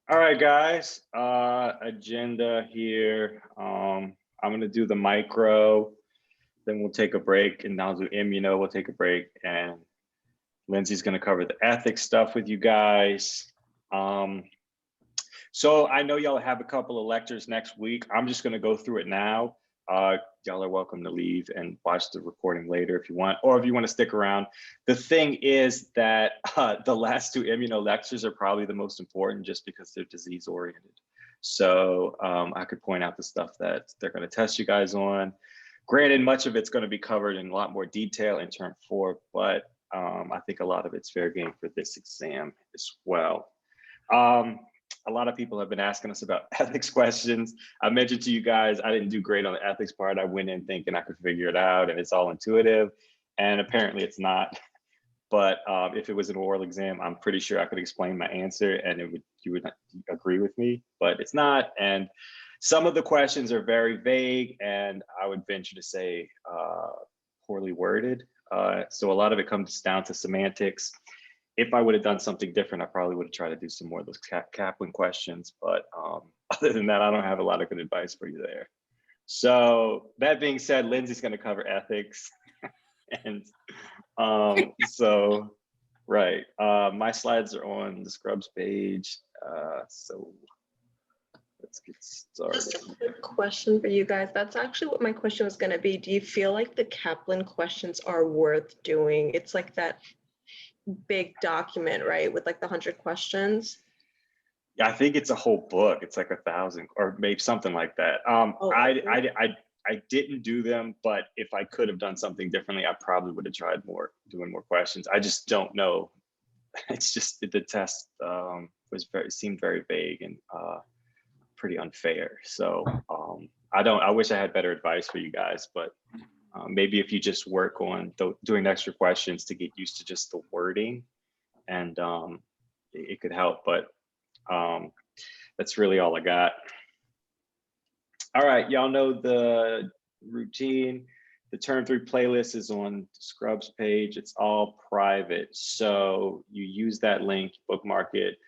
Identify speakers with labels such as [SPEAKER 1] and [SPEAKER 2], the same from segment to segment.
[SPEAKER 1] All right, guys, agenda here. I'm gonna do the micro, then we'll take a break, and I'll do immuno, we'll take a break, and Lindsey's gonna cover the ethics stuff with you guys. So I know y'all have a couple of lectures next week. I'm just gonna go through it now. Y'all are welcome to leave and watch the recording later if you want, or if you want to stick around. The thing is that the last two immuno lectures are probably the most important just because they're disease oriented. So I could point out the stuff that they're going to test you guys on. Granted, much of it's going to be covered in a lot more detail in term 4, but I think a lot of it's fair game for this exam as well. A lot of people have been asking us about ethics questions. I mentioned to you guys, I didn't do great on the ethics part. I went in thinking I could figure it out and it's all intuitive, and apparently it's not. But if it was an oral exam, I'm pretty sure I could explain my answer and you would agree with me, but it's not. And some of the questions are very vague and I would venture to say poorly worded. So a lot of it comes down to semantics. If I would have done something different, I probably would have tried to do some more of those Kaplan questions. But other than that, I don't have a lot of good advice for you there. So that being said, Lindsey's going to cover ethics. And so, right, my slides are on the Scrubs page. So let's get started.
[SPEAKER 2] Just a quick question for you guys. That's actually what my question was going to be. Do you feel like the Kaplan questions are worth doing? It's like that big document, right, with like the 100 questions.
[SPEAKER 1] Yeah, I think it's a whole book. It's like 1,000 or maybe something like that. I didn't do them, but if I could have done something differently, I probably would have tried doing more questions. I just don't know. It's just the test seemed very vague and pretty unfair. So I wish I had better advice for you guys, but maybe if you just work on doing extra questions to get used to just the wording, and it could help, but that's really all I got. All right, y'all know the routine. The term 3 playlist is on Scrubs page. It's all private. So you use that link, bookmark it.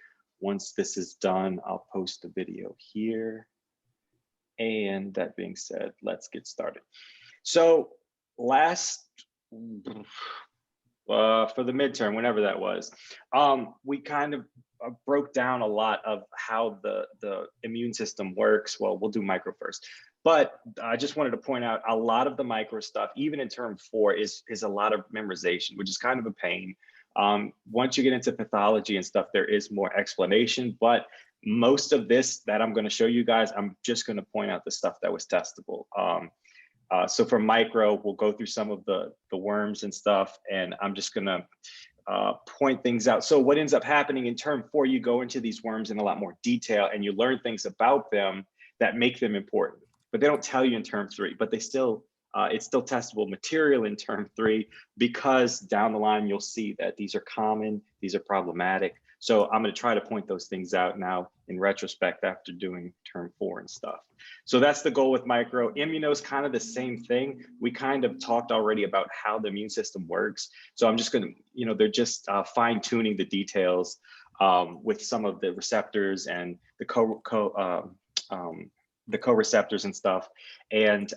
[SPEAKER 1] Once this is done, I'll post the video here. And that being said, let's get started. So for the midterm, whenever that was, we kind of broke down a lot of how the immune system works. Well, we'll do micro first, but I just wanted to point out a lot of the micro stuff, even in term 4, is a lot of memorization, which is kind of a pain. Once you get into pathology and stuff, there is more explanation, but most of this that I'm going to show you guys, I'm just going to point out the stuff that was testable. So for micro, we'll go through some of the worms and stuff, and I'm just gonna point things out. So what ends up happening in term 4, you go into these worms in a lot more detail and you learn things about them that make them important, but they don't tell you in term 3, but they still, it's still testable material in term 3, because down the line, you'll see that these are common, these are problematic. So I'm going to try to point those things out now in retrospect after doing term 4 and stuff. So that's the goal with micro. Immuno is kind of the same thing. We kind of talked already about how the immune system works. So I'm just going to, they're just fine tuning the details with some of the receptors and the co-receptors and stuff. And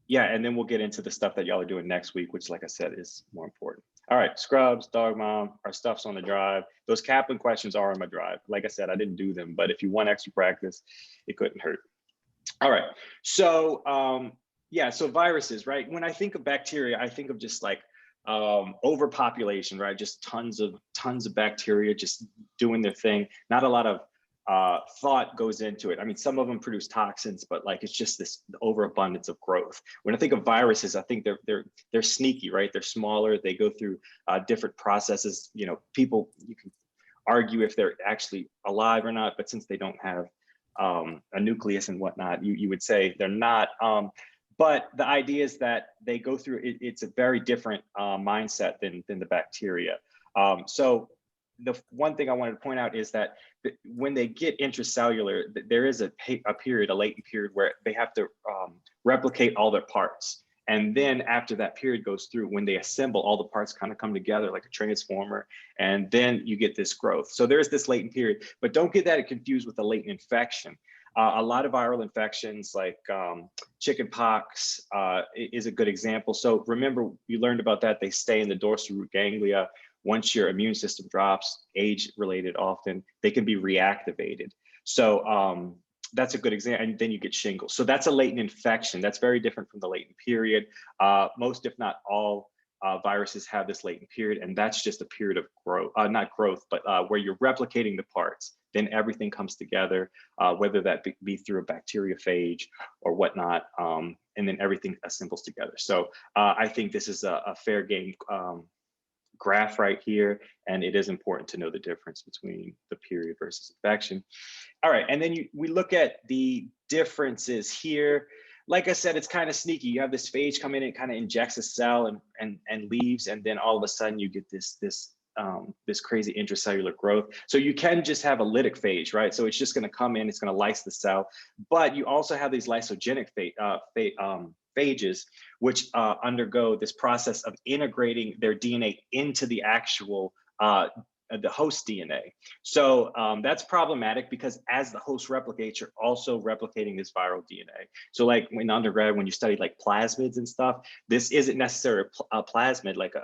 [SPEAKER 1] yeah, and then we'll get into the stuff that y'all are doing next week, which, like I said, is more important. All right, Scrubs, Dog Mom, our stuff's on the drive. Those Kaplan questions are on my drive. Like I said, I didn't do them, but if you want extra practice, it couldn't hurt. All right, so yeah, so viruses, right? When I think of bacteria, I think of just like overpopulation, right? Just tons of bacteria just doing their thing. Not a lot of thought goes into it. I mean, some of them produce toxins, but like it's just this overabundance of growth. When I think of viruses, I think they're sneaky, right? They're smaller. They go through different processes. You can argue if they're actually alive or not, but since they don't have a nucleus and whatnot, you would say they're not. But the idea is that they go through it's a very different mindset than the bacteria. So the one thing I wanted to point out is that when they get intracellular, there is a latent period where they have to replicate all their parts. And then after that period goes through, when they assemble, all the parts kind of come together like a transformer, and then you get this growth. So there's this latent period, but don't get that confused with a latent infection. A lot of viral infections like chickenpox is a good example. So remember, you learned about that. They stay in the dorsal root ganglia. Once your immune system drops, age-related often, they can be reactivated. So that's a good example. And then you get shingles. So that's a latent infection. That's very different from the latent period. Most, if not all, viruses have this latent period, and that's just a period of growth, not growth, but where you're replicating the parts. Then everything comes together, whether that be through a bacteriophage or whatnot, and then everything assembles together. So I think this is a fair game graph right here, and it is important to know the difference between the period versus infection. All right, and then we look at the differences here. Like I said, it's kind of sneaky. You have this phage come in, it kind of injects a cell and leaves, and then all of a sudden you get this crazy intracellular growth. So you can just have a lytic phage, right? So it's just going to come in, it's going to lyse the cell, but you also have these lysogenic phages, which undergo this process of integrating their DNA into the actual the host DNA. So that's problematic because as the host replicates, you're also replicating this viral DNA. So like in undergrad, when you study like plasmids and stuff, this isn't necessarily a plasmid like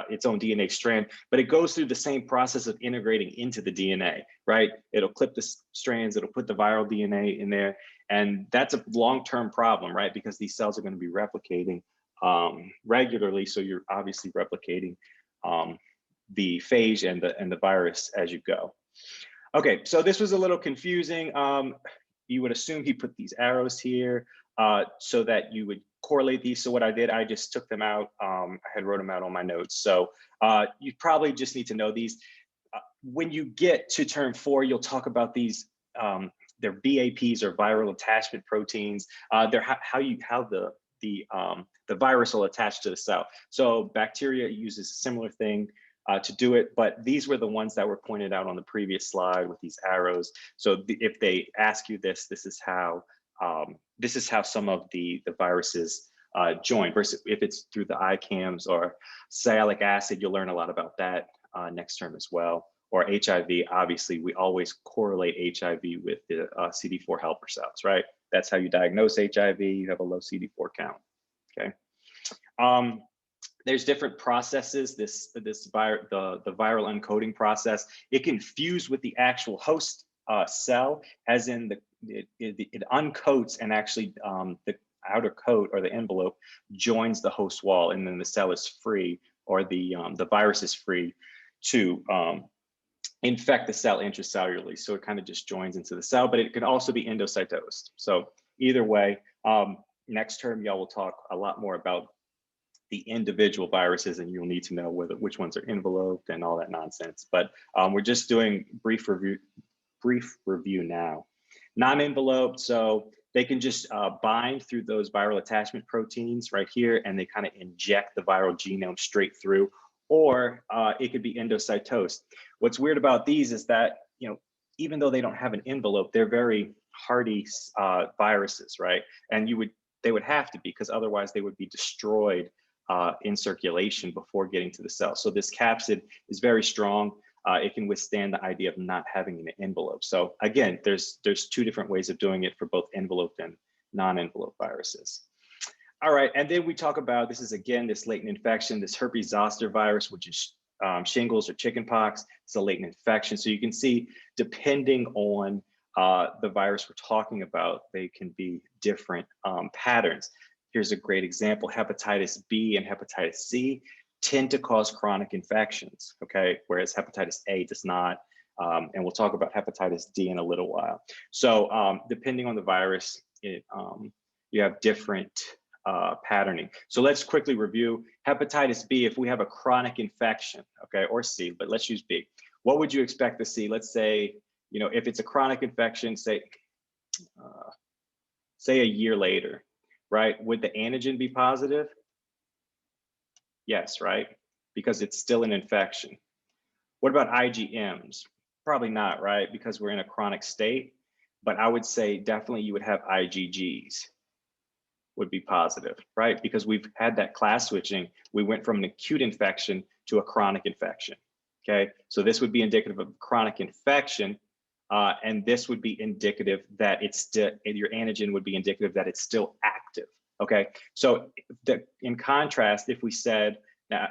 [SPEAKER 1] its own DNA strand, but it goes through the same process of integrating into the DNA, right? It'll clip the strands, it'll put the viral DNA in there, and that's a long-term problem, right? Because these cells are going to be replicating regularly, so you're obviously replicating the phage and the virus as you go. Okay, so this was a little confusing. You would assume he put these arrows here so that you would correlate these. So what I did, I just took them out. I had wrote them out on my notes. So you probably just need to know these. When you get to term 4, you'll talk about these. They're VAPs or viral attachment proteins. They're how the virus will attach to the cell. So bacteria uses a similar thing to do it, but these were the ones that were pointed out on the previous slide with these arrows. So if they ask you this, this is how some of the viruses join. Versus if it's through the ICAMs or sialic acid, you'll learn a lot about that next term as well. Or HIV, obviously, we always correlate HIV with the CD4 helper cells, right? That's how you diagnose HIV. You have a low CD4 count. Okay. There's different processes. The viral uncoding process, it can fuse with the actual host cell, as in it uncoats, and actually the outer coat or the envelope joins the host wall, and then the cell is free, or the virus is free to infect the cell intracellularly. So it kind of just joins into the cell, but it can also be endocytosed. So either way, next term, y'all will talk a lot more about the individual viruses, and you'll need to know which ones are enveloped and all that nonsense. But we're just doing brief review now. Non-enveloped, so they can just bind through those viral attachment proteins right here, and they kind of inject the viral genome straight through, or it could be endocytosed. What's weird about these is that, even though they don't have an envelope, they're very hardy viruses, right? And they would have to be, because otherwise they would be destroyed in circulation before getting to the cell. So this capsid is very strong. It can withstand the idea of not having an envelope. So again, there's 2 different ways of doing it for both enveloped and non-enveloped viruses. All right, and then we talk about, this is again, this latent infection, this herpes zoster virus, which is shingles or chickenpox. It's a latent infection. So you can see, depending on the virus we're talking about, they can be different patterns. Here's a great example. Hepatitis B and hepatitis C tend to cause chronic infections, okay? Whereas hepatitis A does not. And we'll talk about hepatitis D in a little while. So depending on the virus, you have different patterning. So let's quickly review. Hepatitis B, if we have a chronic infection, okay, or C, but let's use B. What would you expect to see? Let's say, if it's a chronic infection, say a year later, right? Would the antigen be positive? Yes, right? Because it's still an infection. What about IgMs? Probably not, right? Because we're in a chronic state. But I would say definitely you would have IgGs. would be positive, right? Because we've had that class switching. We went from an acute infection to a chronic infection, okay? So this would be indicative of chronic infection, and this would be indicative that it's still, your antigen would be indicative that it's still active, okay? So in contrast, if we said,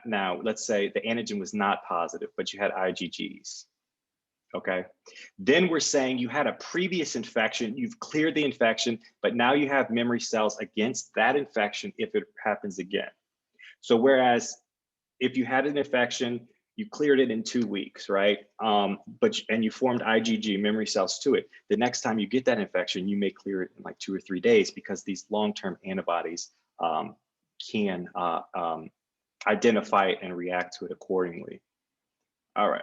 [SPEAKER 1] now let's say the antigen was not positive, but you had IgGs, okay? Then we're saying you had a previous infection, you've cleared the infection, but now you have memory cells against that infection if it happens again. So whereas if you had an infection, you cleared it in 2 weeks, right? And you formed IgG memory cells to it. The next time you get that infection, you may clear it in like 2 or 3 days because these long-term antibodies can identify it and react to it accordingly. All right.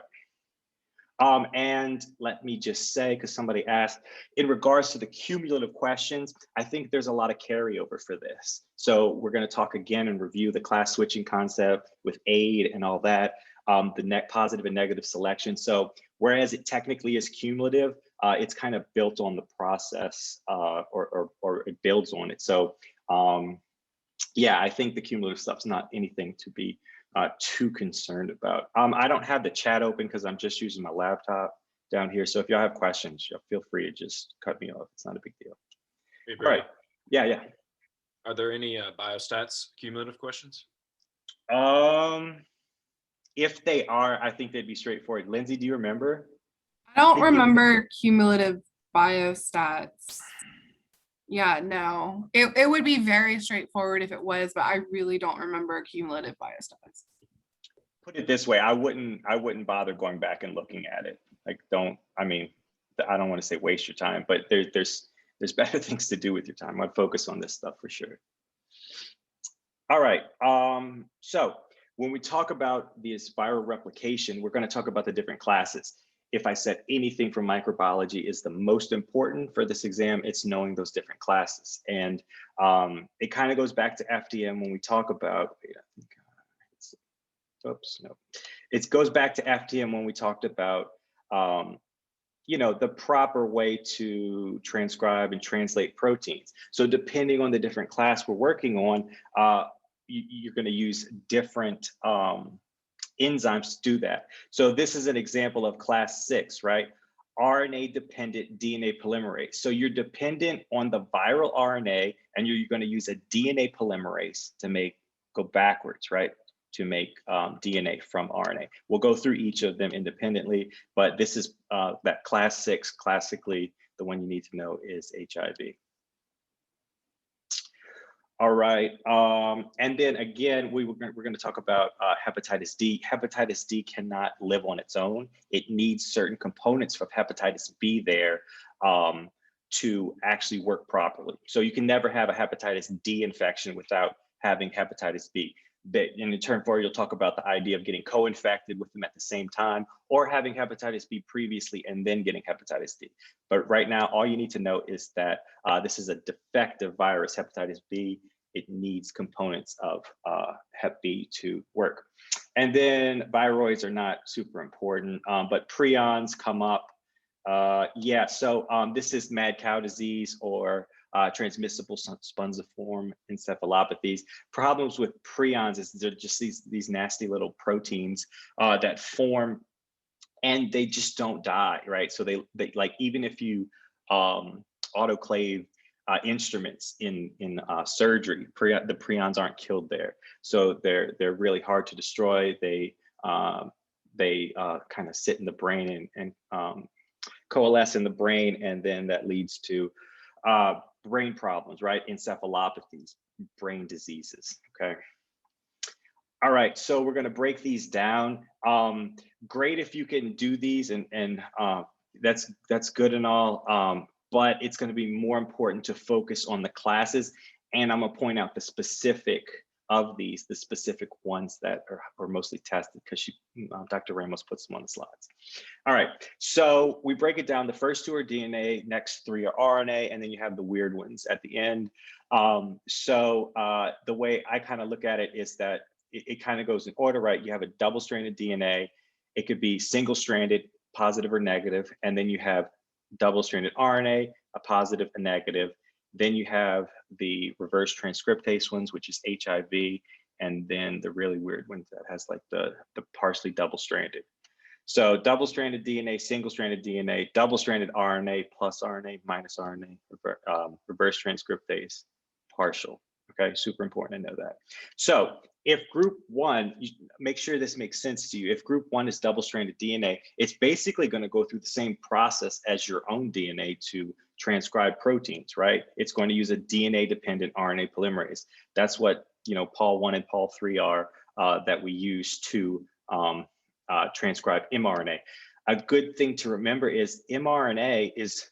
[SPEAKER 1] And let me just say, because somebody asked, in regards to the cumulative questions, I think there's a lot of carryover for this. So we're going to talk again and review the class switching concept with aid and all that, the net positive and negative selection. So whereas it technically is cumulative, it's kind of built on the process or it builds on it. So yeah, I think the cumulative stuff's not anything to be too concerned about. I don't have the chat open because I'm just using my laptop down here. So if y'all have questions, feel free to just cut me off. It's not a big deal.
[SPEAKER 3] Hey,
[SPEAKER 1] All right. Yeah.
[SPEAKER 3] Are there any biostats cumulative questions?
[SPEAKER 1] If they are, I think they'd be straightforward. Lindsey, do you remember?
[SPEAKER 4] I don't remember cumulative biostats. Yeah, no. It would be very straightforward if it was, but I really don't remember cumulative biostats.
[SPEAKER 1] Put it this way, I wouldn't bother going back and looking at it. Like, I don't want to say waste your time, but there's better things to do with your time. I'd focus on this stuff for sure. All right. So when we talk about this viral replication, we're going to talk about the different classes. If I said anything from microbiology is the most important for this exam, it's knowing those different classes. And it kind of goes back to FDM when we talk about, it goes back to FDM when we talked about, the proper way to transcribe and translate proteins. So depending on the different class we're working on, you're going to use different enzymes to do that. So this is an example of class 6, right? RNA-dependent DNA polymerase. So you're dependent on the viral RNA, and you're going to use a DNA polymerase to go backwards, right? To make DNA from RNA. We'll go through each of them independently, but this is that class 6, classically, the one you need to know is HIV. All right, and then again, we're going to talk about hepatitis D. Hepatitis D cannot live on its own. It needs certain components of hepatitis B there to actually work properly. So you can never have a hepatitis D infection without having hepatitis B. But in turn 4, you'll talk about the idea of getting co-infected with them at the same time, or having hepatitis B previously and then getting hepatitis D. But right now, all you need to know is that this is a defective virus, hepatitis B. It needs components of Hep B to work. And then viroids are not super important, but prions come up. Yeah, so this is mad cow disease or transmissible spongiform encephalopathies. Problems with prions is they're just these nasty little proteins that form, and they just don't die, right? So they like, even if you autoclave instruments in surgery, the prions aren't killed there. So they're really hard to destroy. They kind of sit in the brain and coalesce in the brain, and then that leads to brain problems, right? Encephalopathies, brain diseases, okay? All right, so we're gonna break these down. Great if you can do these, and that's good and all, but it's gonna be more important to focus on the classes, and I'm gonna point out the specific of these, the specific ones that are mostly tested, because Dr. Ramos puts them on the slides. All right, so we break it down. The first 2 are DNA, next 3 are RNA, and then you have the weird ones at the end. So the way I kind of look at it is that it kind of goes in order, right? You have a double-stranded DNA. It could be single-stranded, positive or negative, and then you have double-stranded RNA, a positive, a negative. Then you have the reverse transcriptase ones, which is HIV, and then the really weird ones that has like the partially double-stranded. So double-stranded DNA, single-stranded DNA, double-stranded RNA plus RNA minus RNA, reverse transcriptase, partial. Okay, super important to know that. So if group one, make sure this makes sense to you. If group one is double-stranded DNA, it's basically going to go through the same process as your own DNA to transcribe proteins, right? It's going to use a DNA-dependent RNA polymerase. That's what, you know, Pol 1 and Pol 3 are that we use to transcribe mRNA. A good thing to remember is mRNA is,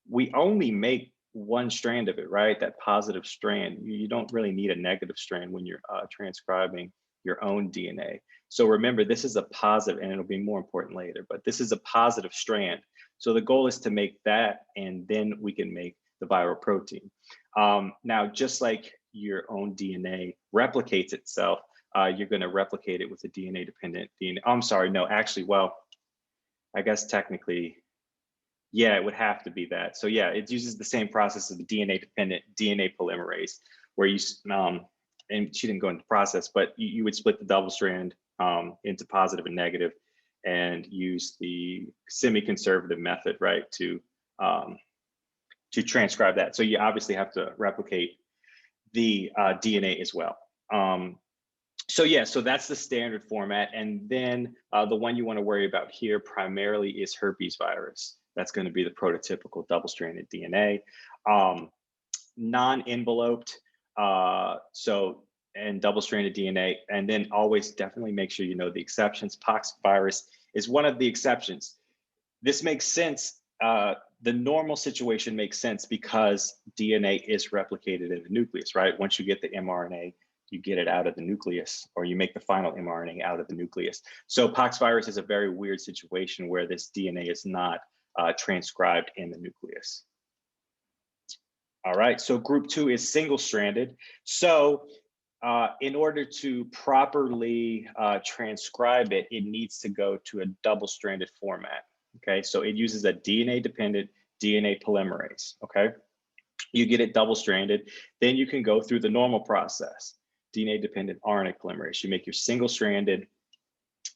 [SPEAKER 1] we only make one strand of it, right? That positive strand. You don't really need a negative strand when you're transcribing your own DNA. So remember, this is a positive, and it'll be more important later, but this is a positive strand. So the goal is to make that, and then we can make the viral protein. Now, just like your own DNA replicates itself, you're going to replicate it with a DNA-dependent DNA. I'm sorry, no, actually, well, I guess technically, yeah, it would have to be that. So yeah, it uses the same process as the DNA-dependent DNA polymerase, where you, and she didn't go into process, but you would split the double strand into positive and negative, and use the semi-conservative method, right, to transcribe that. So you obviously have to replicate the DNA as well. So yeah, so that's the standard format. And then the one you want to worry about here primarily is herpes virus. That's going to be the prototypical double-stranded DNA. Non-enveloped, and double-stranded DNA. And then always definitely make sure you know the exceptions. Pox virus is one of the exceptions. This makes sense. The normal situation makes sense because DNA is replicated in the nucleus, right? Once you get the mRNA, you get it out of the nucleus, or you make the final mRNA out of the nucleus. So pox virus is a very weird situation where this DNA is not transcribed in the nucleus. All right, so group 2 is single-stranded. So in order to properly transcribe it, it needs to go to a double-stranded format. Okay, so it uses a DNA-dependent DNA polymerase. Okay, you get it double-stranded, then you can go through the normal process. DNA-dependent RNA polymerase. You make your single-stranded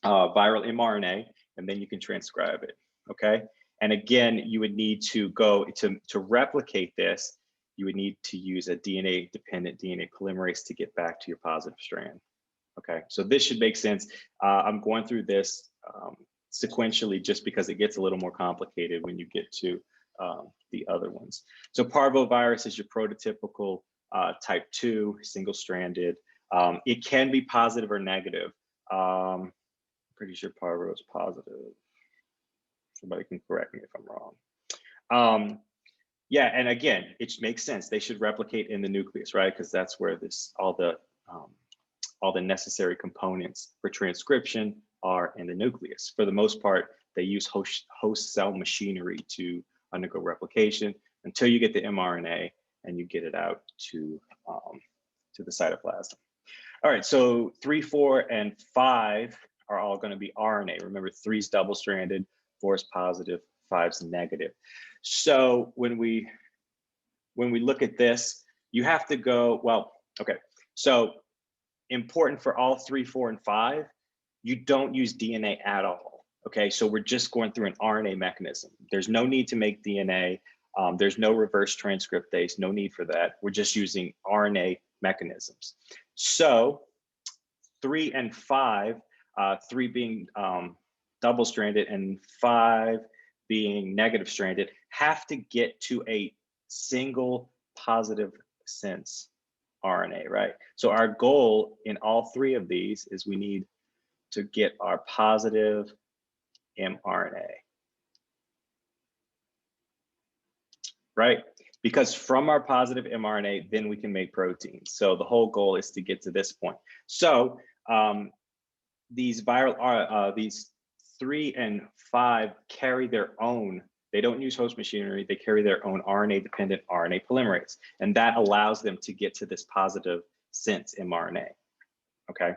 [SPEAKER 1] viral mRNA, and then you can transcribe it. Okay, and again, you would need to go to replicate this. You would need to use a DNA-dependent DNA polymerase to get back to your positive strand. Okay, so this should make sense. I'm going through this sequentially just because it gets a little more complicated when you get to the other ones. So parvovirus is your prototypical type 2, single-stranded. It can be positive or negative. Pretty sure parvo is positive. Somebody can correct me if I'm wrong. Yeah, and again, it makes sense. They should replicate in the nucleus, right? Because that's where all the necessary components for transcription are in the nucleus. For the most part, they use host cell machinery to undergo replication until you get the mRNA and you get it out to the cytoplasm. All right, so 3, 4, and 5 are all going to be RNA. Remember, 3 is double-stranded, 4 is positive, 5 is negative. So when we look at this, you have to go, well, okay, so important for all 3, 4, and 5, you don't use DNA at all. Okay, so we're just going through an RNA mechanism. There's no need to make DNA. There's no reverse transcriptase, no need for that. We're just using RNA mechanisms. So 3 and 5, 3 being double-stranded and 5 being negative-stranded, have to get to a single positive sense RNA, right? So our goal in all 3 of these is we need to get our positive mRNA, right? Because from our positive mRNA, then we can make proteins. So the whole goal is to get to this point. So these viral, these 3 and 5 carry their own, they don't use host machinery, they carry their own RNA-dependent RNA polymerase. And that allows them to get to this positive sense mRNA, okay?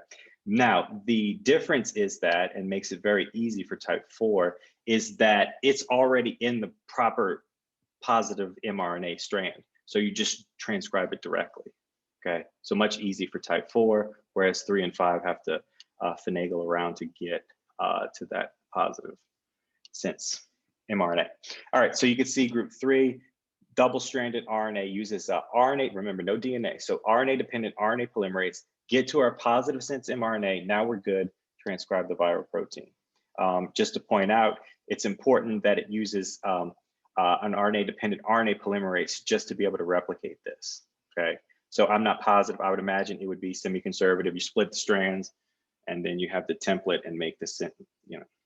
[SPEAKER 1] Now, the difference is that, and makes it very easy for type 4, is that it's already in the proper positive mRNA strand. So you just transcribe it directly. Okay, so much easier for type 4, whereas 3 and 5 have to finagle around to get to that positive sense mRNA. All right, so you can see group 3, double-stranded RNA uses RNA, remember no DNA, so RNA-dependent RNA polymerase, get to our positive sense mRNA, now we're good, transcribe the viral protein. Just to point out, it's important that it uses an RNA-dependent RNA polymerase just to be able to replicate this, okay? So I'm not positive, I would imagine it would be semi-conservative, you split the strands, and then you have the template and make the,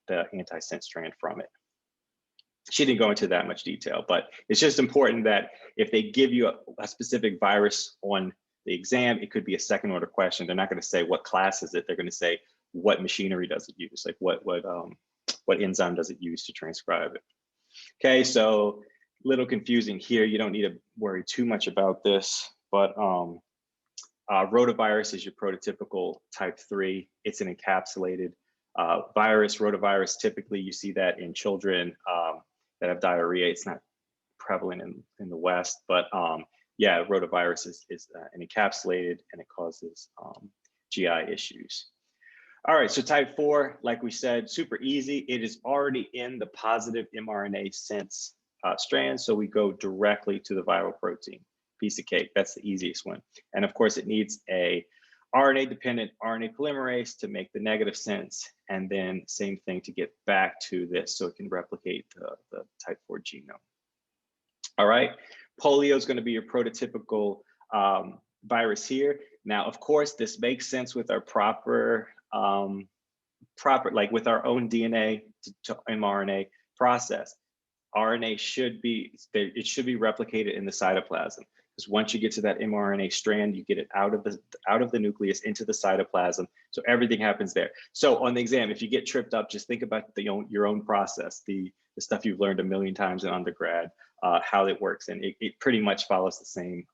[SPEAKER 1] the antisense strand from it. She didn't go into that much detail, but it's just important that if they give you a specific virus on the exam, it could be a second order question. They're not going to say what class is it. They're going to say what machinery does it use, like what enzyme does it use to transcribe it. Okay, so a little confusing here. You don't need to worry too much about this, but rotavirus is your prototypical type 3. It's an encapsulated virus. Rotavirus, typically you see that in children that have diarrhea. It's not prevalent in the West, but yeah, rotavirus is an encapsulated and it causes GI issues. All right, so type 4, like we said, super easy. It is already in the positive mRNA sense strand, so we go directly to the viral protein. Piece of cake, that's the easiest one. And of course, it needs a RNA-dependent RNA polymerase to make the negative sense, and then same thing to get back to this so it can replicate the type 4 genome. All right, polio is going to be your prototypical virus here. Now, of course, this makes sense with our proper, like with our own DNA to mRNA process. RNA should be replicated in the cytoplasm. Because once you get to that mRNA strand, you get it out of the nucleus into the cytoplasm. So everything happens there. So on the exam, if you get tripped up, just think about your own process, the stuff you've learned a million times in undergrad, how it works. And it pretty much follows the same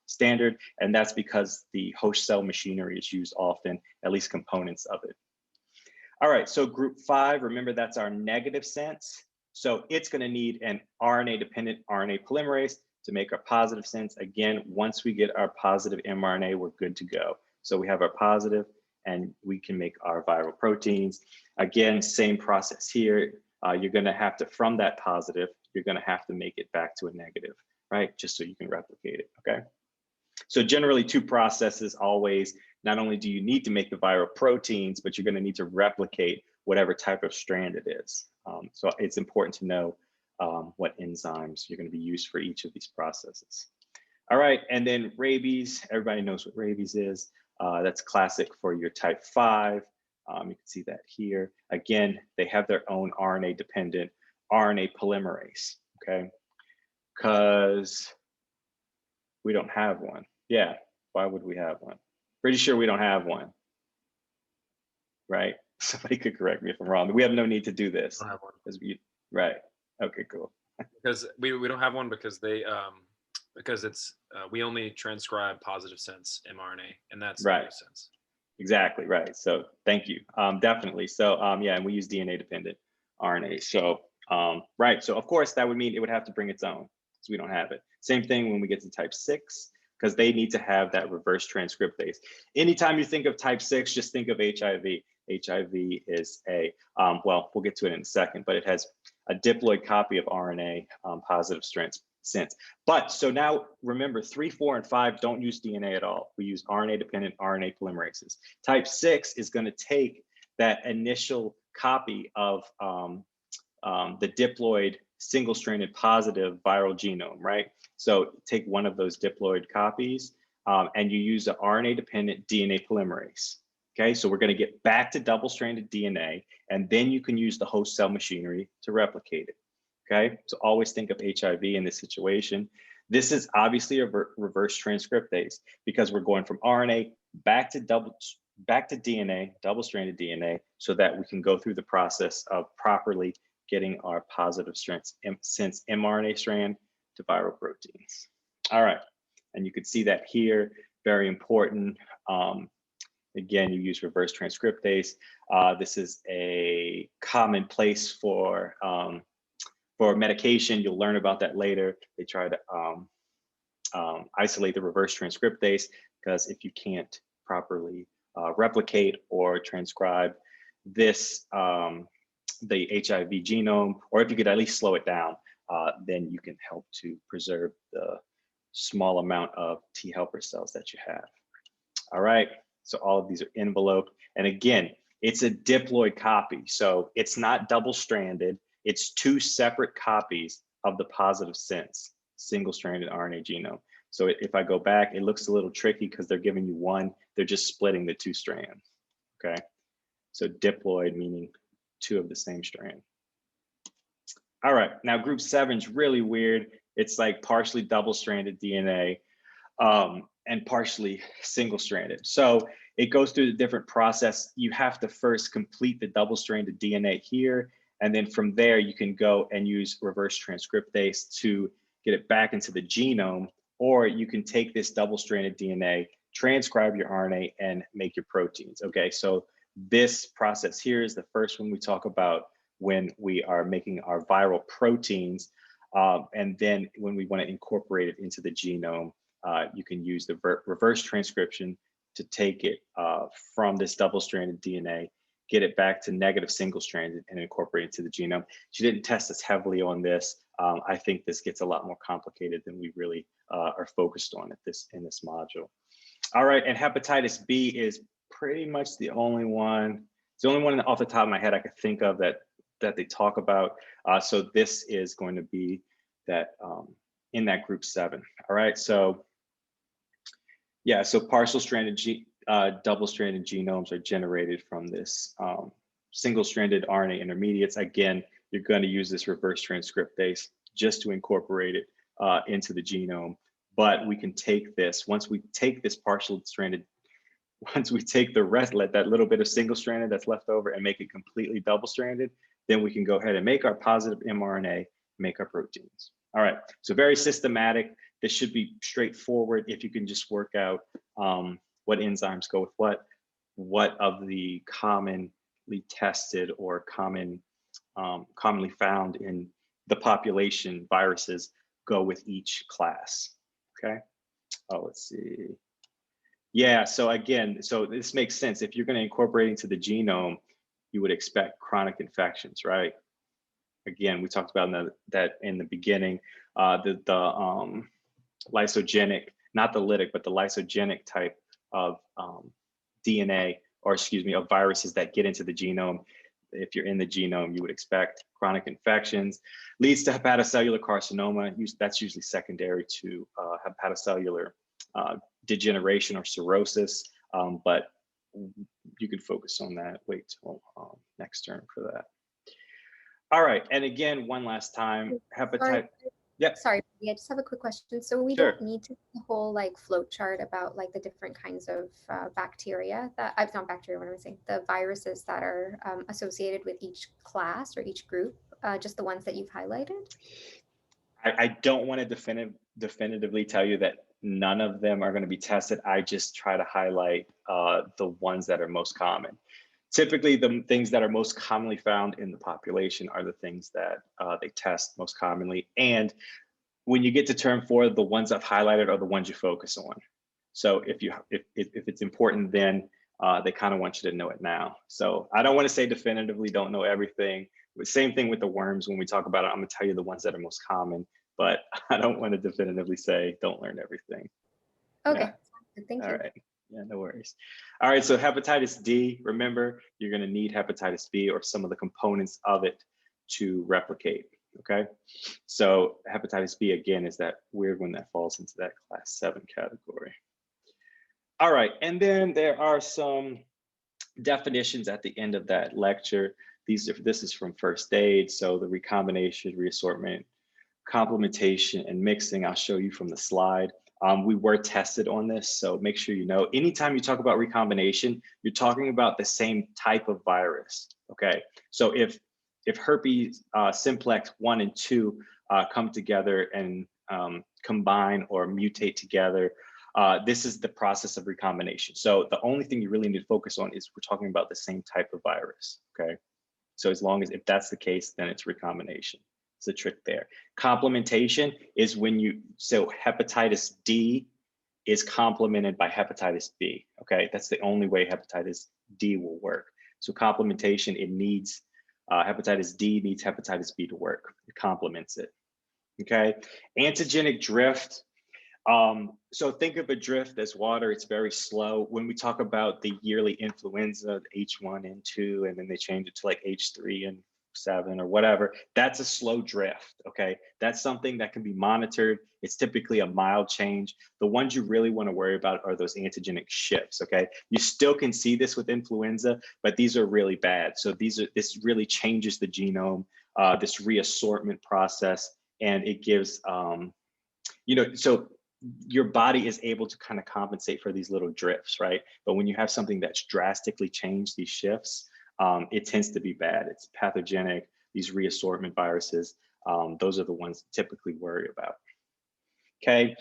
[SPEAKER 1] standard. And that's because the host cell machinery is used often, at least components of it. All right, so group 5, remember that's our negative sense. So it's going to need an RNA-dependent RNA polymerase to make our positive sense. Again, once we get our positive mRNA, we're good to go. So we have our positive and we can make our viral proteins. Again, same process here. You're going to have to, from that positive, you're going to have to make it back to a negative, right? Just so you can replicate it, okay? So generally 2 processes always. Not only do you need to make the viral proteins, but you're going to need to replicate whatever type of strand it is. So it's important to know what enzymes you're going to be used for each of these processes. All right, and then rabies, everybody knows what rabies is. That's classic for your type 5. You can see that here. Again, they have their own RNA-dependent RNA polymerase, okay? Because we don't have one. Yeah, why would we have one? Pretty sure we don't have one, right? Somebody could correct me if I'm wrong. We have no need to do this.
[SPEAKER 3] Don't have one.
[SPEAKER 1] Right. Okay, cool.
[SPEAKER 3] Because we don't have one because they because it's we only transcribe positive sense mRNA, and that's
[SPEAKER 1] right.
[SPEAKER 3] negative sense.
[SPEAKER 1] Exactly right. So thank you. Definitely. So yeah, and we use DNA dependent RNA. So right. So of course that would mean it would have to bring its own because we don't have it. Same thing when we get to type 6, because they need to have that reverse transcriptase. Anytime you think of type 6, just think of HIV. HIV is a, well, we'll get to it in a second, but it has a diploid copy of RNA, positive strand sense. But so now remember 3, 4, and 5 don't use DNA at all. We use RNA-dependent RNA polymerases. Type 6 is going to take that initial copy of the diploid single-stranded positive viral genome, right? So take one of those diploid copies and you use the RNA-dependent DNA polymerase. Okay, so we're going to get back to double-stranded DNA, and then you can use the host cell machinery to replicate it. Okay, so always think of HIV in this situation. This is obviously a reverse transcriptase because we're going from RNA back to DNA, double-stranded DNA, so that we can go through the process of properly getting our positive sense mRNA strand to viral proteins. All right, and you can see that here, very important. Again, you use reverse transcriptase. This is a common place for For medication, you'll learn about that later. They try to isolate the reverse transcriptase, because if you can't properly replicate or transcribe this, the HIV genome, or if you could at least slow it down, then you can help to preserve the small amount of T helper cells that you have. All right, so all of these are enveloped. And again, it's a diploid copy. So it's not double-stranded. It's two separate copies of the positive sense single-stranded RNA genome. So if I go back, it looks a little tricky because they're giving you one, they're just splitting the two strands, okay? So diploid meaning two of the same strand. All right, now group 7 is really weird. It's like partially double-stranded DNA and partially single-stranded. So it goes through the different process. You have to first complete the double-stranded DNA here, and then from there you can go and use reverse transcriptase to get it back into the genome, or you can take this double-stranded DNA, transcribe your RNA, and make your proteins. Okay, so this process here is the first one we talk about when we are making our viral proteins. And then when we want to incorporate it into the genome, you can use the reverse transcription to take it from this double-stranded DNA, get it back to negative single-stranded, and incorporate it into the genome. She didn't test us heavily on this. I think this gets a lot more complicated than we really are focused on in this module. All right, and hepatitis B is pretty much the only one. It's the only one off the top of my head I could think of that they talk about. So this is going to be that in that group 7. All right, so yeah, so partial-stranded double-stranded genomes are generated from this single-stranded RNA intermediates. Again, you're going to use this reverse transcriptase just to incorporate it into the genome. But we can take this, once we take this partial-stranded, once we take the rest, let that little bit of single-stranded that's left over and make it completely double-stranded, then we can go ahead and make our positive mRNA, make our proteins. All right, so very systematic. This should be straightforward if you can just work out what enzymes go with what of the commonly tested or commonly found in the population viruses go with each class, okay? Oh, let's see. Yeah, so again, so this makes sense. If you're going to incorporate into the genome, you would expect chronic infections, right? Again, we talked about that in the beginning, the lysogenic, not the lytic, but the lysogenic type of DNA, or excuse me, of viruses that get into the genome. If you're in the genome, you would expect chronic infections. Leads to hepatocellular carcinoma. That's usually secondary to hepatocellular degeneration or cirrhosis, but you can focus on that. Wait till next term for that. All right, and again, one last time, hepatitis. Yep.
[SPEAKER 5] Sorry, I just have a quick question. So we
[SPEAKER 1] Sure.
[SPEAKER 5] don't need to the whole like flow chart about like the different kinds of bacteria that not bacteria, what am I saying? The viruses that are associated with each class or each group, just the ones that you've highlighted.
[SPEAKER 1] I don't want to definitively tell you that none of them are going to be tested. I just try to highlight the ones that are most common. Typically, the things that are most commonly found in the population are the things that they test most commonly. And when you get to term 4, the ones I've highlighted are the ones you focus on. So if it's important, then they kind of want you to know it now. So I don't want to say definitively don't know everything. Same thing with the worms. When we talk about it, I'm going to tell you the ones that are most common, but I don't want to definitively say don't learn everything.
[SPEAKER 5] Okay,
[SPEAKER 1] Yeah.
[SPEAKER 5] thank you.
[SPEAKER 1] All right. Yeah, no worries. All right, so hepatitis D, remember, you're going to need hepatitis B or some of the components of it to replicate, okay? So hepatitis B, again, is that weird one that falls into that class 7 category. All right, and then there are some definitions at the end of that lecture. This is from first aid, so the recombination, reassortment, complementation, and mixing, I'll show you from the slide. We were tested on this, so make sure you know, anytime you talk about recombination, you're talking about the same type of virus, okay? So if herpes simplex 1 and 2 come together and combine or mutate together, this is the process of recombination. So the only thing you really need to focus on is we're talking about the same type of virus, okay? So as long as if that's the case, then it's recombination. It's a trick there. Complementation is when so hepatitis D is complemented by hepatitis B, okay? That's the only way hepatitis D will work. So complementation, it needs, hepatitis D needs hepatitis B to work. It complements it, okay? Antigenic drift. So think of a drift as water, it's very slow. When we talk about the yearly influenza, H1N2, and then they change it to like H3 and 7 or whatever, that's a slow drift, okay? That's something that can be monitored. It's typically a mild change. The ones you really want to worry about are those antigenic shifts, okay? You still can see this with influenza, but these are really bad. So this really changes the genome, this reassortment process, and it gives, so your body is able to kind of compensate for these little drifts, right? But when you have something that's drastically changed these shifts, it tends to be bad. It's pathogenic, these reassortment viruses. Those are the ones to typically worry about. Okay,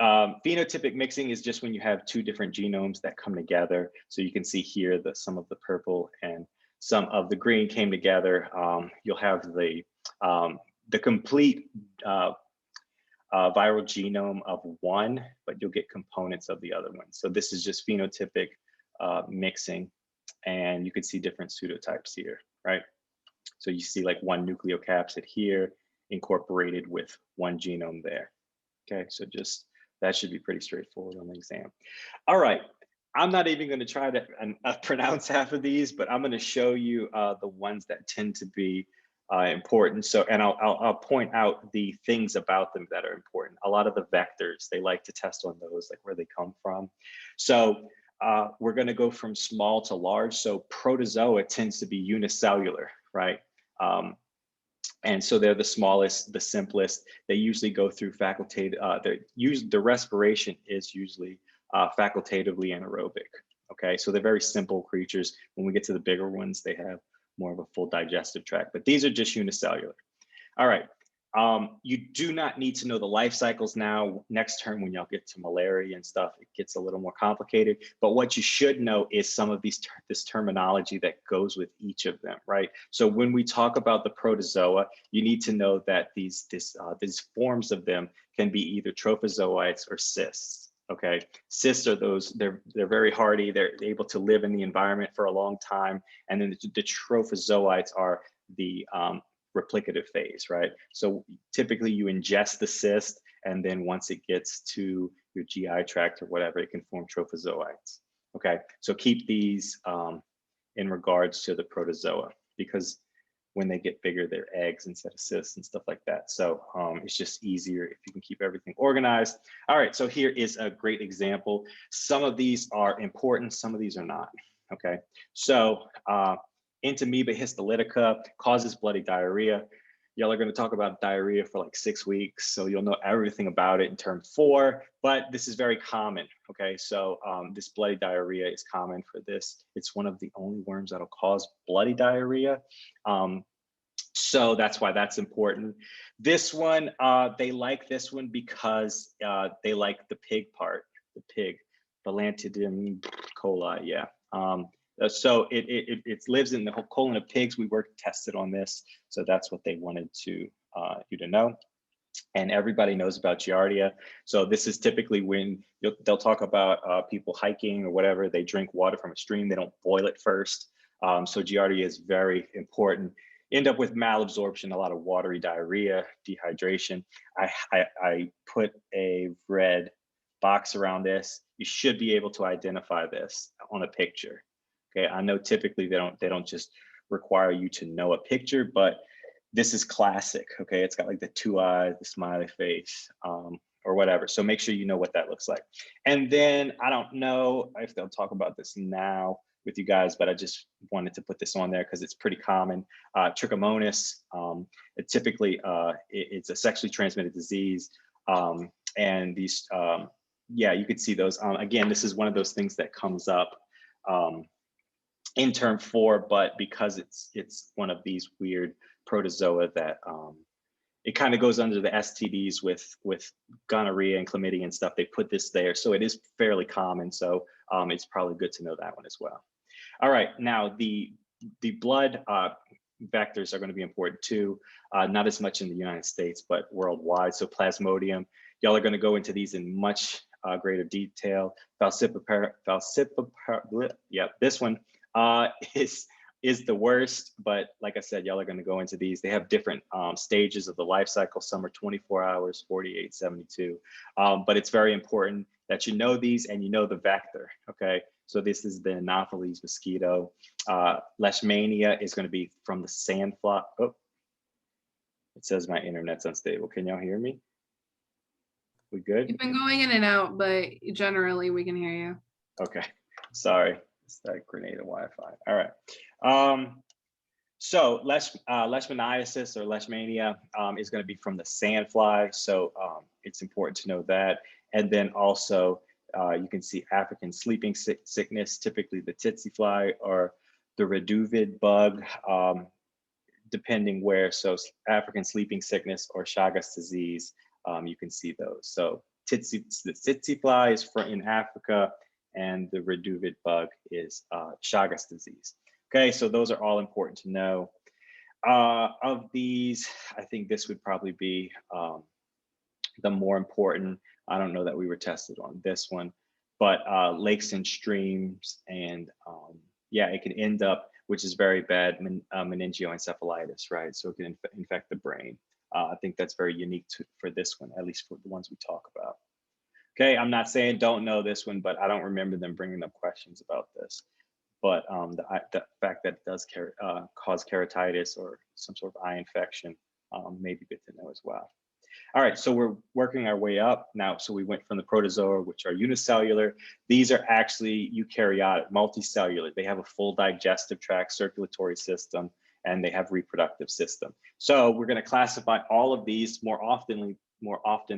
[SPEAKER 1] phenotypic mixing is just when you have two different genomes that come together. So you can see here that some of the purple and some of the green came together. You'll have the complete viral genome of one, but you'll get components of the other one. So this is just phenotypic mixing, and you can see different pseudotypes here, right? So you see like one nucleocapsid here incorporated with one genome there. Okay, so just that should be pretty straightforward on the exam. All right, I'm not even going to try to pronounce half of these, but I'm going to show you the ones that tend to be important. So, and I'll point out the things about them that are important. A lot of the vectors, they like to test on those, like where they come from. So we're going to go from small to large. So protozoa tends to be unicellular, right? And so they're the smallest, the simplest. They usually go through facultative, the respiration is usually facultatively anaerobic. Okay, so they're very simple creatures. When we get to the bigger ones, they have more of a full digestive tract, but these are just unicellular. All right, you do not need to know the life cycles now. Next term, when y'all get to malaria and stuff, it gets a little more complicated, but what you should know is some of these this terminology that goes with each of them, right? So when we talk about the protozoa, you need to know that these forms of them can be either trophozoites or cysts. Okay, cysts are those, they're very hardy, they're able to live in the environment for a long time, and then the trophozoites are the replicative phase, right? So typically you ingest the cyst, and then once it gets to your GI tract or whatever, it can form trophozoites. Okay, so keep these in regards to the protozoa, because when they get bigger, they're eggs instead of cysts and stuff like that. So it's just easier if you can keep everything organized. All right, so here is a great example. Some of these are important, some of these are not, okay? So Entamoeba histolytica causes bloody diarrhea. Y'all are gonna talk about diarrhea for like 6 weeks, so you'll know everything about it in term 4, but this is very common, okay? So this bloody diarrhea is common for this. It's one of the only worms that'll cause bloody diarrhea. So that's why that's important. This one, they like this one because they like the pig part, the pig, Balantidium coli, yeah. So it lives in the whole colon of pigs. We were tested on this, so that's what they wanted to you to know. And everybody knows about Giardia. So this is typically when they'll talk about people hiking or whatever. They drink water from a stream. They don't boil it first. So Giardia is very important. End up with malabsorption, a lot of watery diarrhea, dehydration. I put a red box around this. You should be able to identify this on a picture. Okay, I know typically they don't just require you to know a picture, but this is classic. Okay, it's got like the 2 eyes, the smiley face, or whatever. So make sure you know what that looks like. And then I don't know if they'll talk about this now with you guys, but I just wanted to put this on there because it's pretty common. Trichomonas, it's a sexually transmitted disease. And these, yeah, you could see those. Again, this is one of those things that comes up in term 4, but because it's one of these weird protozoa that it kind of goes under the STDs with gonorrhea and chlamydia and stuff. They put this there, so it is fairly common. So it's probably good to know that one as well. All right, now the blood vectors are going to be important too. Not as much in the United States, but worldwide. So Plasmodium, y'all are going to go into these in much greater detail. Yeah, this one is the worst, but like I said, y'all are going to go into these. They have different stages of the life cycle. Some are 24 hours, 48, 72. But it's very important that you know these and you know the vector, okay? So this is the Anopheles mosquito. Leishmania is going to be from the sandfly. Oh, it says my internet's unstable. Can y'all hear me? We good?
[SPEAKER 4] You've been going in and out, but generally we can hear you.
[SPEAKER 1] Okay, sorry. It's that grenade of Wi-Fi. All right. So leishmaniasis or leishmania is going to be from the sandfly. So it's important to know that. And then also you can see African sleeping sickness, typically the tsetse fly or the reduvid bug, depending where. So African sleeping sickness or Chagas disease, you can see those. So the tsetse fly is in Africa, and the reduvid bug is Chagas disease. Okay, so those are all important to know. Of these, I think this would probably be the more important. I don't know that we were tested on this one, but lakes and streams, and yeah, it can end up, which is very bad, meningoencephalitis, right? So it can infect the brain. I think that's very unique for this one, at least for the ones we talk about. Okay, I'm not saying don't know this one, but I don't remember them bringing up questions about this. But the fact that it does cause keratitis or some sort of eye infection may be good to know as well. All right, so we're working our way up now. So we went from the protozoa, which are unicellular. These are actually eukaryotic, multicellular. They have a full digestive tract, circulatory system, and they have reproductive system. So we're going to classify all of these more often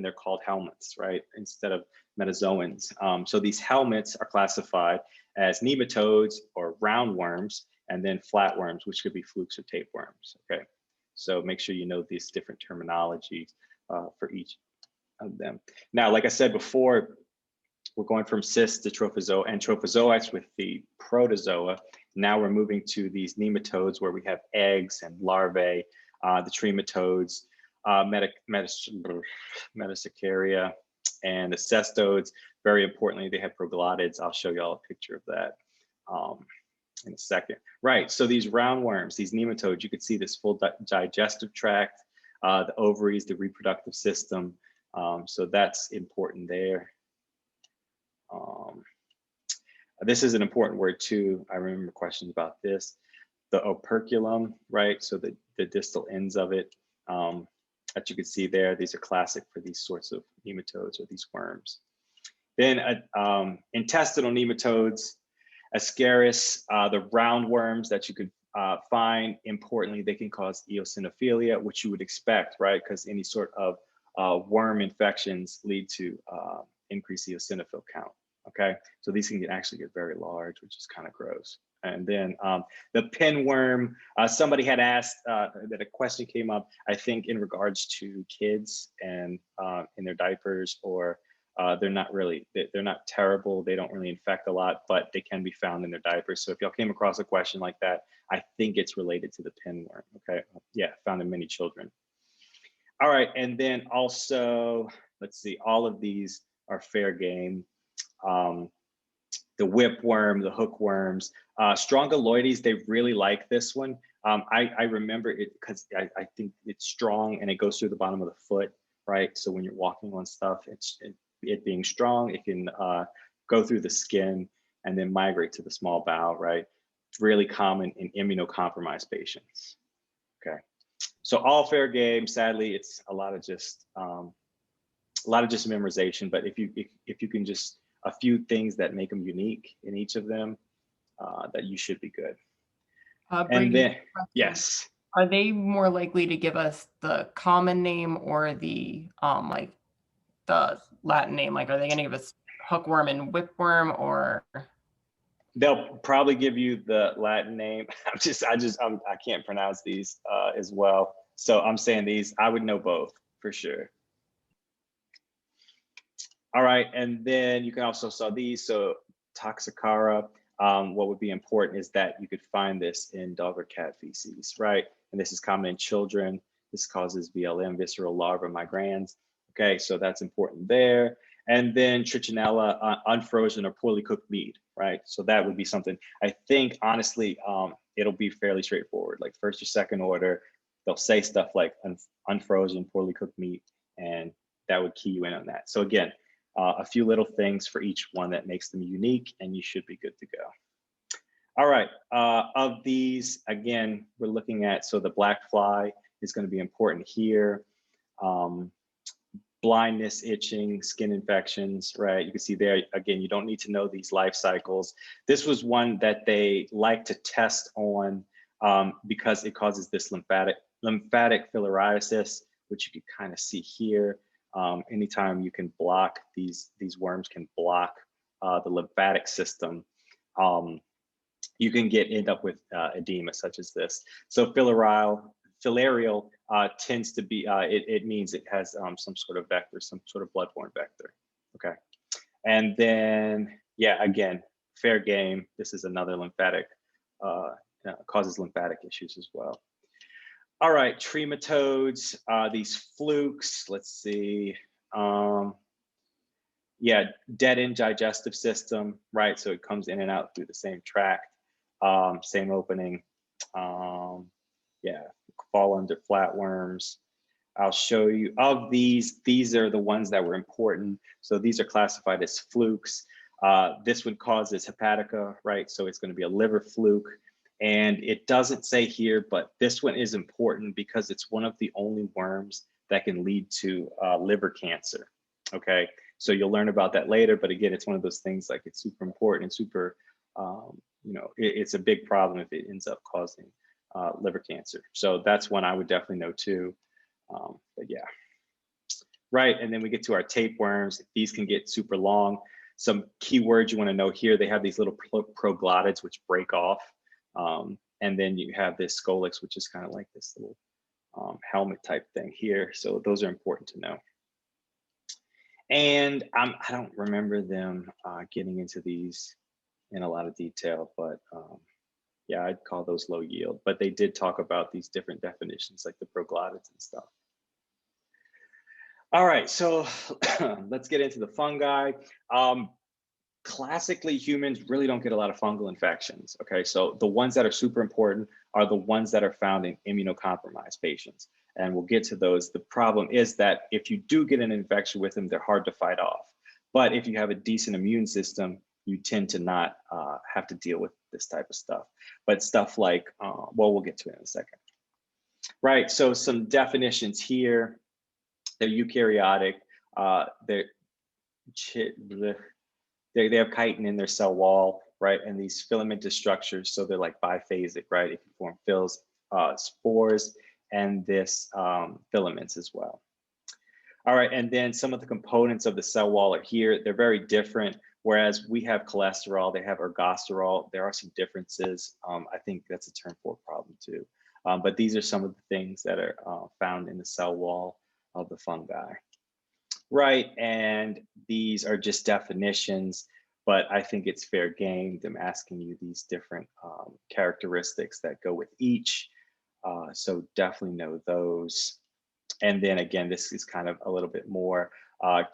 [SPEAKER 1] they're called helminths, right? Instead of metazoans. So these helminths are classified as nematodes or roundworms, and then flatworms, which could be flukes or tapeworms, okay? So make sure you know these different terminologies for each of them. Now, like I said before, we're going from cysts to trophozoa and trophozoites with the protozoa. Now we're moving to these nematodes where we have eggs and larvae, the trematodes, Metasicaria, and the cestodes. Very importantly, they have proglottids. I'll show you all a picture of that in a second. Right, so these roundworms, these nematodes, you can see this full digestive tract, the ovaries, the reproductive system. So that's important there. This is an important word too. I remember questions about this. The operculum, right? So the distal ends of it that you can see there. These are classic for these sorts of nematodes or these worms. Then intestinal nematodes, Ascaris, the roundworms that you could find. Importantly, they can cause eosinophilia, which you would expect, right? Because any sort of worm infections lead to increased eosinophil count. Okay, so these can actually get very large, which is kind of gross. And then the pinworm, somebody had asked that a question came up, I think in regards to kids and in their diapers, or they're not terrible. They don't really infect a lot, but they can be found in their diapers. So if y'all came across a question like that, I think it's related to the pinworm, okay? Yeah, found in many children. All right, and then also, let's see, all of these are fair game. The whipworm, the hookworms, Strongyloides, they really like this one. I remember it because I think it's strong and it goes through the bottom of the foot, right? So when you're walking on stuff, it being strong, it can go through the skin and then migrate to the small bowel, right? It's really common in immunocompromised patients, okay? So all fair game. Sadly, it's a lot of just memorization, but if you can just a few things that make them unique in each of them, that you should be good.
[SPEAKER 6] Brady,
[SPEAKER 1] and then, yes.
[SPEAKER 6] Are they more likely to give us the common name or the like the Latin name? Like, are they going to give us hookworm and whipworm, or?
[SPEAKER 1] They'll probably give you the Latin name. I can't pronounce these as well. So I'm saying these, I would know both for sure. All right, and then you can also saw these. So Toxicara, what would be important is that you could find this in dog or cat feces, right? And this is common in children. This causes VLM, visceral larva migrans. Okay, so that's important there. And then trichinella, unfrozen or poorly cooked meat, right? So that would be something, I think, honestly, it'll be fairly straightforward, like first or second order. They'll say stuff like unfrozen, poorly cooked meat, and that would key you in on that. So again, a few little things for each one that makes them unique, and you should be good to go. All right, of these, again, we're looking at, so the black fly is going to be important here. Blindness, itching, skin infections, right? You can see there, again, you don't need to know these life cycles. This was one that they like to test on because it causes this lymphatic filariasis, which you can kind of see here. Anytime you can block, these worms can block the lymphatic system, you can end up with edema such as this. So filarial tends to be, it means it has some sort of vector, some sort of bloodborne vector, okay? And then, yeah, again, fair game. This is another lymphatic, causes lymphatic issues as well. All right, trematodes, these flukes, let's see. Yeah, dead-end digestive system, right? So it comes in and out through the same tract, same opening. Yeah, fall under flatworms. I'll show you of these are the ones that were important. So these are classified as flukes. This one causes hepatica, right? So it's going to be a liver fluke. And it doesn't say here, but this one is important because it's one of the only worms that can lead to liver cancer, okay? So you'll learn about that later, but again, it's one of those things like it's super important and super, you know, it's a big problem if it ends up causing liver cancer. So that's one I would definitely know too, but yeah. Right, and then we get to our tapeworms. These can get super long. Some key words you wanna know here, they have these little proglottids which break off. And then you have this scolex, which is kind of like this little helmet type thing here. So those are important to know. And I don't remember them getting into these in a lot of detail, but yeah, I'd call those low yield. But they did talk about these different definitions like the proglottids and stuff. All right, so let's get into the fungi. Classically, humans really don't get a lot of fungal infections, okay? So the ones that are super important are the ones that are found in immunocompromised patients. And we'll get to those. The problem is that if you do get an infection with them, they're hard to fight off. But if you have a decent immune system, you tend to not have to deal with this type of stuff. But stuff like, well, we'll get to it in a second. Right, so some definitions here. They're eukaryotic. They have chitin in their cell wall, right? And these filamentous structures, so they're like biphasic, right? It can form spores and this filaments as well. All right, and then some of the components of the cell wall are here. They're very different. Whereas we have cholesterol, they have ergosterol. There are some differences. I think that's a term for a problem too. But these are some of the things that are found in the cell wall of the fungi. Right, and these are just definitions, but I think it's fair game them asking you these different characteristics that go with each. So definitely know those. And then again, this is kind of a little bit more.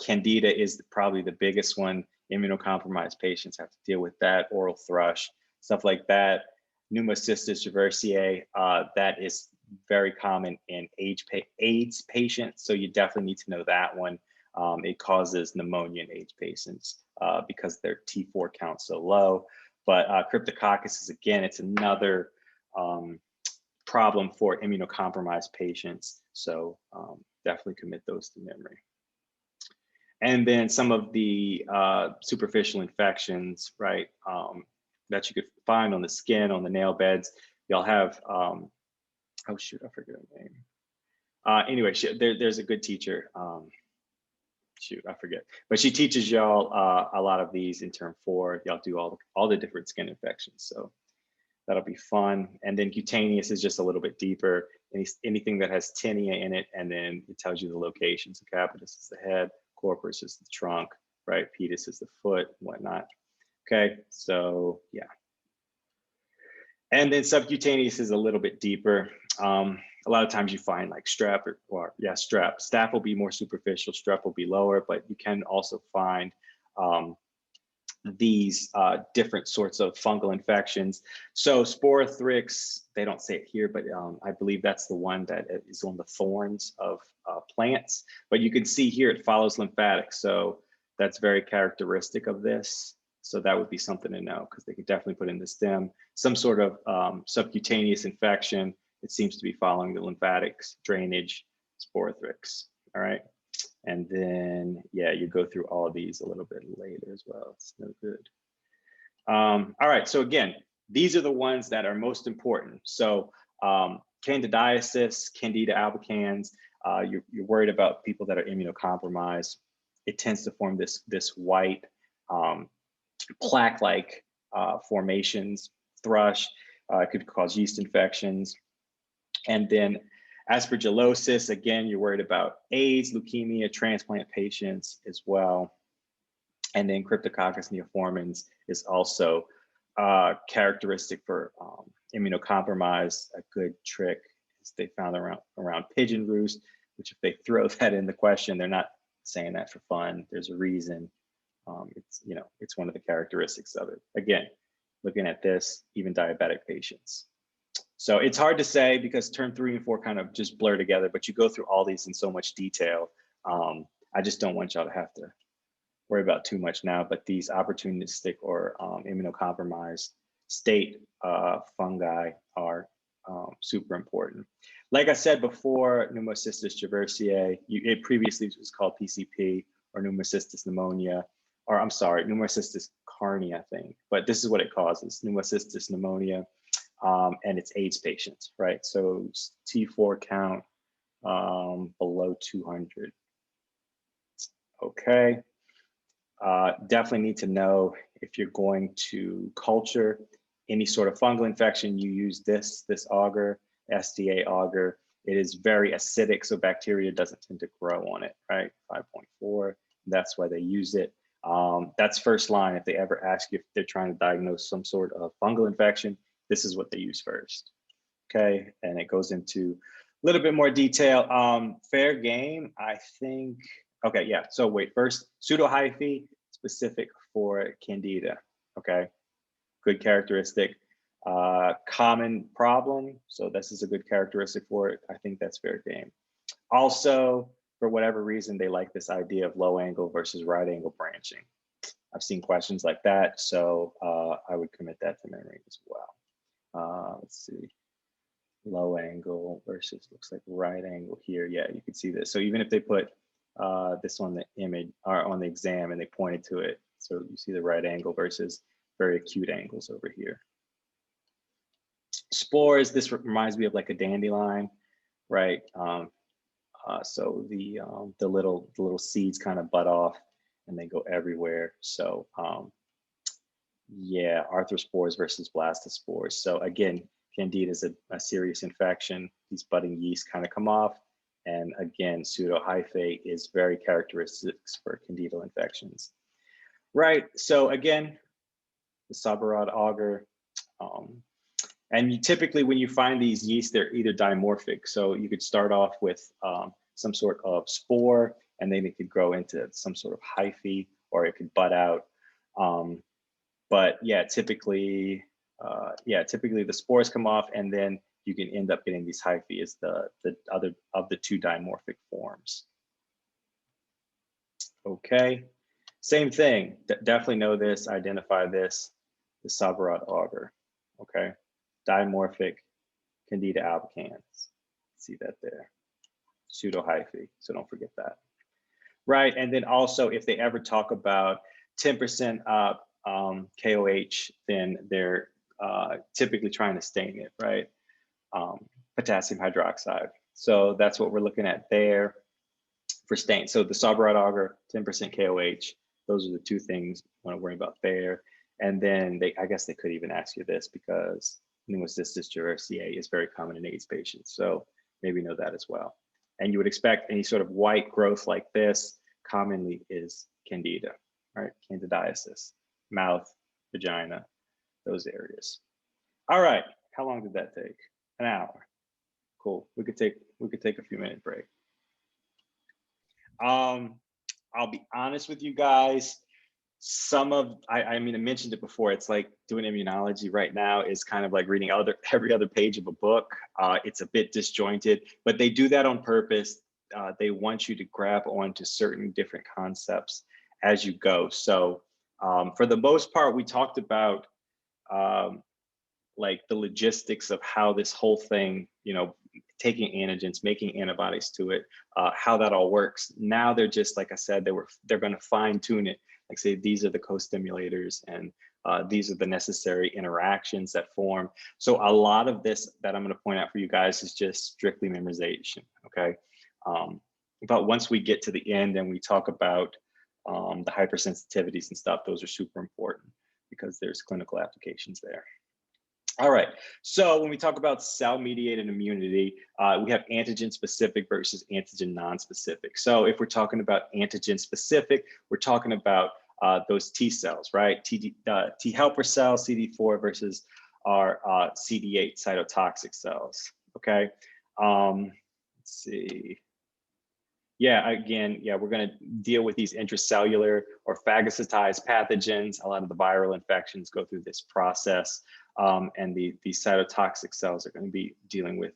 [SPEAKER 1] Candida is probably the biggest one. Immunocompromised patients have to deal with that, oral thrush, stuff like that. Pneumocystis reversiae, that is very common in AIDS patients. So you definitely need to know that one. It causes pneumonia in AIDS patients because their T4 count's so low. But Cryptococcus is, again, it's another problem for immunocompromised patients. So definitely commit those to memory. And then some of the superficial infections, right, that you could find on the skin, on the nail beds. Y'all have, oh shoot, I forget her name. Anyway, there's a good teacher. Shoot, I forget. But she teaches y'all a lot of these in term 4. Y'all do all the different skin infections. So that'll be fun. And then cutaneous is just a little bit deeper. Anything that has tinea in it, and then it tells you the locations. So capitis is the head, corpus is the trunk, right? Pedis is the foot, and whatnot. Okay, so yeah. And then subcutaneous is a little bit deeper. A lot of times you find like strep strep. Staph will be more superficial, strep will be lower, but you can also find these different sorts of fungal infections. So sporothrix, they don't say it here, but I believe that's the one that is on the thorns of plants. But you can see here it follows lymphatics. So that's very characteristic of this. So that would be something to know because they could definitely put in the stem. Some sort of subcutaneous infection. It seems to be following the lymphatics, drainage, sporothrix. All right. And then, yeah, you go through all of these a little bit later as well. It's no good. All right. So again, these are the ones that are most important. So candidiasis, Candida albicans, you're worried about people that are immunocompromised. It tends to form this white plaque-like formations, thrush. It could cause yeast infections. And then aspergillosis, again, you're worried about AIDS, leukemia, transplant patients as well. And then Cryptococcus neoformans is also characteristic for immunocompromised. A good trick is they found around pigeon roost, which if they throw that in the question, they're not saying that for fun. There's a reason. It's one of the characteristics of it. Again, looking at this, even diabetic patients. So it's hard to say because term 3 and 4 kind of just blur together, but you go through all these in so much detail. I just don't want y'all to have to worry about too much now, but these opportunistic or immunocompromised state fungi are super important. Like I said before, Pneumocystis jirovecii, it previously was called PCP or Pneumocystis pneumonia, or I'm sorry, Pneumocystis carni, I think, but this is what it causes, Pneumocystis pneumonia. And it's AIDS patients, right? So T4 count below 200. Okay. Definitely need to know if you're going to culture any sort of fungal infection, you use this auger, SDA auger. It is very acidic, so bacteria doesn't tend to grow on it, right? 5.4, that's why they use it. That's first line. If they ever ask you if they're trying to diagnose some sort of fungal infection, this is what they use first, okay? And it goes into a little bit more detail. Fair game, I think, okay, yeah. So wait, first, pseudohyphae, specific for Candida, okay? Good characteristic. Common problem, so this is a good characteristic for it. I think that's fair game. Also, for whatever reason, they like this idea of low angle versus right angle branching. I've seen questions like that, so I would commit that to memory as well. Let's see, low angle versus looks like right angle here. Yeah, you can see this. So even if they put this on the image or on the exam and they pointed to it, so you see the right angle versus very acute angles over here. Spores, this reminds me of like a dandelion, right? So the little seeds kind of bud off and they go everywhere. So yeah, arthrospores versus blastospores. So again, Candida is a serious infection. These budding yeast kind of come off. And again, pseudohyphae is very characteristic for candidal infections. Right, so again, the Sabarad auger. And you typically, when you find these yeast, they're either dimorphic. So you could start off with some sort of spore, and then it could grow into some sort of hyphae, or it could bud out. But yeah, typically the spores come off, and then you can end up getting these hyphae as the other of the two dimorphic forms. Okay, same thing. Definitely know this, identify this, the Sabarad auger. Okay, dimorphic Candida albicans. See that there, pseudohyphae. So don't forget that. Right, and then also if they ever talk about 10% KOH, then they're typically trying to stain it, right? Potassium hydroxide. So that's what we're looking at there for stain. So the Sabarad auger, 10% KOH. Those are the two things you want to worry about there. And then I guess they could even ask you this because Pneumocystis jirovecii is very common in AIDS patients. So maybe know that as well. And you would expect any sort of white growth like this commonly is Candida, right? Candidiasis, mouth, vagina, those areas. All right, how long did that take? An hour. Cool. We could take a few minute break. I'll be honest with you guys. I mean, I mentioned it before. It's like doing immunology right now is kind of like reading every other page of a book. It's a bit disjointed, but they do that on purpose. They want you to grab onto certain different concepts as you go. So for the most part, we talked about like the logistics of how this whole thing, taking antigens, making antibodies to it, how that all works. Now they're just, like I said, they're going to fine tune it. Like say, these are the co-stimulators and these are the necessary interactions that form. So a lot of this that I'm going to point out for you guys is just strictly memorization, okay? But once we get to the end and we talk about the hypersensitivities and stuff, those are super important because there's clinical applications there. All right, so when we talk about cell-mediated immunity, we have antigen-specific versus antigen non-specific. So if we're talking about antigen-specific, we're talking about those T cells, right? T helper cells, CD4 versus our CD8 cytotoxic cells, okay? Let's see. Yeah, again, we're going to deal with these intracellular or phagocytized pathogens. A lot of the viral infections go through this process. And the cytotoxic cells are going to be dealing with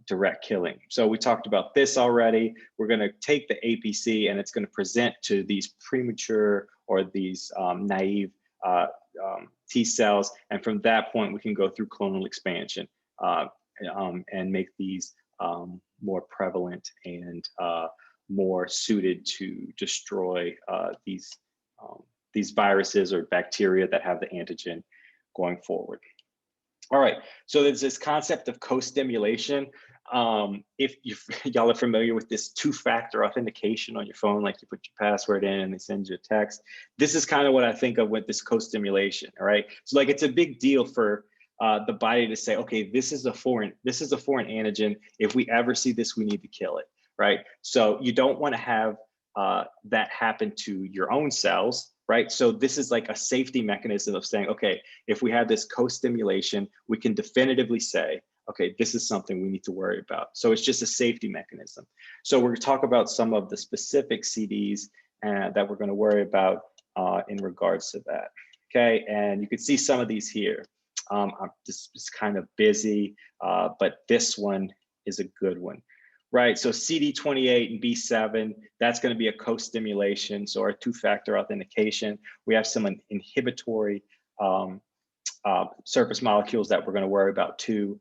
[SPEAKER 1] direct killing. So we talked about this already. We're going to take the APC and it's going to present to these premature or these naive T cells. And from that point, we can go through clonal expansion and make these more prevalent and more suited to destroy these viruses or bacteria that have the antigen going forward. All right, so there's this concept of co-stimulation. If y'all are familiar with this two-factor authentication on your phone, like you put your password in and they send you a text, this is kind of what I think of with this co-stimulation, all right? So like it's a big deal for the body to say, okay, this is a foreign antigen. If we ever see this, we need to kill it, right? So you don't want to have that happen to your own cells, right? So this is like a safety mechanism of saying, okay, if we have this co-stimulation, we can definitively say, okay, this is something we need to worry about. So it's just a safety mechanism. So we're going to talk about some of the specific CDs that we're going to worry about in regards to that. Okay, and you can see some of these here. I'm just kind of busy, but this one is a good one. Right, so CD28 and B7, that's going to be a co-stimulation, so our two-factor authentication. We have some inhibitory surface molecules that we're going to worry about too,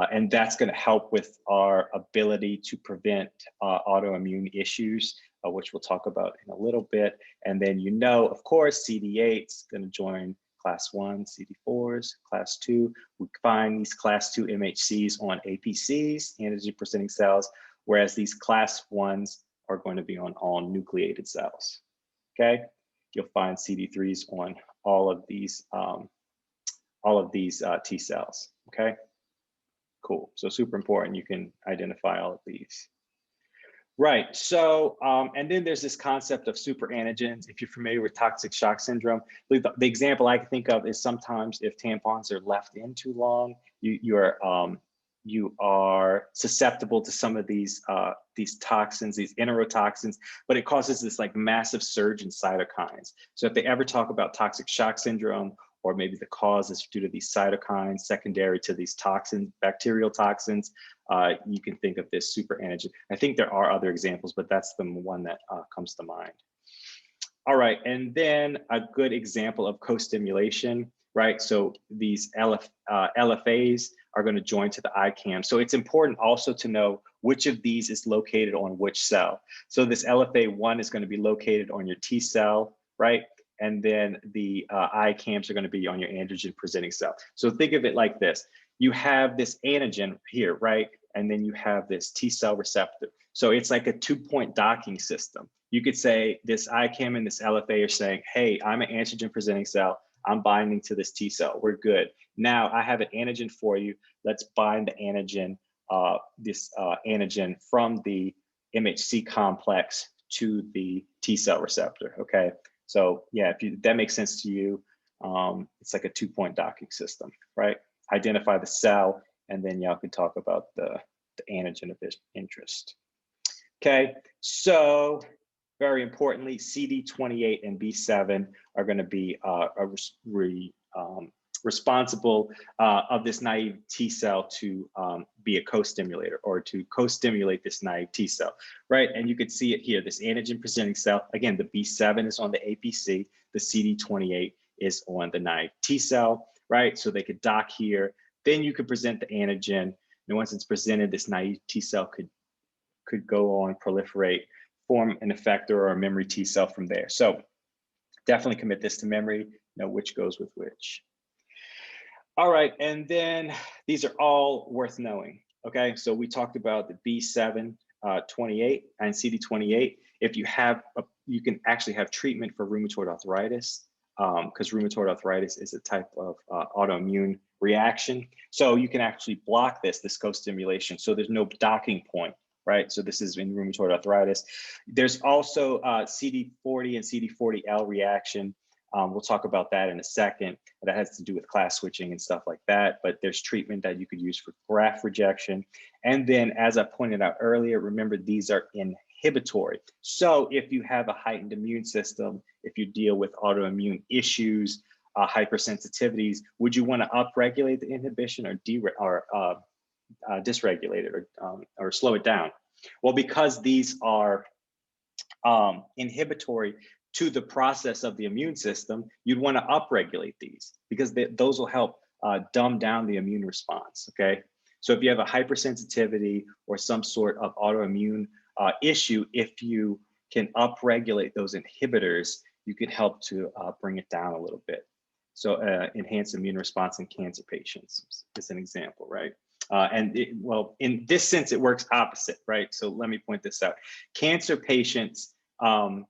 [SPEAKER 1] and that's going to help with our ability to prevent autoimmune issues, which we'll talk about in a little bit. And then of course, CD8's going to join class 1, CD4s, class 2. We find these class 2 MHCs on APCs, antigen-presenting cells, whereas these class 1s are going to be on all nucleated cells, okay? You'll find CD3s on all of these T cells, okay? Cool, so super important, you can identify all of these. Right, so, and then there's this concept of super antigens. If you're familiar with toxic shock syndrome, the example I can think of is sometimes if tampons are left in too long, you are susceptible to some of these toxins, these enterotoxins, but it causes this like massive surge in cytokines. So if they ever talk about toxic shock syndrome, or maybe the cause is due to these cytokines secondary to these toxins, bacterial toxins, you can think of this super antigen. I think there are other examples, but that's the one that comes to mind. All right, and then a good example of co-stimulation, right? So these LFAs are going to join to the ICAM. So it's important also to know which of these is located on which cell. So this LFA1 is going to be located on your T cell, right? And then the ICAMs are going to be on your antigen presenting cell. So think of it like this. You have this antigen here, right? And then you have this T cell receptor. So it's like a 2-point docking system. You could say this ICAM and this LFA are saying, hey, I'm an antigen presenting cell. I'm binding to this T cell. We're good. Now I have an antigen for you. Let's bind the antigen, antigen from the MHC complex to the T cell receptor. Okay. So yeah, if that makes sense to you, It's like a 2-point docking system, right? Identify the cell, and then y'all can talk about the antigen of interest. Okay, so very importantly, CD28 and B7 are going to be responsible of this naive T cell to be a co-stimulator, or to co-stimulate this naive T cell, right? And you can see it here, this antigen presenting cell. Again, the B7 is on the APC, the CD28 is on the naive T cell, right? So they could dock here. Then you could present the antigen, and once it's presented, this naive T cell could go on, proliferate, form an effector or a memory T cell from there. So definitely commit this to memory, know which goes with which. All right, and then these are all worth knowing, okay? So we talked about the B7, 28 and CD28. If you have, you can actually have treatment for rheumatoid arthritis, because rheumatoid arthritis is a type of autoimmune reaction. So you can actually block this co-stimulation. So there's no docking point, right? So this is in rheumatoid arthritis. There's also CD40 and CD40L reaction. We'll talk about that in a second. That has to do with class switching and stuff like that. But there's treatment that you could use for graft rejection. And then, as I pointed out earlier, remember, these are inhibitory. So if you have a heightened immune system, if you deal with autoimmune issues, hypersensitivities, would you want to upregulate the inhibition or dysregulate it, or slow it down? Well, because these are inhibitory to the process of the immune system, you'd want to upregulate these, because those will help dumb down the immune response, okay? So if you have a hypersensitivity or some sort of autoimmune issue, if you can upregulate those inhibitors, you can help to bring it down a little bit. So enhance immune response in cancer patients is an example, right? Well, in this sense, it works opposite, right? So let me point this out. Cancer patients, well,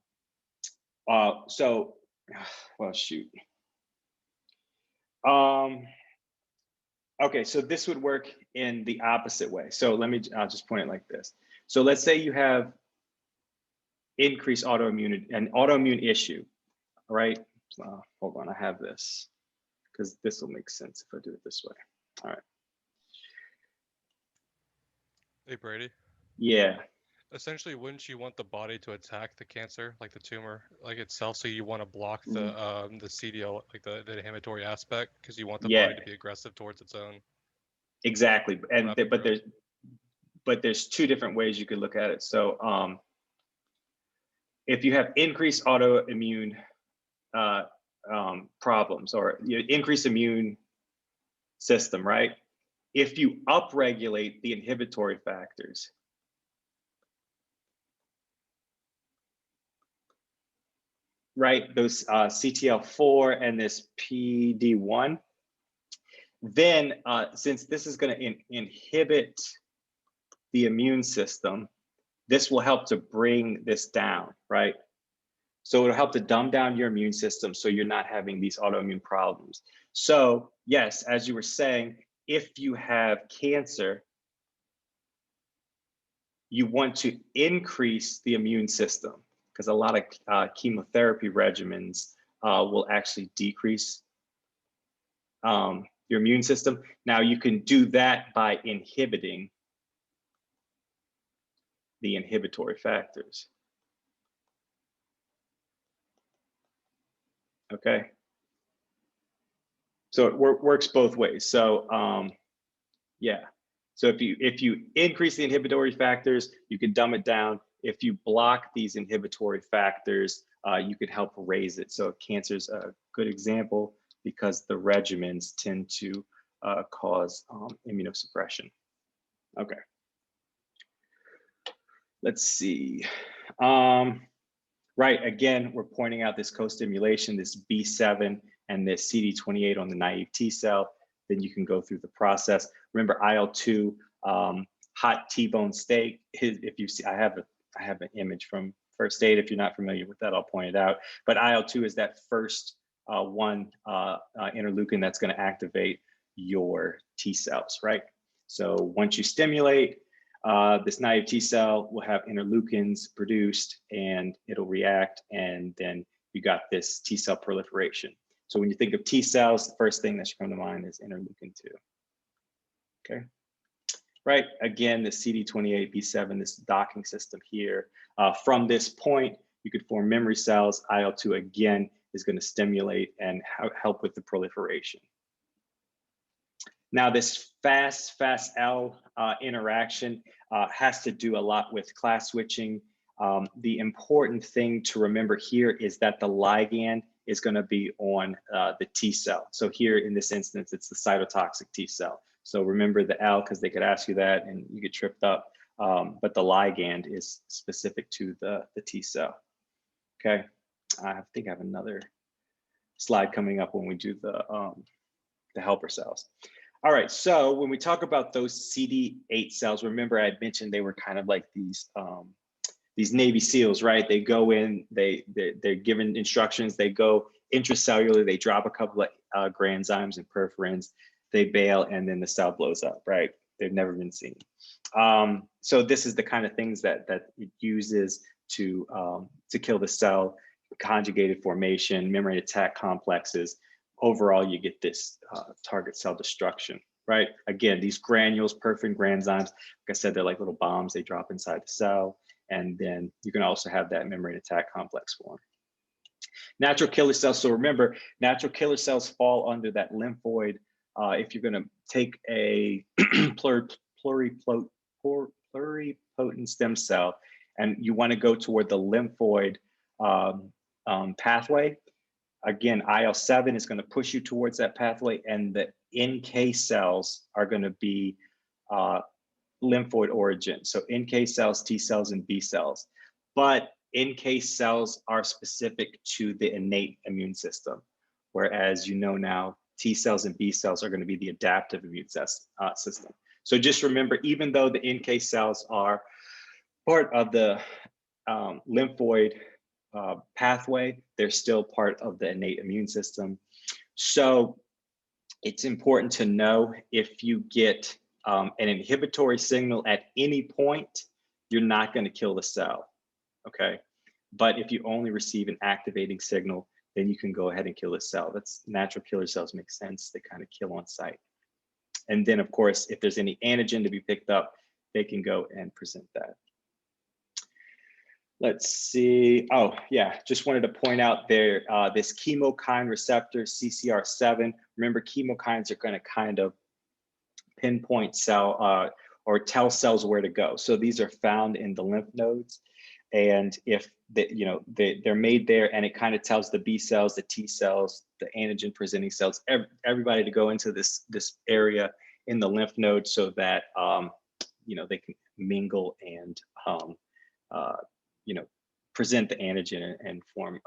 [SPEAKER 1] shoot. Okay, so this would work in the opposite way. So I'll just point it like this. So let's say you have increased an autoimmune issue, right? Hold on, I have this, because this will make sense if I do it this way. All right.
[SPEAKER 7] Hey, Brady.
[SPEAKER 1] Yeah.
[SPEAKER 7] Essentially, wouldn't you want the body to attack the cancer, like the tumor, like itself? So you want to block the CDL, like the inhibitory aspect, because you want the body to be aggressive towards its own.
[SPEAKER 1] Exactly, and but there's two different ways you could look at it. So if you have increased autoimmune problems, or increased immune system, right? If you upregulate the inhibitory factors, right, those CTL4 and this PD1, then since this is going to inhibit the immune system, this will help to bring this down, right? So it'll help to dumb down your immune system so you're not having these autoimmune problems. So yes, as you were saying, if you have cancer, you want to increase the immune system, because a lot of chemotherapy regimens will actually decrease your immune system. Now you can do that by inhibiting the inhibitory factors. Okay. So it works both ways. So yeah. So if you increase the inhibitory factors, you can dumb it down. If you block these inhibitory factors, you could help raise it. So cancer's a good example, because the regimens tend to cause immunosuppression. Okay. Let's see. Right, again, we're pointing out this co-stimulation, this B7 and this CD28 on the naive T cell. Then you can go through the process. Remember, IL-2, hot T-bone steak. If you see, I have an image from first aid. If you're not familiar with that, I'll point it out. But IL-2 is that first interleukin that's going to activate your T cells, right? So once you stimulate, this naive T cell will have interleukins produced, and it'll react, and then you got this T cell proliferation. So when you think of T cells, the first thing that should come to mind is interleukin 2. Okay. Right, again, the CD28B7, this docking system here. From this point, you could form memory cells. IL-2 again is going to stimulate and help with the proliferation. Now, this FAST-L interaction has to do a lot with class switching. The important thing to remember here is that the ligand is going to be on the T cell. So here in this instance, it's the cytotoxic T cell. So remember the L, because they could ask you that and you get tripped up. But the ligand is specific to the T cell. Okay, I think I have another slide coming up when we do the helper cells. All right, so when we talk about those CD8 cells, remember I had mentioned they were kind of like these Navy SEALs, right? They go in, they're given instructions, they go intracellular, they drop a couple of granzymes and perforins, they bail, and then the cell blows up, right? They've never been seen. So this is the kind of things that it uses to kill the cell: conjugated formation, membrane attack complexes. Overall, you get this target cell destruction, right? Again, these granules, perforin granzymes, like I said, they're like little bombs. They drop inside the cell, and then you can also have that membrane attack complex form. Natural killer cells. So remember, natural killer cells fall under that lymphoid. If you're going to take a pluripotent stem cell and you want to go toward the lymphoid pathway, again, IL-7 is going to push you towards that pathway, and the NK cells are going to be lymphoid origin. So NK cells, T cells, and B cells. But NK cells are specific to the innate immune system, whereas you know now T cells and B cells are going to be the adaptive immune system. So just remember, even though the NK cells are part of the lymphoid pathway, they're still part of the innate immune system. So it's important to know, if you get an inhibitory signal at any point, you're not going to kill the cell, okay? But if you only receive an activating signal, then you can go ahead and kill the cell. That's natural killer cells make sense. They kind of kill on site. And then, of course, if there's any antigen to be picked up, they can go and present that. Let's see. Oh, yeah, just wanted to point out there, this chemokine receptor, CCR7. Remember, chemokines are going to kind of pinpoint cell or tell cells where to go. So these are found in the lymph nodes. And if they're made there, and it kind of tells the B cells, the T cells, the antigen presenting cells, everybody to go into this area in the lymph node, so that they can mingle and present the antigen and form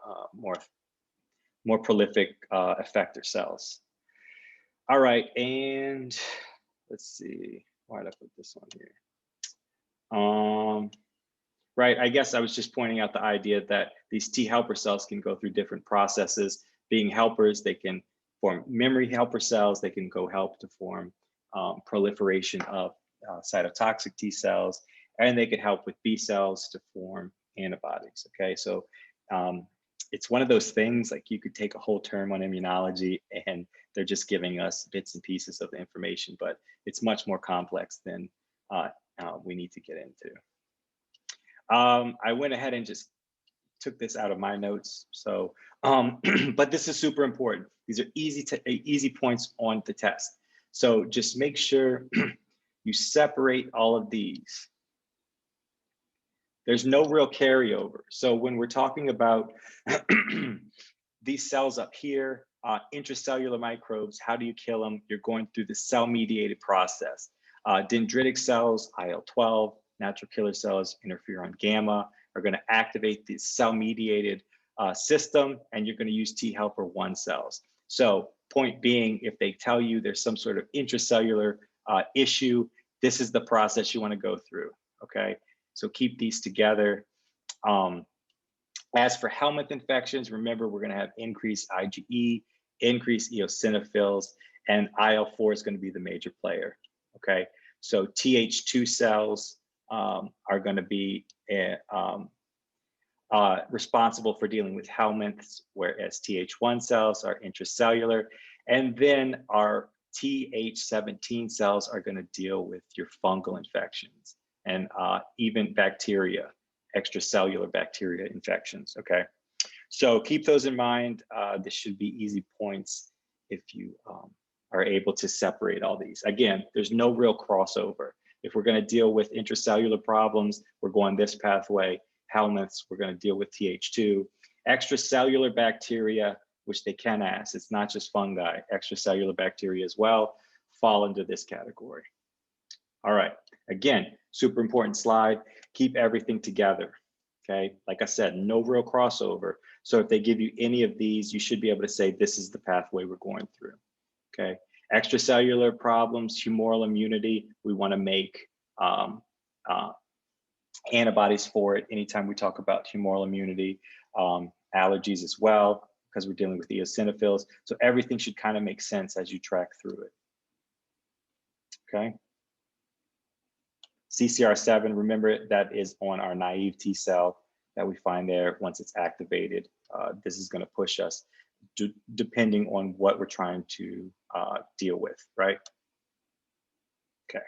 [SPEAKER 1] more prolific effector cells. All right, and let's see, why did I put this on here? Right, I guess I was just pointing out the idea that these T helper cells can go through different processes. Being helpers, they can form memory helper cells. They can go help to form proliferation of cytotoxic T cells, and they can help with B cells to form antibodies, okay? So it's one of those things, like you could take a whole term on immunology and they're just giving us bits and pieces of the information, but it's much more complex than we need to get into. I went ahead and just took this out of my notes. So, but this is super important. These are easy points on the test. So just make sure you separate all of these. There's no real carryover. So when we're talking about these cells up here, intracellular microbes, how do you kill them? You're going through the cell-mediated process. Dendritic cells, IL-12, natural killer cells, interferon gamma, are going to activate the cell-mediated system, and you're going to use T helper 1 cells. So point being, if they tell you there's some sort of intracellular issue, this is the process you want to go through, okay? So keep these together. As for helminth infections, remember, we're going to have increased IgE, increased eosinophils, and IL-4 is going to be the major player, okay? So Th2 cells are going to be responsible for dealing with helminths, whereas Th1 cells are intracellular. And then our Th17 cells are going to deal with your fungal infections and even bacteria, extracellular bacteria infections, okay? So keep those in mind. This should be easy points if you are able to separate all these. Again, there's no real crossover. If we're going to deal with intracellular problems, we're going this pathway. Helminths, we're going to deal with Th2. Extracellular bacteria, which they can ask, it's not just fungi, extracellular bacteria as well, fall into this category. All right, again, super important slide, keep everything together, okay? Like I said, no real crossover. So if they give you any of these, you should be able to say, this is the pathway we're going through, okay? Extracellular problems, humoral immunity, we wanna make antibodies for it anytime we talk about humoral immunity, allergies as well, because we're dealing with eosinophils. So everything should kind of make sense as you track through it, okay? CCR7, remember that is on our naive T cell that we find there. Once it's activated, this is gonna push us depending on what we're trying to deal with, right? Okay.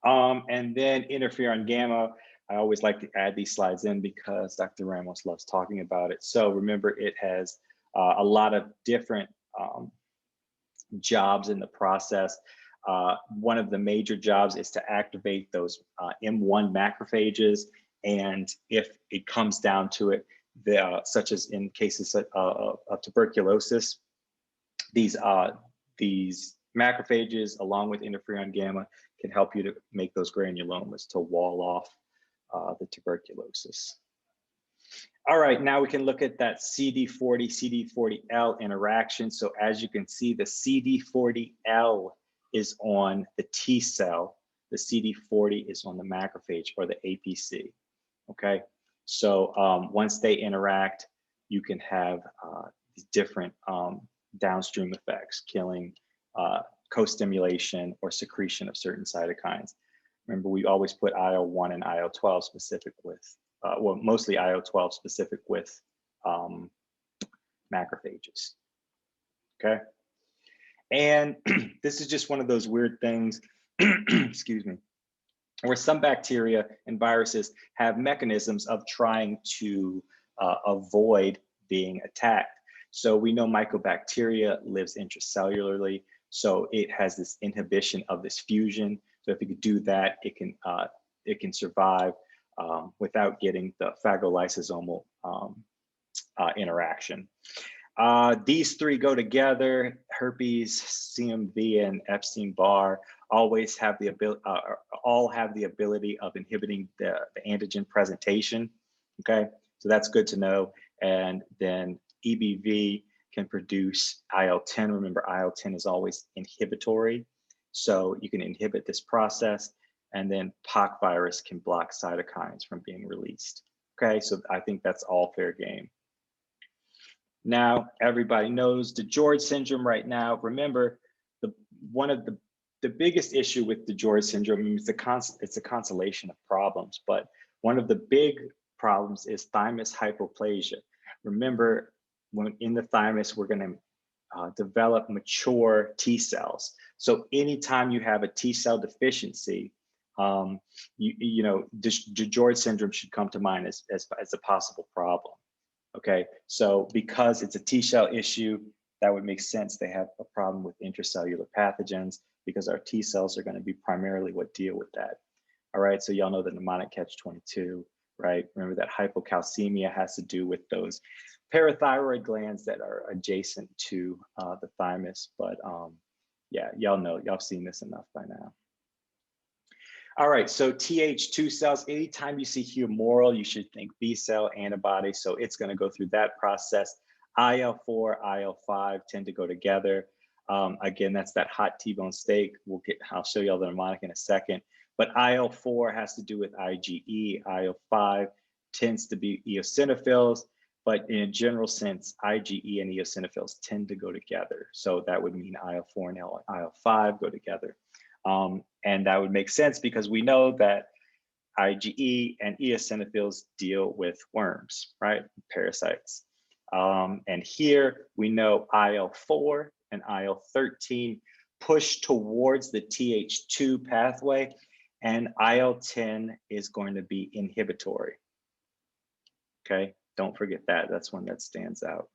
[SPEAKER 1] And then interferon gamma, I always like to add these slides in because Dr. Ramos loves talking about it. So remember, it has a lot of different jobs in the process. One of the major jobs is to activate those M1 macrophages. And if it comes down to it, such as in cases of tuberculosis, these macrophages along with interferon gamma can help you to make those granulomas to wall off the tuberculosis. All right, now we can look at that CD40, CD40L interaction. So as you can see, the CD40L is on the T cell, the CD40 is on the macrophage or the APC, okay? So once they interact, you can have different downstream effects, killing, co-stimulation or secretion of certain cytokines. Remember, we always put IL-1 and IL-12 specific with, well, mostly IL-12 specific with macrophages, okay? And this is just one of those weird things, excuse me, where some bacteria and viruses have mechanisms of trying to avoid being attacked. So we know mycobacteria lives intracellularly, so it has this inhibition of this fusion. So if it could do that, it can survive without getting the phagolysosomal interaction. These three go together. Herpes, CMV, and Epstein-Barr always have the ability, all have the ability of inhibiting the antigen presentation. Okay, so that's good to know. And then EBV can produce IL-10. Remember, IL-10 is always inhibitory, so you can inhibit this process. And then pox virus can block cytokines from being released. Okay, so I think that's all fair game. Now, everybody knows DiGeorge syndrome right now. Remember, one of the biggest issue with DiGeorge syndrome is it's a constellation of problems, but one of the big problems is thymus hypoplasia. Remember, when in the thymus, we're going to develop mature T cells. So anytime you have a T cell deficiency, you know, DiGeorge syndrome should come to mind as a possible problem. Okay, so because it's a T cell issue, that would make sense. They have a problem with intracellular pathogens because our T cells are going to be primarily what deal with that. All right, so y'all know the mnemonic catch-22, right? Remember that hypocalcemia has to do with those parathyroid glands that are adjacent to the thymus. But yeah, y'all know, y'all seen this enough by now. All right, so Th2 cells, anytime you see humoral, you should think B cell antibody. So it's going to go through that process. IL-4, IL-5 tend to go together. Again, that's that hot T-bone steak. I'll show you all the mnemonic in a second. But IL-4 has to do with IgE. IL-5 tends to be eosinophils. But in a general sense, IgE and eosinophils tend to go together. So that would mean IL-4 and IL-5 go together. And that would make sense because we know that IgE and eosinophils deal with worms, right? Parasites. And here we know IL-4 and IL-13 push towards the Th2 pathway, and IL-10 is going to be inhibitory. Okay, don't forget that. That's one that stands out.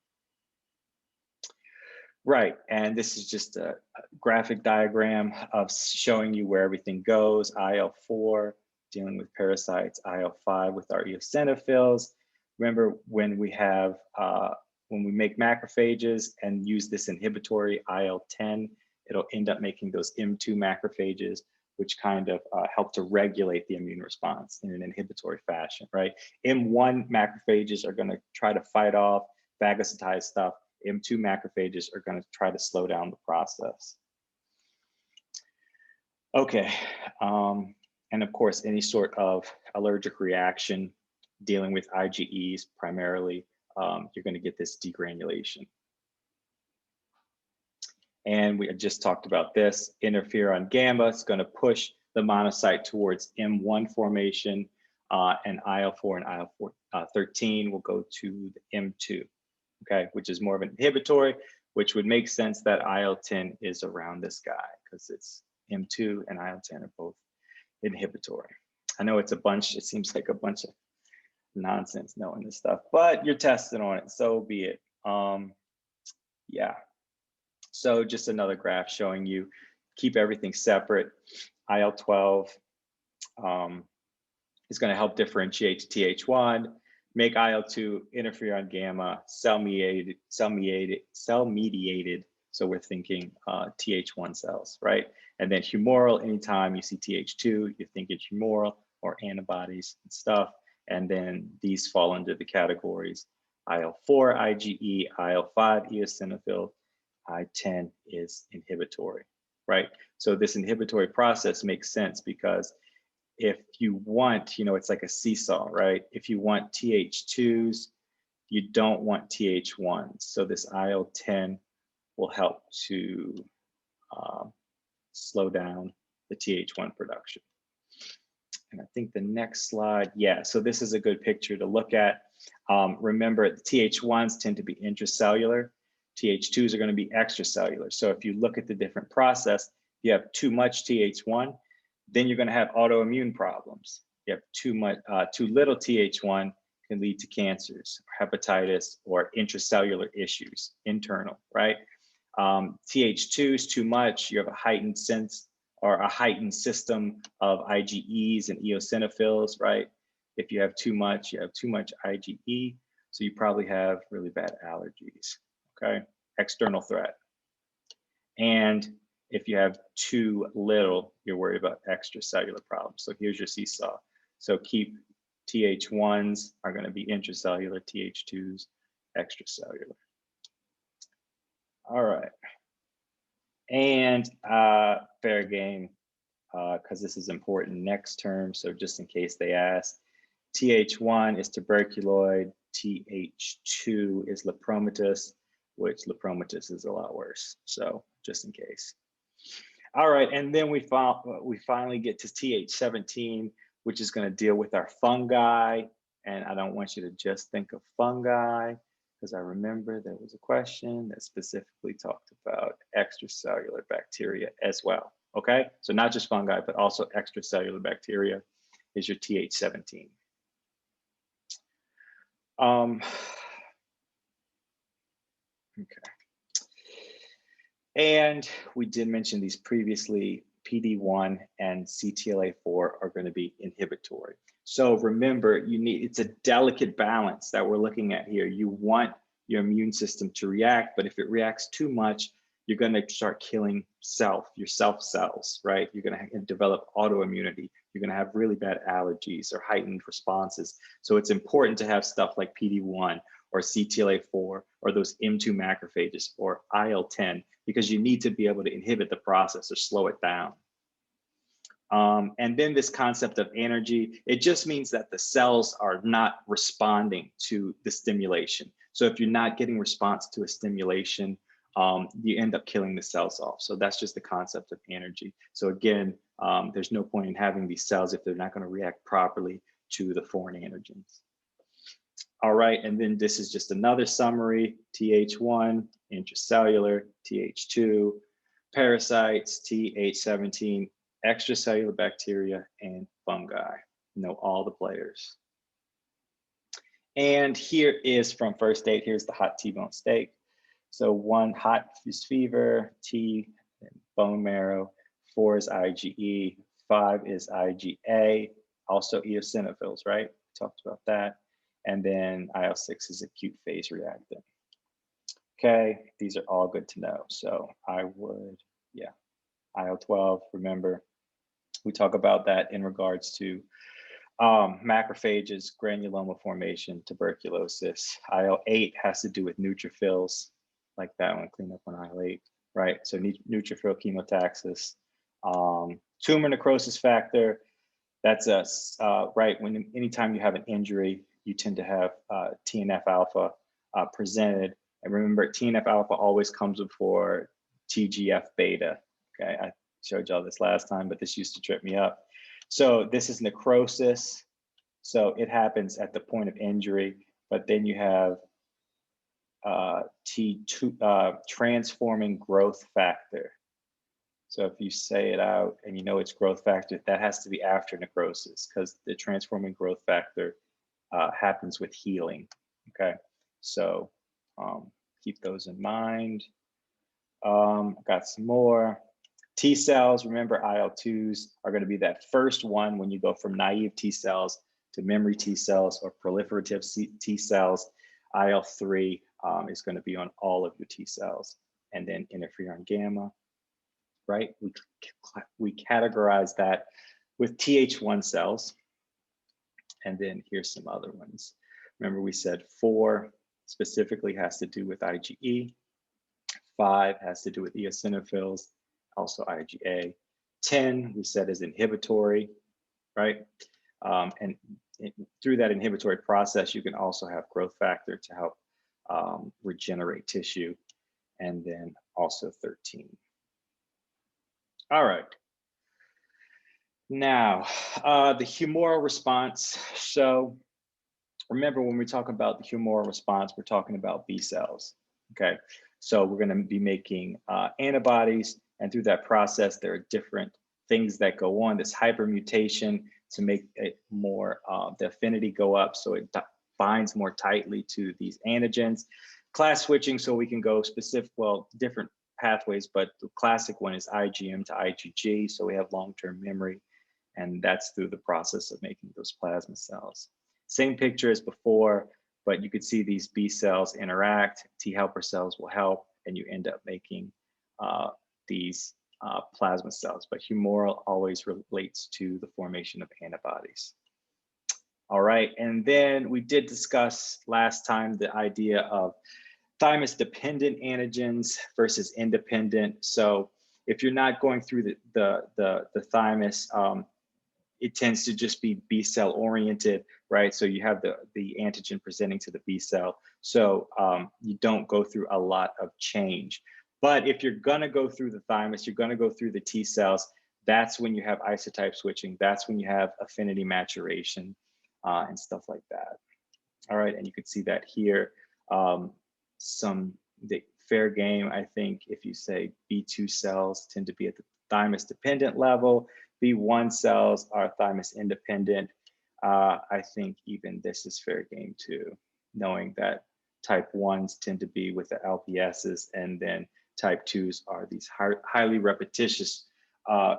[SPEAKER 1] Right, and this is just a graphic diagram of showing you where everything goes. IL-4 dealing with parasites, IL-5 with our eosinophils. Remember when we have, when we make macrophages and use this inhibitory IL-10, it'll end up making those M2 macrophages, which kind of help to regulate the immune response in an inhibitory fashion, right? M1 macrophages are gonna try to fight off phagocytized stuff. M2 macrophages are gonna try to slow down the process. Okay, and of course, any sort of allergic reaction dealing with IgEs primarily, you're gonna get this degranulation. And we had just talked about this, interferon gamma is gonna push the monocyte towards M1 formation, and IL-4 and IL-13 will go to the M2, okay, which is more of an inhibitory, which would make sense that IL-10 is around this guy because it's M2 and IL-10 are both inhibitory. I know it's a bunch, it seems like a bunch of nonsense knowing this stuff, but you're testing on it, so be it. Yeah. So just another graph showing you keep everything separate. IL-12 is going to help differentiate to Th1, make IL-2 interferon gamma cell mediated. So we're thinking Th1 cells, right? And then humoral, anytime you see Th2, you're thinking humoral or antibodies and stuff. And then these fall under the categories IL-4 IgE, IL-5 eosinophil, I-10 is inhibitory, right? So this inhibitory process makes sense because if you want, you know, it's like a seesaw, right? If you want Th2s, you don't want Th1s. So this IL-10 will help to slow down the Th1 production. And I think the next slide, yeah, so this is a good picture to look at. Remember, the Th1s tend to be intracellular. Th2s are going to be extracellular. So if you look at the different process, you have too much Th1, then you're going to have autoimmune problems. You have too little Th1 can lead to cancers, hepatitis, or intracellular issues, internal, right? Th2s too much, you have a heightened sense or a heightened system of IgEs and eosinophils, right? If you have too much IgE, so you probably have really bad allergies, okay? External threat. And if you have too little, you're worried about extracellular problems. So here's your seesaw. So keep Th1s are going to be intracellular, Th2s extracellular. All right. And fair game, because this is important next term. So just in case they ask, Th1 is tuberculoid, Th2 is lepromatous, which lepromatous is a lot worse. So just in case. All right, and then we finally get to Th17, which is going to deal with our fungi. And I don't want you to just think of fungi, because I remember there was a question that specifically talked about extracellular bacteria as well. Okay, so not just fungi, but also extracellular bacteria is your Th17. Okay. And we did mention these previously, PD1 and CTLA4 are going to be inhibitory. So remember, it's a delicate balance that we're looking at here. You want your immune system to react, but if it reacts too much, you're going to start killing your self cells, right? You're going to develop autoimmunity. You're going to have really bad allergies or heightened responses. So it's important to have stuff like PD1 or CTLA4 or those M2 macrophages or IL-10, because you need to be able to inhibit the process or slow it down. And then this concept of energy, it just means that the cells are not responding to the stimulation. So if you're not getting response to a stimulation, you end up killing the cells off. So that's just the concept of energy. So again, there's no point in having these cells if they're not going to react properly to the foreign antigens. All right, and then this is just another summary: Th1, intracellular, Th2, parasites, Th17, extracellular bacteria, and fungi. Know all the players. And here is from first aid. Here's the hot T-bone steak. So 1, hot is fever, T, bone marrow, 4 is IgE, 5 is IgA, also eosinophils, right? Talked about that. And then IL-6 is acute phase reactant. Okay, these are all good to know. So I would, yeah, IL-12, remember, we talk about that in regards to macrophages, granuloma formation, tuberculosis. IL-8 has to do with neutrophils, like that one, clean up on IL-8, right? So neutrophil chemotaxis. Tumor necrosis factor, that's right, anytime you have an injury, you tend to have TNF alpha presented. And remember, TNF alpha always comes before TGF beta. Okay, I showed y'all this last time, but this used to trip me up. So this is necrosis. So it happens at the point of injury, but then you have T2 transforming growth factor. So if you say it out and you know it's growth factor, that has to be after necrosis, because the transforming growth factor happens with healing. Okay, so keep those in mind. Got some more. T cells, remember IL-2s are going to be that first one when you go from naive T cells to memory T cells or proliferative T cells. IL-3 is going to be on all of your T cells. And then interferon gamma, right? We categorize that with Th1 cells. And then here's some other ones. Remember, we said 4 specifically has to do with IgE. 5 has to do with eosinophils, also IgA. 10, we said, is inhibitory, right? And through that inhibitory process, you can also have growth factor to help regenerate tissue. And then also 13. All right. Now, the humoral response. So remember, when we talk about the humoral response, we're talking about B cells, okay? So we're gonna be making antibodies, and through that process, there are different things that go on. This hypermutation to make it more, the affinity go up, so it binds more tightly to these antigens. Class switching, so we can go specific, well, different pathways, but the classic one is IgM to IgG, so we have long-term memory, and that's through the process of making those plasma cells. Same picture as before, but you could see these B cells interact, T helper cells will help, and you end up making these plasma cells, but humoral always relates to the formation of antibodies. All right, and then we did discuss last time the idea of thymus-dependent antigens versus independent. So if you're not going through the thymus, it tends to just be B cell oriented, right? So you have the antigen presenting to the B cell. So you don't go through a lot of change. But if you're gonna go through the thymus, you're gonna go through the T cells, that's when you have isotype switching, that's when you have affinity maturation and stuff like that. All right, and you can see that here. The fair game, I think, if you say B2 cells tend to be at the thymus dependent level, B1 cells are thymus independent. I think even this is fair game too, knowing that type 1s tend to be with the LPSs, and then type 2s are these highly repetitious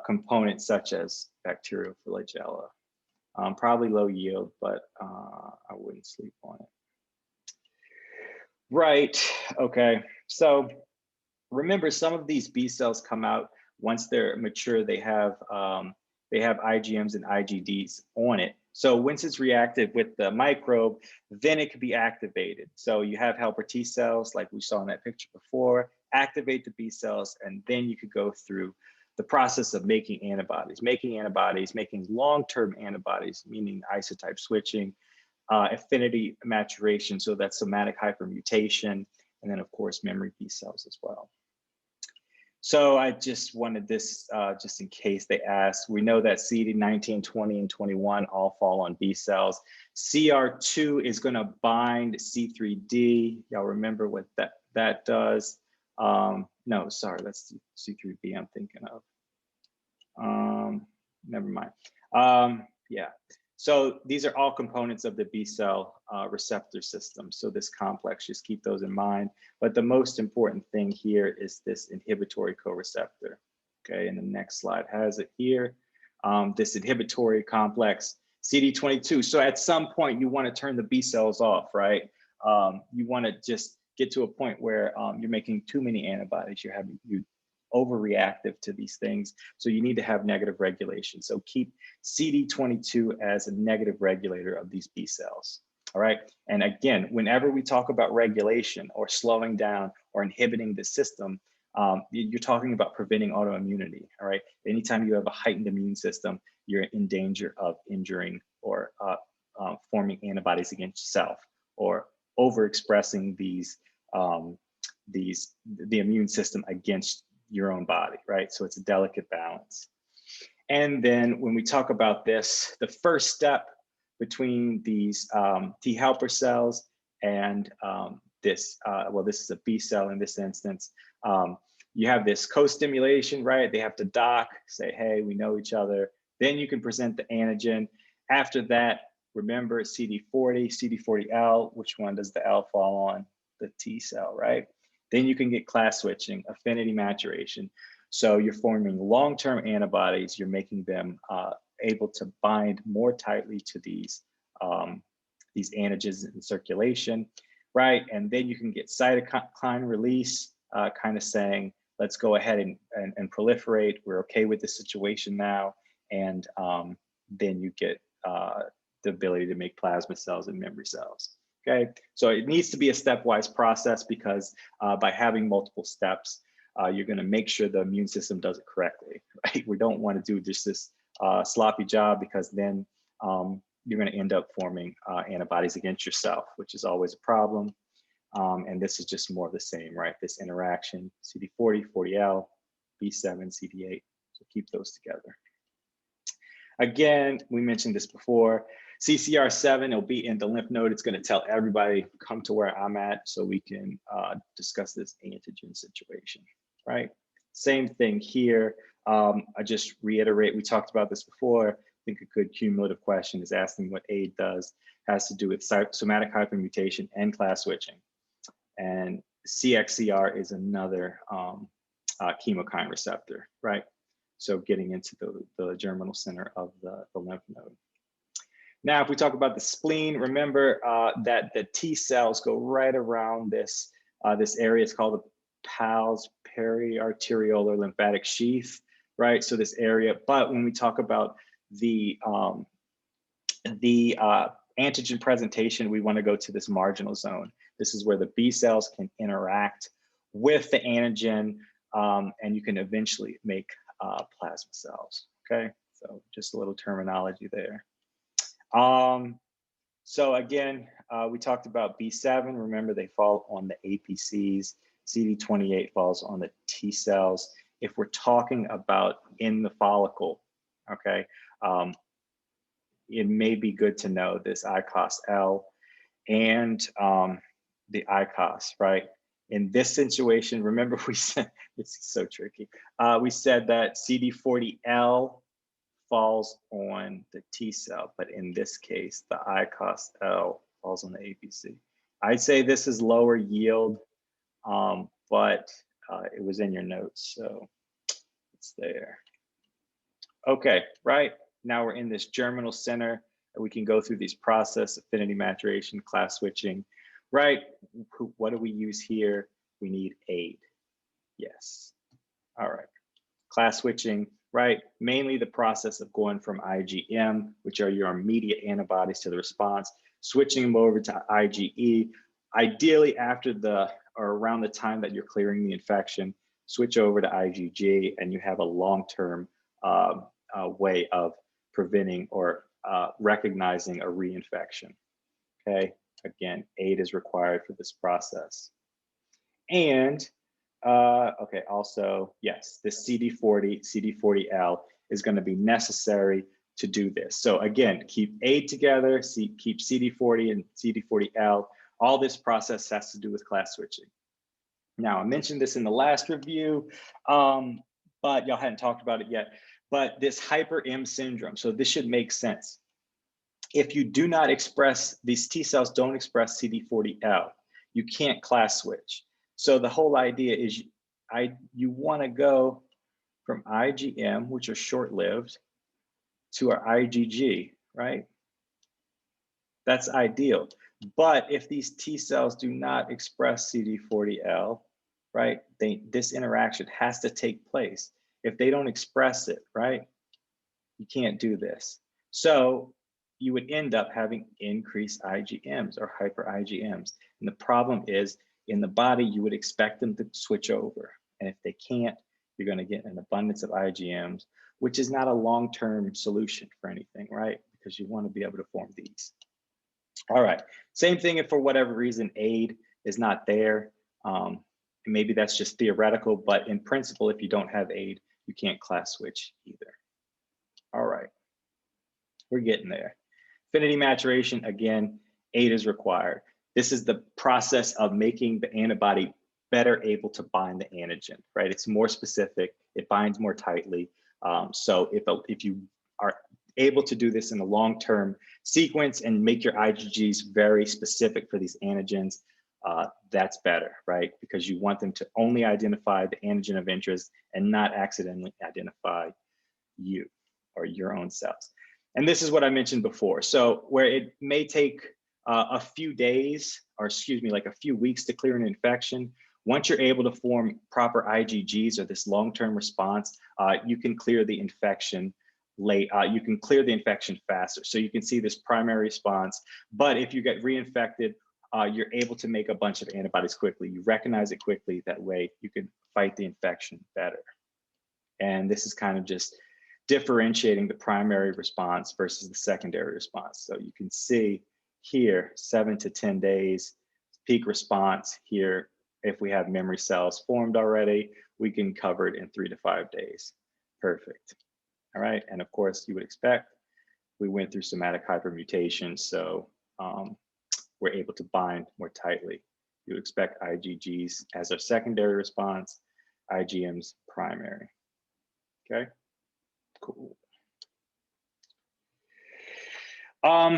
[SPEAKER 1] components such as bacterial flagella. Probably low yield, but I wouldn't sleep on it. Right, okay, so remember, some of these B cells come out once they're mature, they have IgMs and IgDs on it. So once it's reactive with the microbe, then it could be activated. So you have helper T cells, like we saw in that picture before, activate the B cells, and then you could go through the process of making antibodies, making long-term antibodies, meaning isotype switching, affinity maturation, so that's somatic hypermutation, and then of course memory B cells as well. So I just wanted this just in case they ask. We know that CD19, 20, and 21 all fall on B cells. CR2 is going to bind C3D. Y'all remember what that does? No, sorry, that's C3B I'm thinking of. Never mind. Yeah. So these are all components of the B cell receptor system. So this complex, just keep those in mind. But the most important thing here is this inhibitory co-receptor. Okay, and the next slide has it here. This inhibitory complex, CD22. So at some point you want to turn the B cells off, right? You want to just get to a point where you're making too many antibodies. You're overreactive to these things. So you need to have negative regulation. So keep CD22 as a negative regulator of these B cells. All right. And again, whenever we talk about regulation or slowing down or inhibiting the system, you're talking about preventing autoimmunity. All right. Anytime you have a heightened immune system, you're in danger of injuring or forming antibodies against yourself or overexpressing the immune system against your own body, right? So it's a delicate balance. And then when we talk about this, the first step between these T helper cells and this is a B cell in this instance, you have this co-stimulation, right? They have to dock, say, hey, we know each other. Then you can present the antigen. After that, remember CD40, CD40L, which one does the L fall on? The T cell, right? Then you can get class switching, affinity maturation. So you're forming long-term antibodies. You're making them able to bind more tightly to these antigens in circulation, right? And then you can get cytokine release, kind of saying, let's go ahead and proliferate. We're okay with the situation now. And then you get the ability to make plasma cells and memory cells. Okay, so it needs to be a stepwise process because by having multiple steps, you're going to make sure the immune system does it correctly, right? We don't want to do just this sloppy job because then you're going to end up forming antibodies against yourself, which is always a problem. And this is just more of the same, right? This interaction, CD40, 40L, B7, CD8, so keep those together. Again, we mentioned this before, CCR7, it'll be in the lymph node. It's going to tell everybody, come to where I'm at so we can discuss this antigen situation, right? Same thing here. I just reiterate, we talked about this before. I think a good cumulative question is asking what AID does, has to do with somatic hypermutation and class switching. And CXCR is another chemokine receptor, right? So getting into the germinal center of the lymph node. Now, if we talk about the spleen, remember that the T cells go right around this area. It's called the PALS, periarteriolar lymphatic sheath, right? So this area. But when we talk about the antigen presentation, we want to go to this marginal zone. This is where the B cells can interact with the antigen, and you can eventually make plasma cells. Okay, so just a little terminology there. So again, we talked about B7. Remember, they fall on the APCs. CD28 falls on the T cells. If we're talking about in the follicle, okay, it may be good to know this ICOS-L and the ICOS, right? In this situation, remember we said, it's so tricky. We said that CD40L falls on the T cell, but in this case, the ICOS-L falls on the APC. I'd say this is lower yield, but it was in your notes, so it's there. Okay, right, now we're in this germinal center, and we can go through these process, affinity maturation, class switching, right? What do we use here? We need AID, yes. All right, class switching, right? Mainly the process of going from IgM, which are your immediate antibodies to the response, switching them over to IgE, ideally after or around the time that you're clearing the infection, switch over to IgG, and you have a long-term way of preventing or recognizing a reinfection, okay? Again, AID is required for this process. And okay, also, yes, this CD40L is going to be necessary to do this. So again, keep A together, keep CD40 and CD40L. All this process has to do with class switching. Now, I mentioned this in the last review, but y'all hadn't talked about it yet. But this hyper M syndrome, so this should make sense. If you do not express, these T cells don't express CD40L, you can't class switch. So the whole idea is you want to go from IgM, which are short-lived, to our IgG, right? That's ideal. But if these T cells do not express CD40L, right, this interaction has to take place. If they don't express it, right, you can't do this. So you would end up having increased IgMs or hyper IgMs. And the problem is, in the body, you would expect them to switch over. And if they can't, you're going to get an abundance of IgMs, which is not a long-term solution for anything, right? Because you want to be able to form these. All right, same thing if for whatever reason aid is not there. Maybe that's just theoretical, but in principle, if you don't have aid, you can't class switch either. All right, we're getting there. Affinity maturation, again, aid is required. This is the process of making the antibody better able to bind the antigen, right? It's more specific, it binds more tightly. So if you are able to do this in a long-term sequence and make your IgGs very specific for these antigens, that's better, right? Because you want them to only identify the antigen of interest and not accidentally identify you or your own cells. And this is what I mentioned before. So where it may take a few days, or excuse me, like a few weeks to clear an infection, once you're able to form proper IgGs or this long-term response, you can clear the infection you can clear the infection faster. So you can see this primary response, but if you get reinfected, you're able to make a bunch of antibodies quickly. You recognize it quickly, that way you can fight the infection better. And this is kind of just differentiating the primary response versus the secondary response. So you can see here, 7 to 10 days, peak response here. If we have memory cells formed already, we can cover it in 3 to 5 days. Perfect. All right, and of course you would expect, we went through somatic hypermutation, so we're able to bind more tightly. You would expect IgGs as our secondary response, IgMs primary. Okay, cool. I'm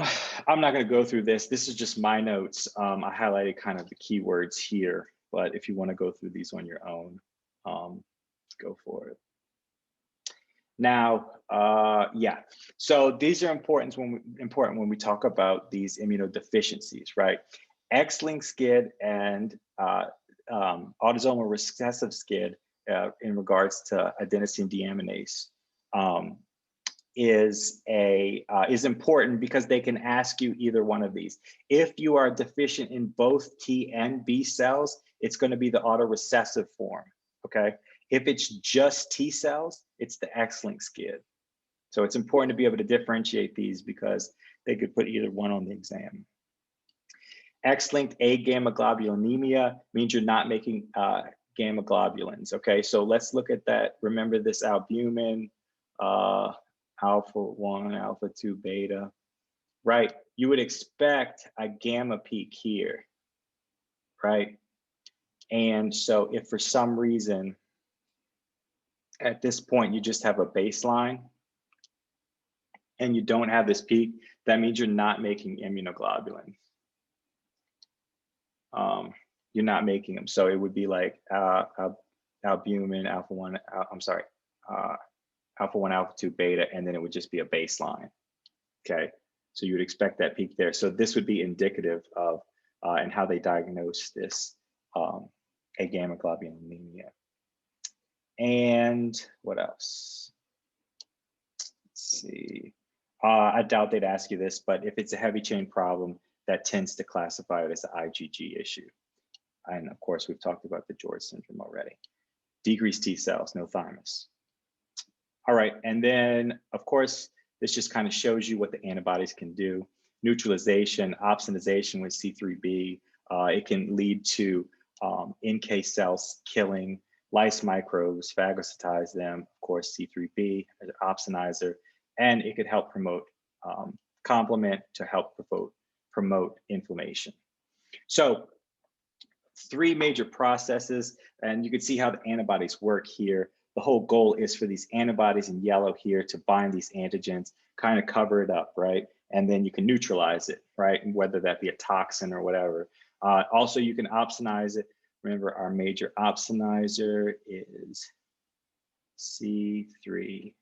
[SPEAKER 1] not going to go through this. This is just my notes. I highlighted kind of the keywords here, but if you want to go through these on your own, go for it. Now, yeah, so these are important when we talk about these immunodeficiencies, right? X-linked SCID and autosomal recessive SCID in regards to adenosine deaminase is important because they can ask you either one of these. If you are deficient in both T and B cells, it's going to be the autorecessive form, okay? If it's just T cells, it's the X-linked SCID. So it's important to be able to differentiate these because they could put either one on the exam. X-linked A-gamma globulinemia means you're not making gamma globulins, okay? So let's look at that. Remember this albumin, alpha-1, alpha-2 beta, right? You would expect a gamma peak here, right? And so if for some reason, at this point, you just have a baseline and you don't have this peak, that means you're not making immunoglobulin. You're not making them. So it would be like albumin, alpha-1, alpha-1, alpha-2 beta, and then it would just be a baseline, okay? So you would expect that peak there. So this would be indicative of and how they diagnose this A-gamma globulinemia. And what else? Let's see. I doubt they'd ask you this, but if it's a heavy chain problem, that tends to classify it as an IgG issue. And of course, we've talked about the George syndrome already. Decreased T cells, no thymus. All right, and then of course, this just kind of shows you what the antibodies can do. Neutralization, opsonization with C3b, it can lead to NK cells killing lice microbes, phagocytize them, of course, C3b as an opsonizer, and it could help promote complement to help promote inflammation. So 3 major processes, and you can see how the antibodies work here. The whole goal is for these antibodies in yellow here to bind these antigens, kind of cover it up, right? And then you can neutralize it, right? Whether that be a toxin or whatever. Also, you can opsonize it. Remember, our major opsonizer is C3b,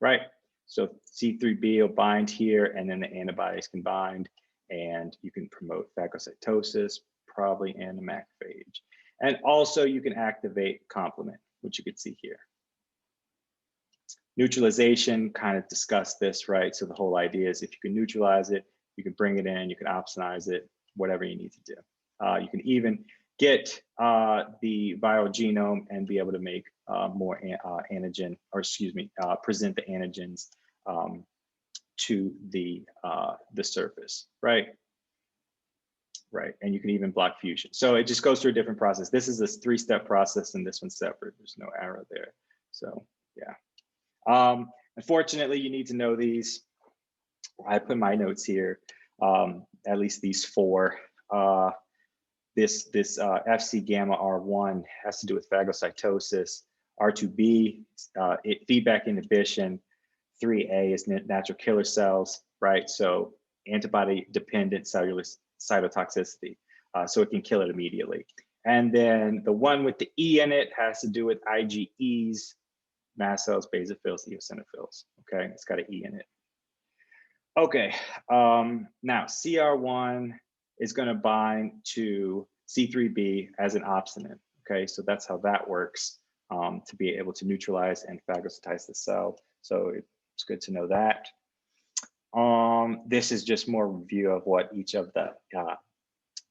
[SPEAKER 1] right? So C3b will bind here, and then the antibodies can bind, and you can promote phagocytosis, probably, and a macrophage. And also you can activate complement, which you can see here. Neutralization, kind of discussed this, right? So the whole idea is if you can neutralize it, you can bring it in, you can opsonize it, whatever you need to do. You can even get the viral genome and be able to make more antigen, or excuse me, present the antigens to the surface, right? Right, and you can even block fusion. So it just goes through a different process. This is a 3-step process, and this one's separate. There's no arrow there. So yeah. Unfortunately, you need to know these. I put my notes here. At least these 4. This FC gamma R1 has to do with phagocytosis. R2B, feedback inhibition. 3A is natural killer cells, right? So antibody dependent cellular cytotoxicity, so it can kill it immediately. And then the one with the E in it has to do with IgEs, mast cells, basophils, eosinophils. Okay, it's got an E in it. Okay, now CR1 is going to bind to C3b as an opsonin. Okay, so that's how that works, to be able to neutralize and phagocytize the cell. So it's good to know that. This is just more review of what each of the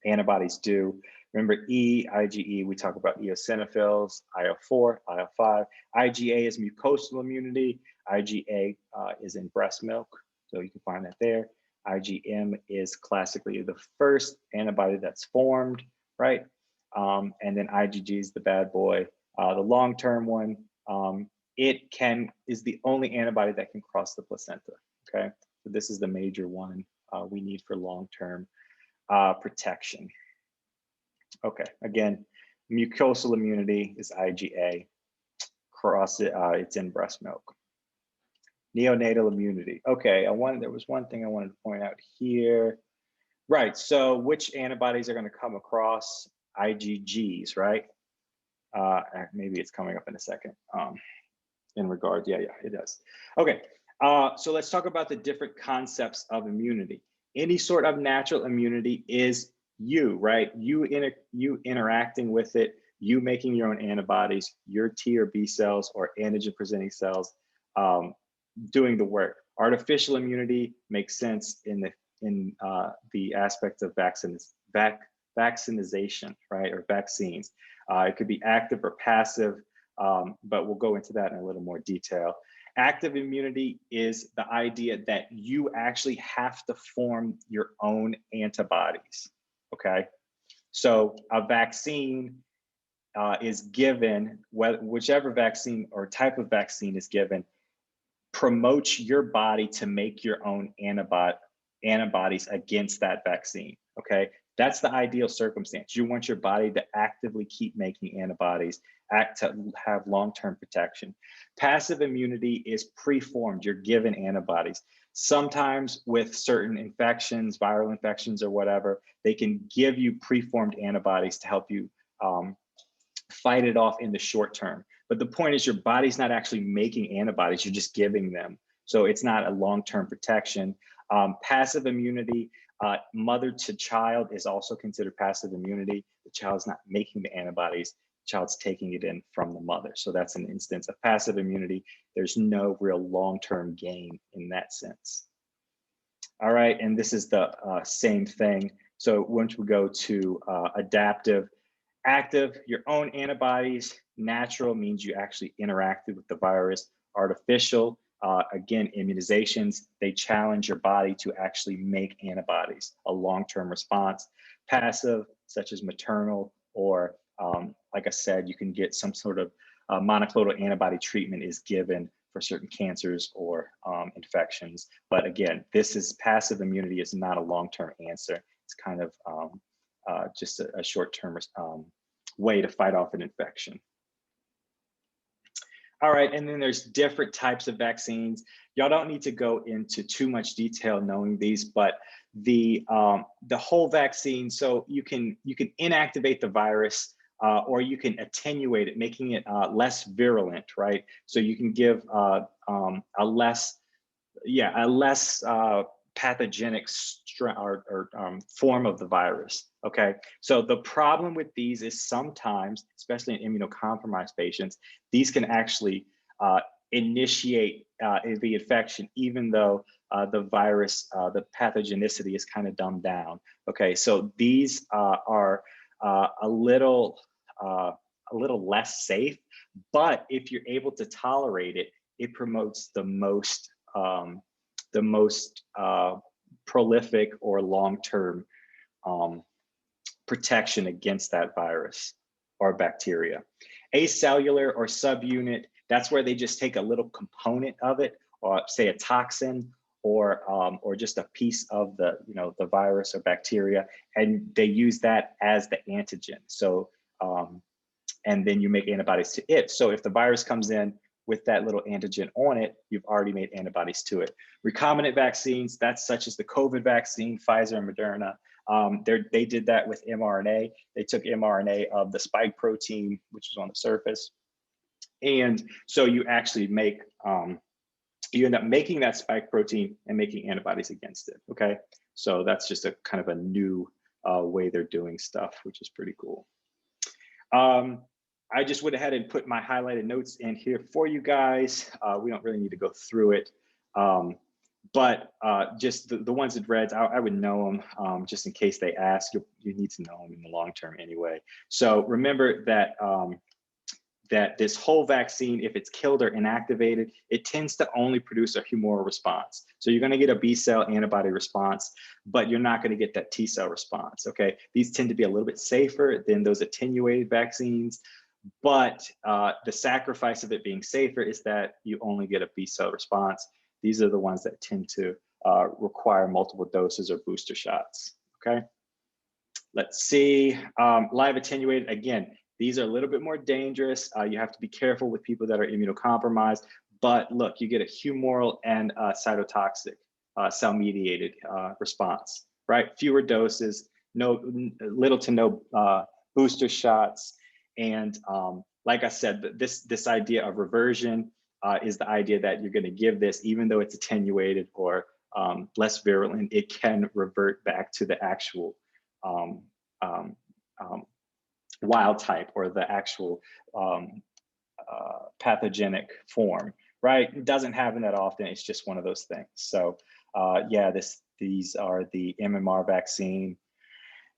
[SPEAKER 1] antibodies do. Remember, IgE, we talk about eosinophils, IL-4, IL-5. IgA is mucosal immunity. IgA is in breast milk, so you can find that there. IgM is classically the first antibody that's formed, right? And then IgG is the bad boy. The long-term one, is the only antibody that can cross the placenta, okay? So this is the major one we need for long-term protection. Okay, again, mucosal immunity is IgA. It's in breast milk. Neonatal immunity. Okay, there was one thing I wanted to point out here. Right, so which antibodies are going to come across? IgGs, right? Maybe it's coming up in a second. In regards, yeah, it does. Okay, so let's talk about the different concepts of immunity. Any sort of natural immunity is you, right? You interacting with it, you making your own antibodies, your T or B cells or antigen presenting cells doing the work. Artificial immunity makes sense in the aspect of vaccinization, right, or vaccines. It could be active or passive, but we'll go into that in a little more detail. Active immunity is the idea that you actually have to form your own antibodies, okay? So a vaccine is given, whichever vaccine or type of vaccine is given, promotes your body to make your own antibodies against that vaccine, okay? That's the ideal circumstance. You want your body to actively keep making antibodies, to have long-term protection. Passive immunity is preformed. You're given antibodies. Sometimes with certain infections, viral infections or whatever, they can give you preformed antibodies to help you fight it off in the short term. But the point is your body's not actually making antibodies, you're just giving them. So it's not a long-term protection. Passive immunity, mother to child is also considered passive immunity. The child's not making the antibodies, the child's taking it in from the mother. So that's an instance of passive immunity. There's no real long-term gain in that sense. All right, and this is the same thing. So once we go to adaptive, active, your own antibodies. Natural means you actually interacted with the virus. Artificial Again, immunizations, they challenge your body to actually make antibodies, a long-term response. Passive, such as maternal, or like I said, you can get some sort of monoclonal antibody treatment is given for certain cancers or infections. But again, this is passive immunity is not a long-term answer. It's kind of just a short-term way to fight off an infection. All right, and then there's different types of vaccines. Y'all don't need to go into too much detail knowing these, but the whole vaccine, so you can inactivate the virus or you can attenuate it, making it less virulent, right? So you can give a less pathogenic form of the virus. Okay, so the problem with these is sometimes, especially in immunocompromised patients, these can actually initiate the infection, even though the virus, the pathogenicity is kind of dumbed down. Okay, so these are a little less safe, but if you're able to tolerate it, it promotes the most prolific or long-term protection against that virus or bacteria. Acellular or subunit, that's where they just take a little component of it, or say a toxin, or just a piece of the the virus or bacteria, and they use that as the antigen. So and then you make antibodies to it. So if the virus comes in with that little antigen on it, you've already made antibodies to it. Recombinant vaccines, that's such as the COVID vaccine, Pfizer and Moderna. They did that with mRNA. They took mRNA of the spike protein, which is on the surface. And so you actually make, you end up making that spike protein and making antibodies against it, okay? So that's just a kind of a new way they're doing stuff, which is pretty cool. I just went ahead and put my highlighted notes in here for you guys. We don't really need to go through it, but just the ones in reds, I would know them just in case they ask. You need to know them in the long term anyway. So remember that that this whole vaccine, if it's killed or inactivated, it tends to only produce a humoral response. So you're going to get a B cell antibody response, but you're not going to get that T cell response. Okay, these tend to be a little bit safer than those attenuated vaccines. But the sacrifice of it being safer is that you only get a B cell response. These are the ones that tend to require multiple doses or booster shots, okay? Let's see, live attenuated, again, these are a little bit more dangerous. You have to be careful with people that are immunocompromised, but look, you get a humoral and cytotoxic cell-mediated response, right? Fewer doses, little to no booster shots. And like I said, this idea of reversion is the idea that you're going to give this, even though it's attenuated or less virulent, it can revert back to the actual wild type or the actual pathogenic form, right? It doesn't happen that often. It's just one of those things. So yeah, these are the MMR vaccine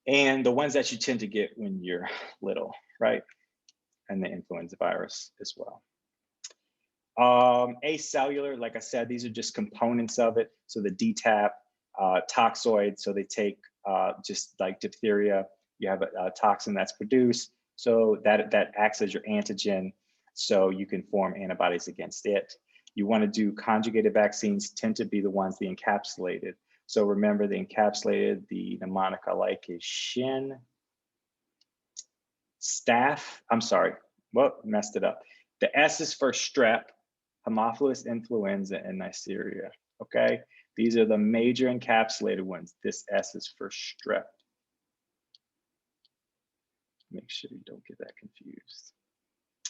[SPEAKER 1] and the ones that you tend to get when you're little, right? And the influenza virus as well. Acellular, like I said, these are just components of it. So the DTaP, toxoid, so they take just like diphtheria, you have a toxin that's produced, so that acts as your antigen, so you can form antibodies against it. You want to do conjugated vaccines, tend to be the ones, the encapsulated. So remember the encapsulated, the mnemonic I like is Shin, Staph, I'm sorry, well, messed it up. The S is for strep, Haemophilus influenza, and Neisseria, okay? These are the major encapsulated ones. This S is for strep. Make sure you don't get that confused.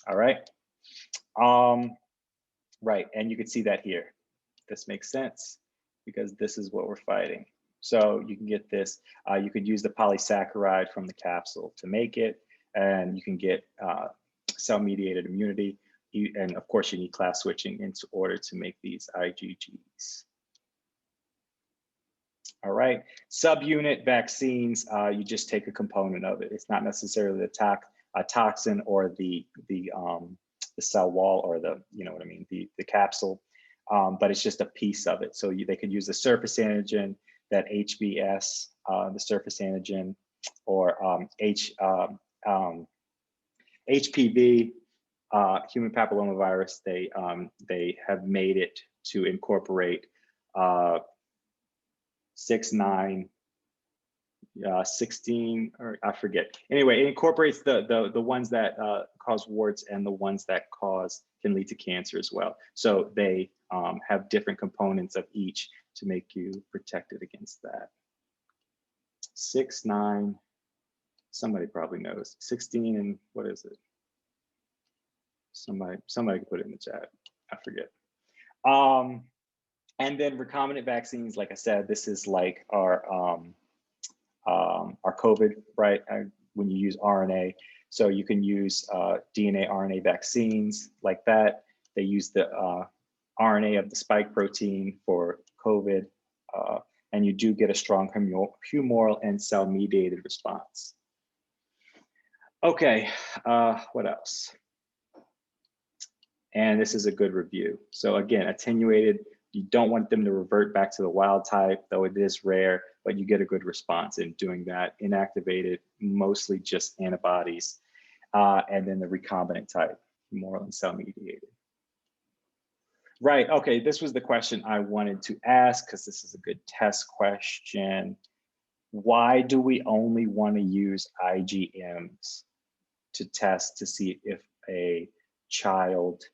[SPEAKER 1] All right. Right, and you can see that here. This makes sense because this is what we're fighting. So you can get this, you could use the polysaccharide from the capsule to make it, and you can get cell-mediated immunity. And of course, you need class switching in order to make these IgGs. All right, subunit vaccines, you just take a component of it. It's not necessarily the toxin or the cell wall or the, you know what I mean, the capsule. but it's just a piece of it. So they could use the surface antigen, that HBS, the surface antigen, or HPV, human papillomavirus. They have made it to incorporate 6, 9, 16, or I forget. Anyway, it incorporates the ones that cause warts and the ones that can lead to cancer as well. So they have different components of each to make you protected against that. 6, 9, somebody probably knows. 16 and what is it? Somebody can put it in the chat. I forget. And then recombinant vaccines, like I said, this is like our COVID, right? When you use RNA. So you can use DNA, RNA vaccines like that. They use the RNA of the spike protein for COVID, and you do get a strong humoral and cell-mediated response. Okay, what else? And this is a good review. So again, attenuated, you don't want them to revert back to the wild type, though it is rare, but you get a good response in doing that. Inactivated, mostly just antibodies, and then the recombinant type, humoral and cell-mediated. Right, okay, this was the question I wanted to ask because this is a good test question. Why do we only want to use IgMs to test to see if a child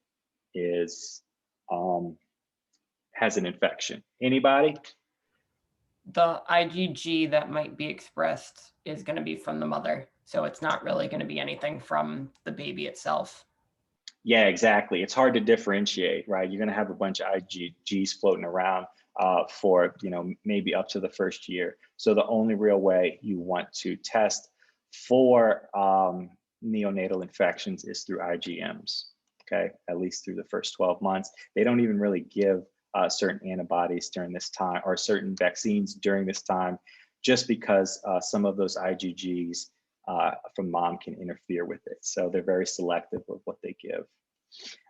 [SPEAKER 1] is has an infection? Anybody?
[SPEAKER 6] The IgG that might be expressed is going to be from the mother. So it's not really going to be anything from the baby itself.
[SPEAKER 1] Yeah, exactly. It's hard to differentiate, right? You're going to have a bunch of IgGs floating around for, maybe up to the first year. So the only real way you want to test for neonatal infections is through IgMs, okay? At least through the first 12 months. They don't even really give certain antibodies during this time or certain vaccines during this time, just because some of those IgGs from mom can interfere with it. So they're very selective of what they give.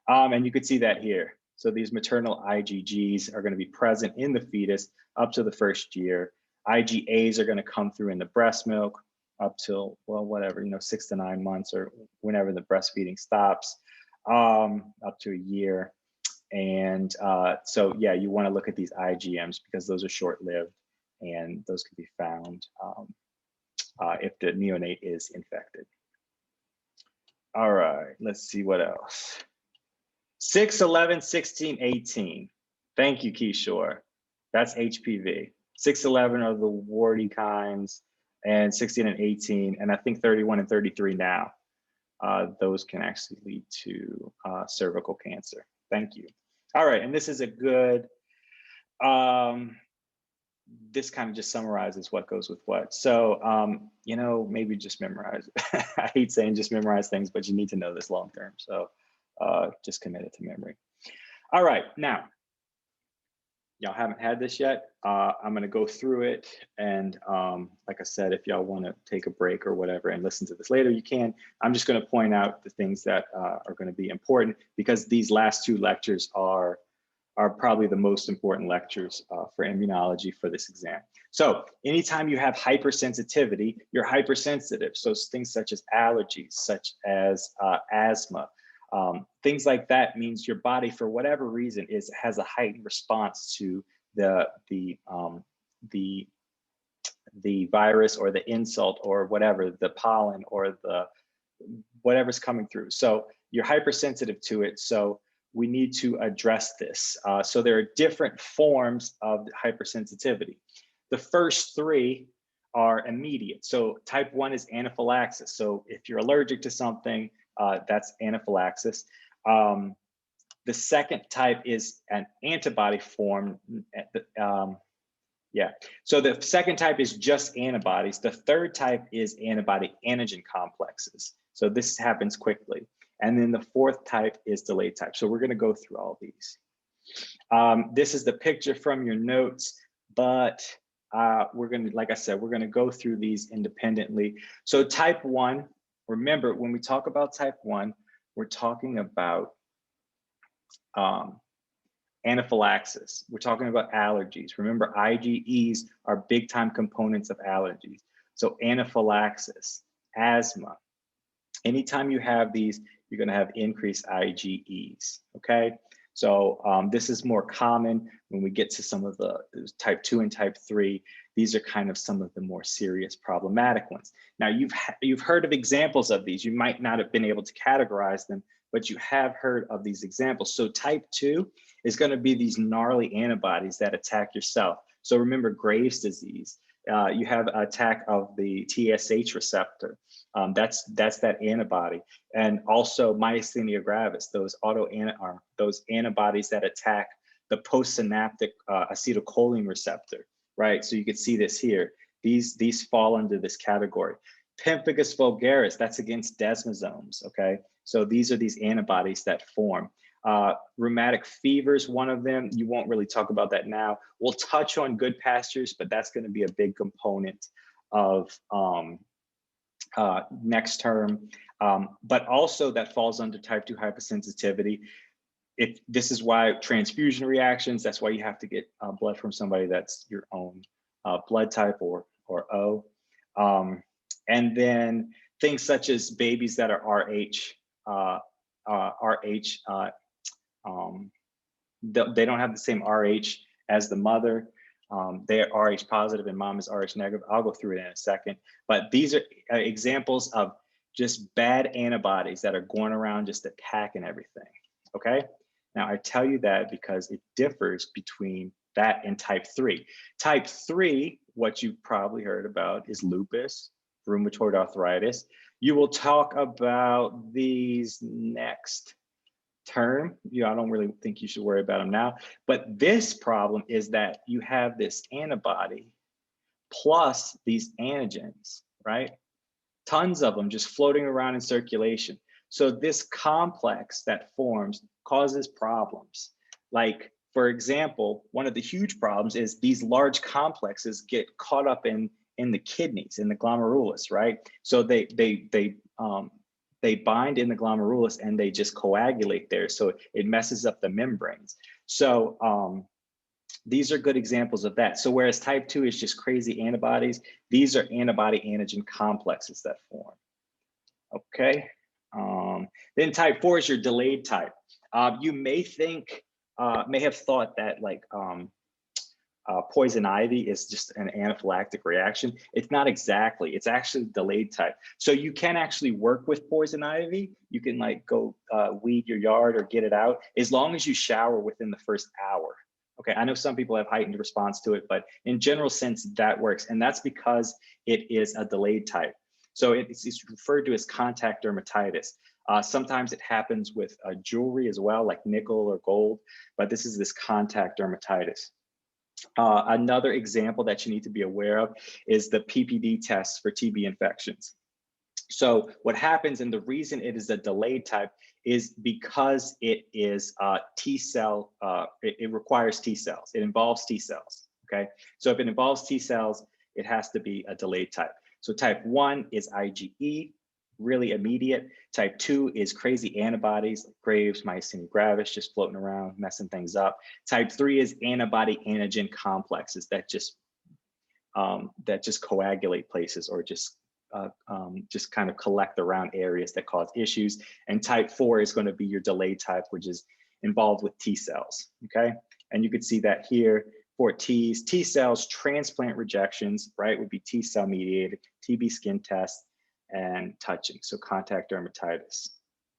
[SPEAKER 1] And you could see that here. So these maternal IgGs are going to be present in the fetus up to the first year. IgAs are going to come through in the breast milk up till, well, whatever, 6 to 9 months or whenever the breastfeeding stops, up to a year. And so, yeah, you want to look at these IgMs because those are short-lived and those can be found if the neonate is infected. All right, let's see what else. 6, 11, 16, 18. Thank you, Kishore. That's HPV. 6, 11 are the warty kinds, and 16 and 18, and I think 31 and 33 now. Those can actually lead to cervical cancer. Thank you. All right, and this is a good, this kind of just summarizes what goes with what. So, maybe just memorize it. I hate saying just memorize things, but you need to know this long term. So just commit it to memory. All right, now, y'all haven't had this yet. I'm gonna go through it. And like I said, if y'all wanna take a break or whatever and listen to this later, you can. I'm just gonna point out the things that are gonna be important because these last 2 lectures are probably the most important lectures for immunology for this exam. So anytime you have hypersensitivity, you're hypersensitive. So things such as allergies, such as asthma, things like that means your body, for whatever reason, has a heightened response to the virus or the insult or whatever, the pollen or the whatever's coming through. So you're hypersensitive to it. So we need to address this. So there are different forms of hypersensitivity. The first 3 are immediate. So type 1 is anaphylaxis. So if you're allergic to something, that's anaphylaxis. The second type is an antibody form. So the second type is just antibodies. The third type is antibody antigen complexes. So this happens quickly. And then the fourth type is delayed type. So we're going to go through all these. This is the picture from your notes, but we're going to, like I said, we're going to go through these independently. So type 1, remember, when we talk about type 1, we're talking about Anaphylaxis, we're talking about allergies. Remember, IgEs are big time components of allergies. So anaphylaxis, asthma, anytime you have these, you're going to have increased IgEs, okay? So this is more common when we get to some of the type 2 and type 3. These are kind of some of the more serious problematic ones. Now, you've heard of examples of these. You might not have been able to categorize them, but you have heard of these examples. So type 2 is going to be these gnarly antibodies that attack your cell. So remember Graves' disease. You have an attack of the TSH receptor. That's that antibody. And also myasthenia gravis, those antibodies that attack the postsynaptic acetylcholine receptor, right? So you can see this here. These fall under this category. Pemphigus vulgaris, that's against desmosomes, okay? So these are these antibodies that form. Rheumatic fever is one of them. You won't really talk about that now. We'll touch on good pastures, but that's going to be a big component of next term. But also that falls under type 2 hypersensitivity. This is why transfusion reactions, that's why you have to get blood from somebody that's your own blood type or O. And then things such as babies that are RH, they don't have the same RH as the mother. They're RH positive and mom is RH negative. I'll go through it in a second. But these are examples of just bad antibodies that are going around just attacking everything, okay? Now, I tell you that because it differs between that and type 3. Type 3, what you've probably heard about is lupus, rheumatoid arthritis. You will talk about these next term. I don't really think you should worry about them now. But this problem is that you have this antibody plus these antigens, right? Tons of them just floating around in circulation. So this complex that forms causes problems. Like, for example, one of the huge problems is these large complexes get caught up in the kidneys, in the glomerulus, right? So they bind in the glomerulus and they just coagulate there. So it messes up the membranes. So these are good examples of that. So whereas type 2 is just crazy antibodies, these are antibody antigen complexes that form. Okay. Then type 4 is your delayed type. You may have thought that like poison ivy is just an anaphylactic reaction. It's not exactly, it's actually delayed type. So you can actually work with poison ivy. You can like go weed your yard or get it out as long as you shower within the first hour. Okay, I know some people have heightened response to it, but in general sense, that works. And that's because it is a delayed type. So it's referred to as contact dermatitis. Sometimes it happens with jewelry as well, like nickel or gold, but this is this contact dermatitis. Another example that you need to be aware of is the PPD test for TB infections. So what happens, and the reason it is a delayed type, is because it is T-cell, it requires T-cells. It involves T-cells, okay? So if it involves T-cells, it has to be a delayed type. So type 1 is IgE, really immediate. Type 2 is crazy antibodies, like Graves, myasthenia gravis, just floating around, messing things up. Type 3 is antibody antigen complexes that just coagulate places or just kind of collect around areas that cause issues. And type 4 is going to be your delayed type, which is involved with T cells, okay? And you can see that here for T cells, transplant rejections, right, would be T cell mediated, TB skin test, and touching, so contact dermatitis,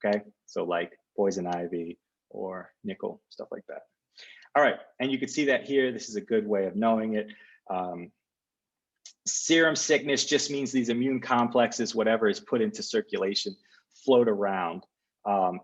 [SPEAKER 1] okay? So like poison ivy or nickel, stuff like that. All right, and you can see that here. This is a good way of knowing it. Serum sickness just means these immune complexes, whatever is put into circulation, float around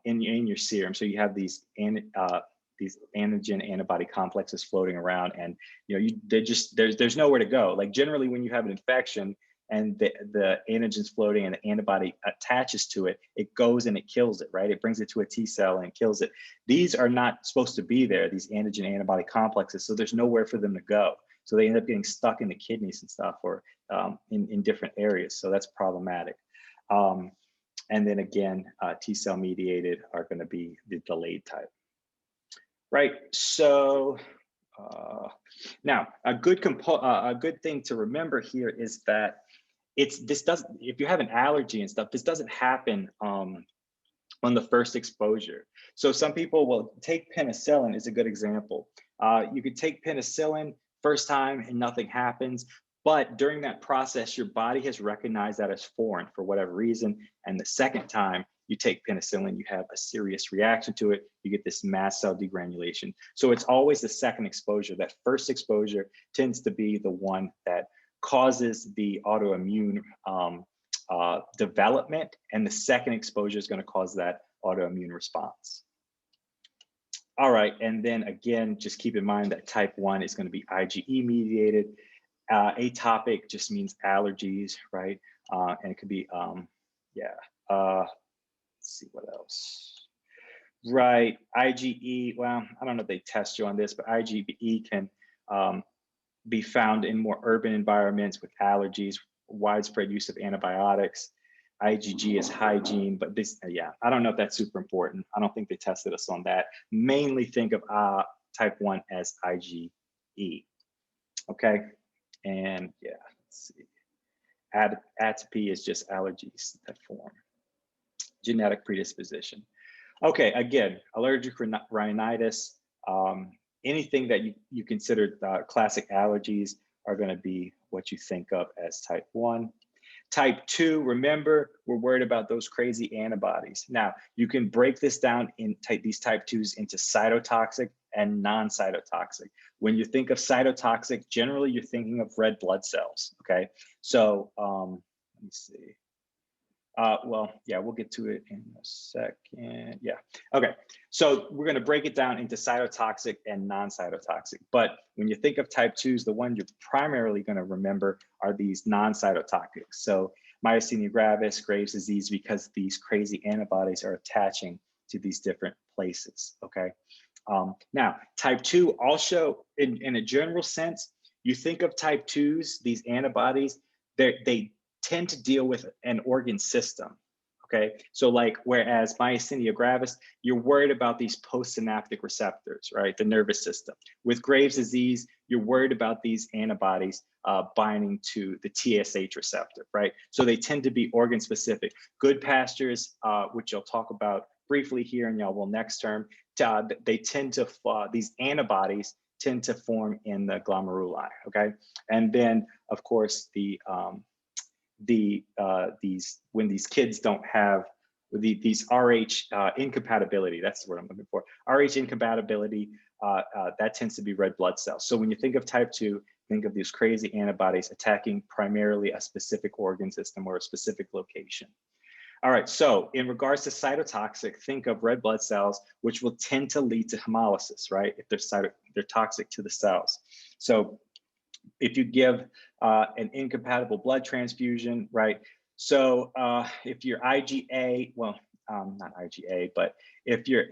[SPEAKER 1] in your serum. So you have these antigen antibody complexes floating around, and there's nowhere to go. Like generally, when you have an infection and the antigen's floating and the antibody attaches to it, it goes and it kills it, right? It brings it to a T cell and kills it. These are not supposed to be there, these antigen antibody complexes, so there's nowhere for them to go. So they end up getting stuck in the kidneys and stuff, or in different areas. So that's problematic. And then again, T cell mediated are going to be the delayed type. right? So now a good thing to remember here is that if you have an allergy and stuff, this doesn't happen on the first exposure. So some people will take penicillin is a good example. You could take penicillin first time and nothing happens, but during that process, your body has recognized that as foreign for whatever reason. And the second time you take penicillin, you have a serious reaction to it. You get this mast cell degranulation. So it's always the second exposure. That first exposure tends to be the one that causes the autoimmune development, and the second exposure is going to cause that autoimmune response. All right, and then again, just keep in mind that type 1 is going to be IgE mediated. Atopic just means allergies, right? And it could be, let's see what else. Right, IgE, well, I don't know if they test you on this, but IgE can be found in more urban environments with allergies, widespread use of antibiotics. IgG is hygiene, but this, I don't know if that's super important. I don't think they tested us on that. Mainly think of type 1 as IgE, okay? And let's see. Atopy is just allergies that form. Genetic predisposition. Okay, again, allergic rhinitis, anything that you consider classic allergies are going to be what you think of as type 1. Type 2, remember, we're worried about those crazy antibodies. Now, you can break this down in these type 2s into cytotoxic and non-cytotoxic. When you think of cytotoxic, generally you're thinking of red blood cells, okay? So let me see. We'll get to it in a second. Okay. So we're going to break it down into cytotoxic and non-cytotoxic. But when you think of type 2s, the one you're primarily going to remember are these non-cytotoxic. So myasthenia gravis, Graves' disease, because these crazy antibodies are attaching to these different places. Okay. Now, type 2 also, in a general sense, you think of type 2s, these antibodies, they tend to deal with an organ system, okay? So like, whereas myasthenia gravis, you're worried about these postsynaptic receptors, right? The nervous system. With Graves' disease, you're worried about these antibodies binding to the TSH receptor, right? So they tend to be organ specific. Good pastures, which I'll talk about briefly here and y'all will next term, they tend to, these antibodies tend to form in the glomeruli, okay? And then of course, when these kids don't have these RH incompatibility, that's the word I'm looking for, RH incompatibility, that tends to be red blood cells. So when you think of type 2, think of these crazy antibodies attacking primarily a specific organ system or a specific location. All right, so in regards to cytotoxic, think of red blood cells, which will tend to lead to hemolysis, right? If they're toxic to the cells. So if you give an incompatible blood transfusion, right? So if your IgA, well, not IgA, but if your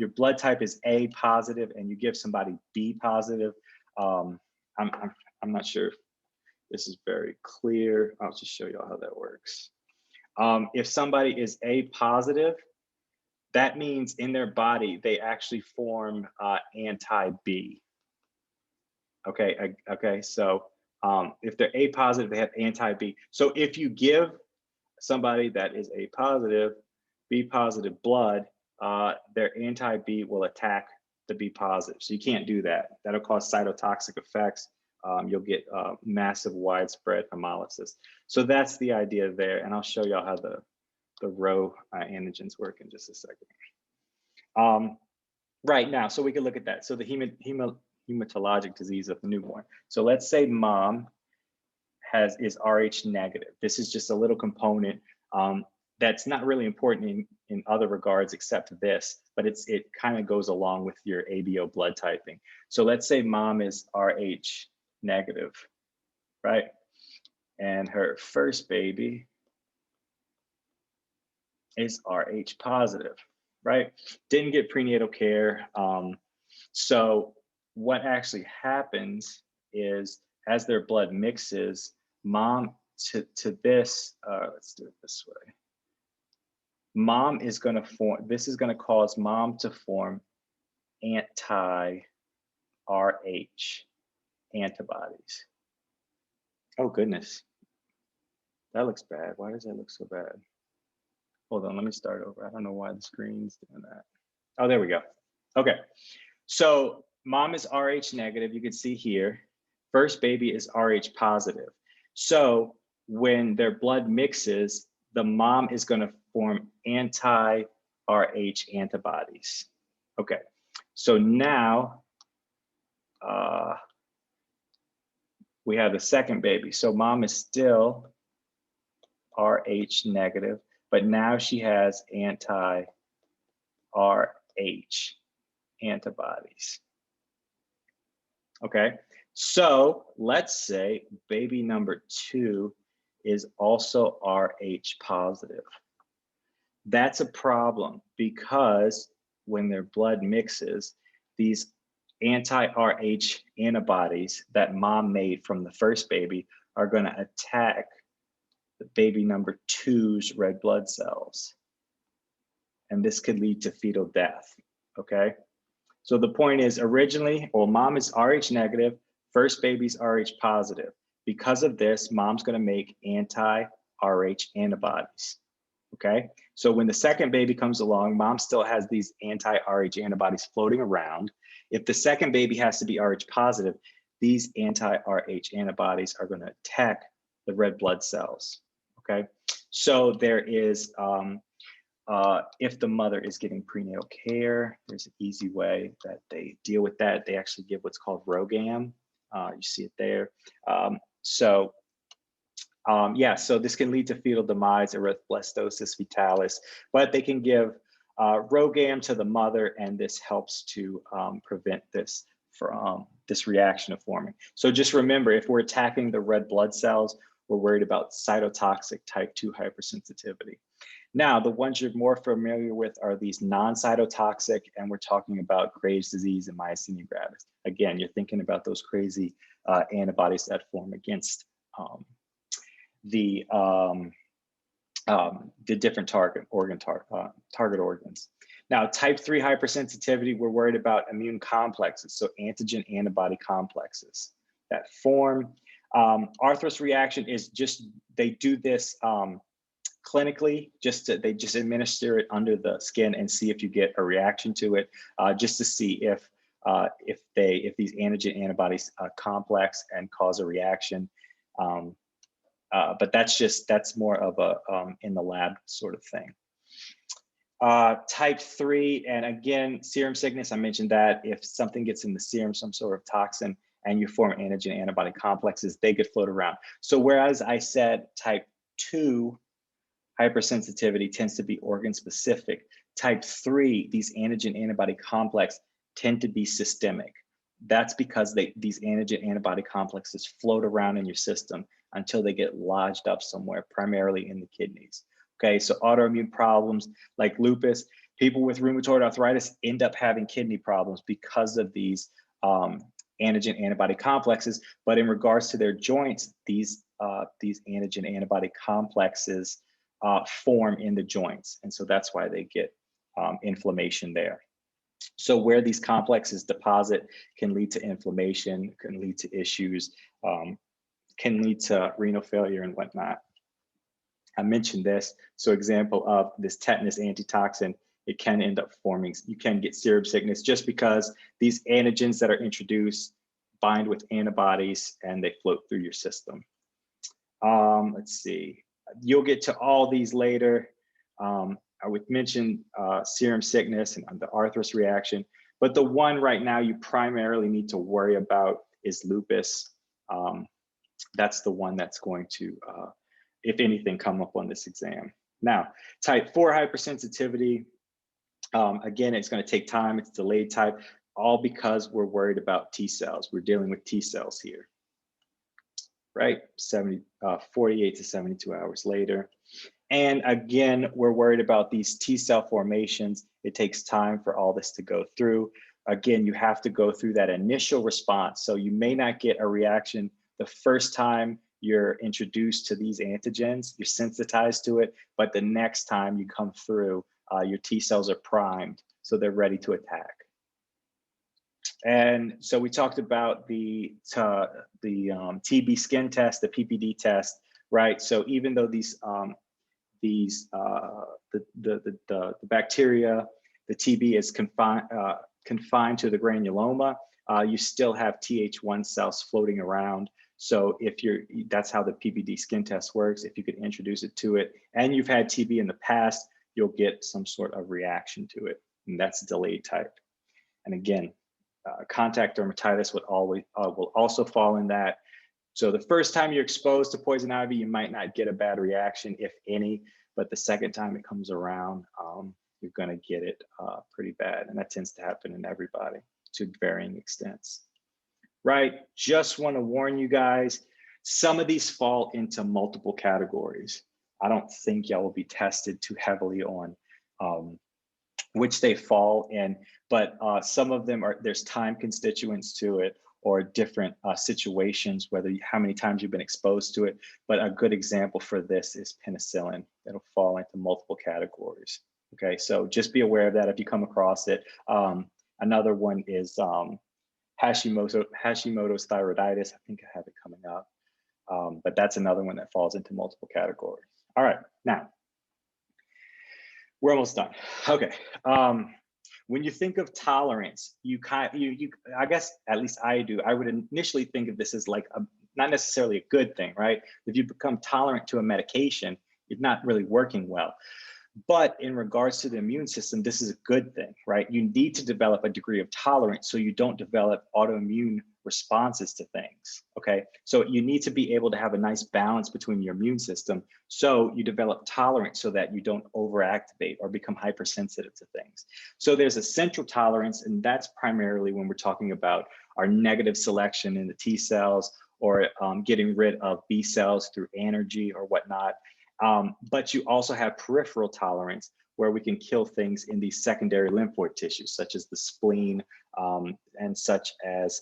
[SPEAKER 1] blood type is A positive and you give somebody B positive, I'm not sure if this is very clear. I'll just show you how that works. If somebody is A positive, that means in their body, they actually form anti-B. Okay, so if they're A positive, they have anti-B. So if you give somebody that is A positive, B positive blood, their anti-B will attack the B positive. So you can't do that. That'll cause cytotoxic effects. You'll get massive widespread hemolysis. So that's the idea there. And I'll show y'all how the Rho antigens work in just a second. Right now, so we can look at that. So the hematologic disease of the newborn. So let's say mom is Rh negative. This is just a little component that's not really important in other regards except this, but it kind of goes along with your ABO blood typing. So let's say mom is Rh negative, right? And her first baby is Rh positive, right? Didn't get prenatal care. So what actually happens is as their blood mixes, mom to this, let's do it this way. Mom is going to form, this is going to cause mom to form anti-RH antibodies. Oh goodness, that looks bad. Why does that look so bad? Hold on, let me start over. I don't know why the screen's doing that. Oh, there we go. Okay, so mom is Rh negative, you can see here. First baby is Rh positive. So when their blood mixes, the mom is going to form anti-Rh antibodies. Okay, so now we have the second baby. So mom is still Rh negative, but now she has anti-Rh antibodies. Okay, so let's say baby number 2 is also Rh positive. That's a problem because when their blood mixes, these anti-Rh antibodies that mom made from the first baby are going to attack the baby number 2's red blood cells. And this could lead to fetal death, okay? So the point is originally, well, mom is Rh negative, first baby's Rh positive. Because of this, mom's gonna make anti-Rh antibodies, okay? So when the second baby comes along, mom still has these anti-Rh antibodies floating around. If the second baby has to be Rh positive, these anti-Rh antibodies are gonna attack the red blood cells, okay? So there is, if the mother is getting prenatal care, there's an easy way that they deal with that. They actually give what's called RhoGAM. You see it there. So this can lead to fetal demise, erythroblastoma fetalis, but they can give RhoGAM to the mother, and this helps to prevent this from this reaction of forming. So just remember, if we're attacking the red blood cells, we're worried about cytotoxic type 2 hypersensitivity. Now, the ones you're more familiar with are these non-cytotoxic, and we're talking about Graves' disease and myasthenia gravis. Again, you're thinking about those crazy antibodies that form against the different target organs. Now, type 3 hypersensitivity, we're worried about immune complexes, so antigen antibody complexes that form. Arthros reaction is just, they do this clinically, they just administer it under the skin and see if you get a reaction to it, just to see if these antigen antibodies complex and cause a reaction. But that's more of a in the lab sort of thing. Type 3, and again, serum sickness, I mentioned that if something gets in the serum, some sort of toxin, and you form antigen antibody complexes, they could float around. So whereas I said type 2 hypersensitivity tends to be organ specific, type 3, these antigen antibody complex tend to be systemic. That's because these antigen antibody complexes float around in your system until they get lodged up somewhere, primarily in the kidneys. Okay, so autoimmune problems like lupus, people with rheumatoid arthritis end up having kidney problems because of these antigen antibody complexes. But in regards to their joints, these antigen antibody complexes form in the joints, and so that's why they get inflammation there. So where these complexes deposit can lead to inflammation, can lead to issues, can lead to renal failure and whatnot. I mentioned this. So example of this tetanus antitoxin, it can end up forming, you can get serum sickness just because these antigens that are introduced bind with antibodies and they float through your system. Let's see, you'll get to all these later. I would mention serum sickness and the arthros reaction, but the one right now you primarily need to worry about is lupus. That's the one that's going to, if anything, come up on this exam. Now, type 4 hypersensitivity, again, it's going to take time. It's delayed type, all because we're worried about T cells. We're dealing with T cells here, right? 48 to 72 hours later. And again, we're worried about these T cell formations. It takes time for all this to go through. Again, you have to go through that initial response. So you may not get a reaction the first time you're introduced to these antigens, you're sensitized to it, but the next time you come through, your T cells are primed, so they're ready to attack. And so we talked about the TB skin test, the PPD test, right? So even though the bacteria, the TB is confined to the granuloma, you still have Th1 cells floating around. So that's how the PPD skin test works. If you could introduce it to it and you've had TB in the past, you'll get some sort of reaction to it, and that's delayed type. And again, contact dermatitis will also fall in that. So the first time you're exposed to poison ivy, you might not get a bad reaction, if any, but the second time it comes around, you're gonna get it pretty bad. And that tends to happen in everybody to varying extents, right? Just wanna warn you guys, some of these fall into multiple categories. I don't think y'all will be tested too heavily on which they fall in, but some of them there's time constituents to it, or different situations, how many times you've been exposed to it. But a good example for this is penicillin. It'll fall into multiple categories. Okay, so just be aware of that if you come across it. Another one is Hashimoto's thyroiditis. I think I have it coming up, but that's another one that falls into multiple categories. All right, now, we're almost done. Okay. When you think of tolerance, I guess, at least I do, I would initially think of this as like not necessarily a good thing, right? If you become tolerant to a medication, it's not really working well. But in regards to the immune system, this is a good thing, right? You need to develop a degree of tolerance so you don't develop autoimmune responses to things, okay? So you need to be able to have a nice balance between your immune system, so you develop tolerance so that you don't overactivate or become hypersensitive to things. So there's a central tolerance, and that's primarily when we're talking about our negative selection in the T cells, or getting rid of B cells through energy or whatnot. But you also have peripheral tolerance, where we can kill things in these secondary lymphoid tissues, such as the spleen, and such as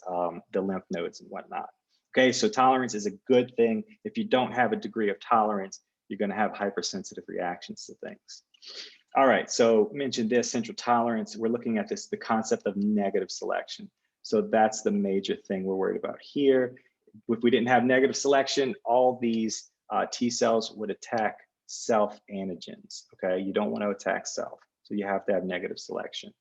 [SPEAKER 1] the lymph nodes and whatnot. Okay, so tolerance is a good thing. If you don't have a degree of tolerance, you're gonna have hypersensitive reactions to things. All right, so mentioned this, central tolerance. We're looking at the concept of negative selection. So that's the major thing we're worried about here. If we didn't have negative selection, all these T cells would attack self antigens, okay? You don't want to attack self, so you have to have negative selection.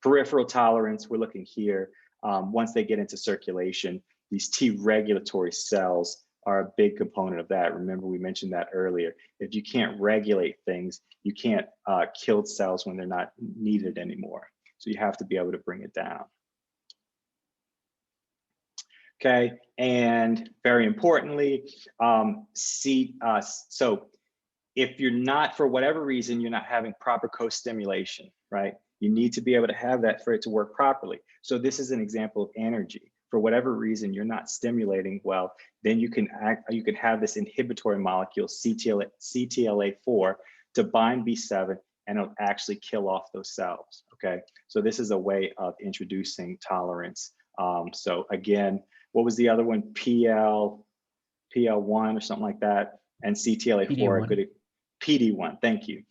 [SPEAKER 1] Peripheral tolerance, we're looking here. Once they get into circulation, these T regulatory cells are a big component of that. Remember, we mentioned that earlier. If you can't regulate things, you can't kill cells when they're not needed anymore. So you have to be able to bring it down. Okay, and very importantly, so if you're not, for whatever reason, you're not having proper co-stimulation, right? You need to be able to have that for it to work properly. So this is an example of energy. For whatever reason, you're not stimulating well, then you can have this inhibitory molecule, CTLA4, to bind B7, and it'll actually kill off those cells, okay? So this is a way of introducing tolerance. So again, what was the other one? PL1 or something like that, and CTLA4 are good. PD1, thank you.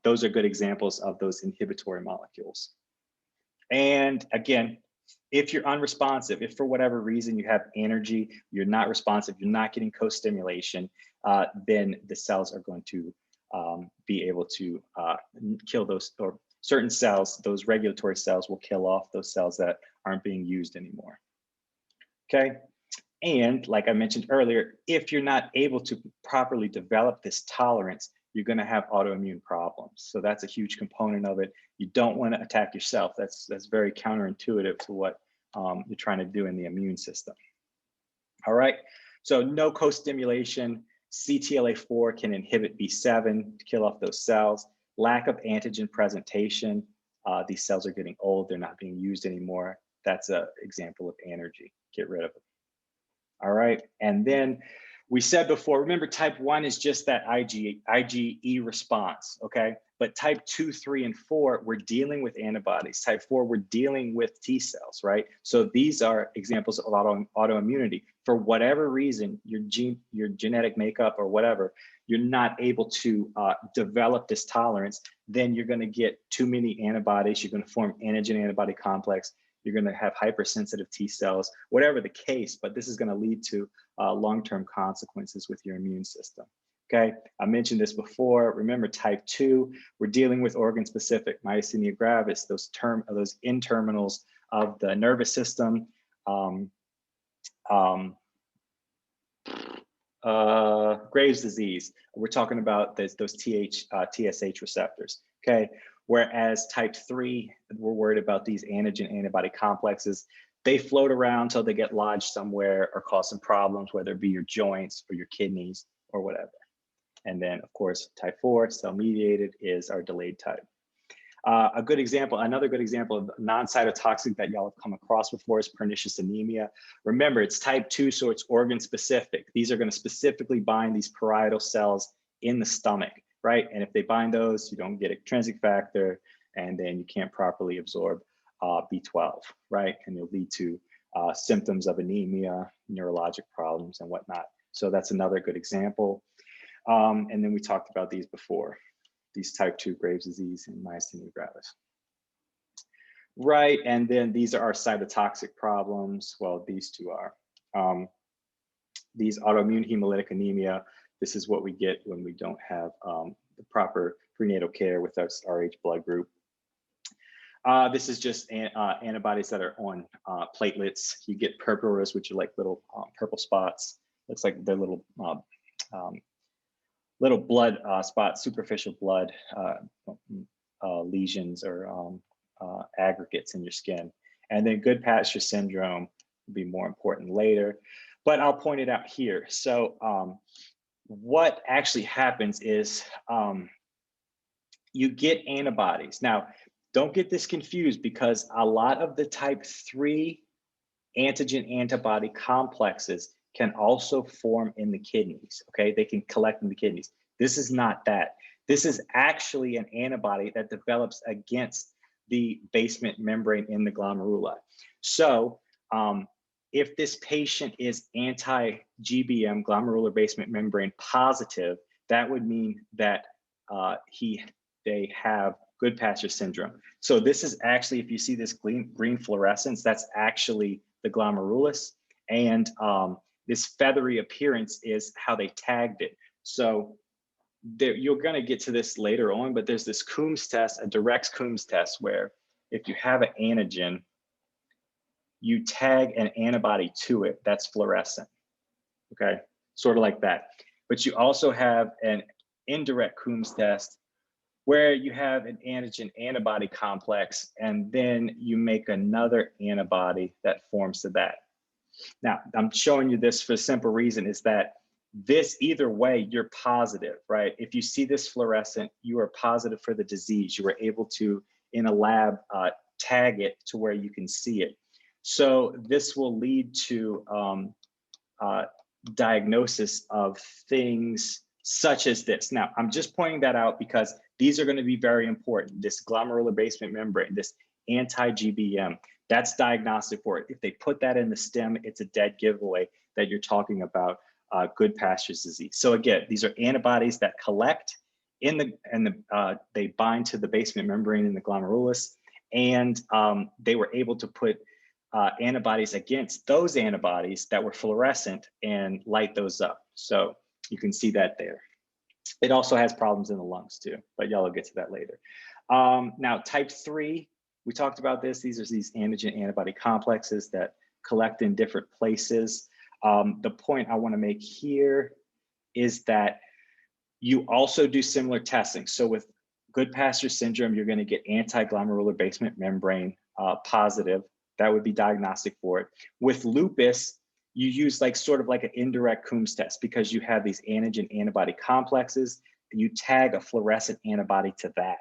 [SPEAKER 1] Those are good examples of those inhibitory molecules. And again, if you're unresponsive, if for whatever reason you have energy, you're not responsive, you're not getting co-stimulation, then the cells are going to be able to kill those, or certain cells, those regulatory cells will kill off those cells that aren't being used anymore. Okay, and like I mentioned earlier, if you're not able to properly develop this tolerance, you're going to have autoimmune problems. So that's a huge component of it. You don't want to attack yourself. That's very counterintuitive to what you're trying to do in the immune system. All right, so no co-stimulation. CTLA4 can inhibit B7 to kill off those cells. Lack of antigen presentation. These cells are getting old. They're not being used anymore. That's an example of anergy. Get rid of it. All right, and then we said before, remember type 1 is just that IgE response, okay? But type 2, 3, and 4, we're dealing with antibodies. Type 4, we're dealing with T cells, right? So these are examples of autoimmunity. For whatever reason, your genetic makeup or whatever, you're not able to develop this tolerance, then you're gonna get too many antibodies. You're gonna form antigen-antibody complex. you're going to have hypersensitive T cells, whatever the case, but this is going to lead to long-term consequences with your immune system. Okay, I mentioned this before. Remember, type 2, we're dealing with organ-specific myasthenia gravis, those N-terminals of the nervous system. Graves' disease, we're talking about those TSH receptors, okay? Whereas type 3, we're worried about these antigen-antibody complexes. They float around until they get lodged somewhere or cause some problems, whether it be your joints or your kidneys or whatever. And then, of course, type 4, cell-mediated, is our delayed type. Another good example of non-cytotoxic that y'all have come across before is pernicious anemia. Remember, it's type 2, so it's organ specific. These are going to specifically bind these parietal cells in the stomach, right? And if they bind those, you don't get extrinsic factor, and then you can't properly absorb B12, right? And it'll lead to symptoms of anemia, neurologic problems, and whatnot. So that's another good example. And then we talked about these before, these type 2 Graves' disease and myasthenia gravis. Right, and then these are our cytotoxic problems. Well, these two are. These autoimmune hemolytic anemia, this is what we get when we don't have the proper prenatal care with our Rh blood group. This is just antibodies that are on platelets. You get purpures, which are like little purple spots. Looks like they're little blood spots, superficial blood lesions or aggregates in your skin. And then Goodpasture syndrome will be more important later, but I'll point it out here. So what actually happens is you get antibodies. Now, don't get this confused, because a lot of the type 3 antigen antibody complexes can also form in the kidneys, okay? They can collect in the kidneys. This is not that. This is actually an antibody that develops against the basement membrane in the glomeruli. So if this patient is anti-GBM, glomerular basement membrane positive, that would mean that they have Goodpasture syndrome. So this is actually, if you see this green fluorescence, that's actually the glomerulus. And this feathery appearance is how they tagged it. So you're going to get to this later on, but there's this Coombs test, a direct Coombs test, where if you have an antigen, you tag an antibody to it that's fluorescent, okay? Sort of like that. But you also have an indirect Coombs test where you have an antigen antibody complex, and then you make another antibody that forms to that. Now, I'm showing you this for a simple reason, is that this, either way, you're positive, right? If you see this fluorescent, you are positive for the disease. You were able to, in a lab, tag it to where you can see it. So this will lead to diagnosis of things such as this. Now, I'm just pointing that out because these are going to be very important. This glomerular basement membrane, this anti-GBM, that's diagnostic for it. If they put that in the stem, it's a dead giveaway that you're talking about Goodpasture's disease. So again, these are antibodies that collect they bind to the basement membrane in the glomerulus, and they were able to put antibodies against those antibodies that were fluorescent and light those up. So you can see that there. It also has problems in the lungs too, but y'all will get to that later. Now, type 3, we talked about this. These are these antigen antibody complexes that collect in different places. The point I want to make here is that you also do similar testing. So with Goodpasture syndrome, you're going to get anti-glomerular basement membrane positive. That would be diagnostic for it. With lupus, you use sort of like an indirect Coombs test, because you have these antigen antibody complexes. You tag a fluorescent antibody to that,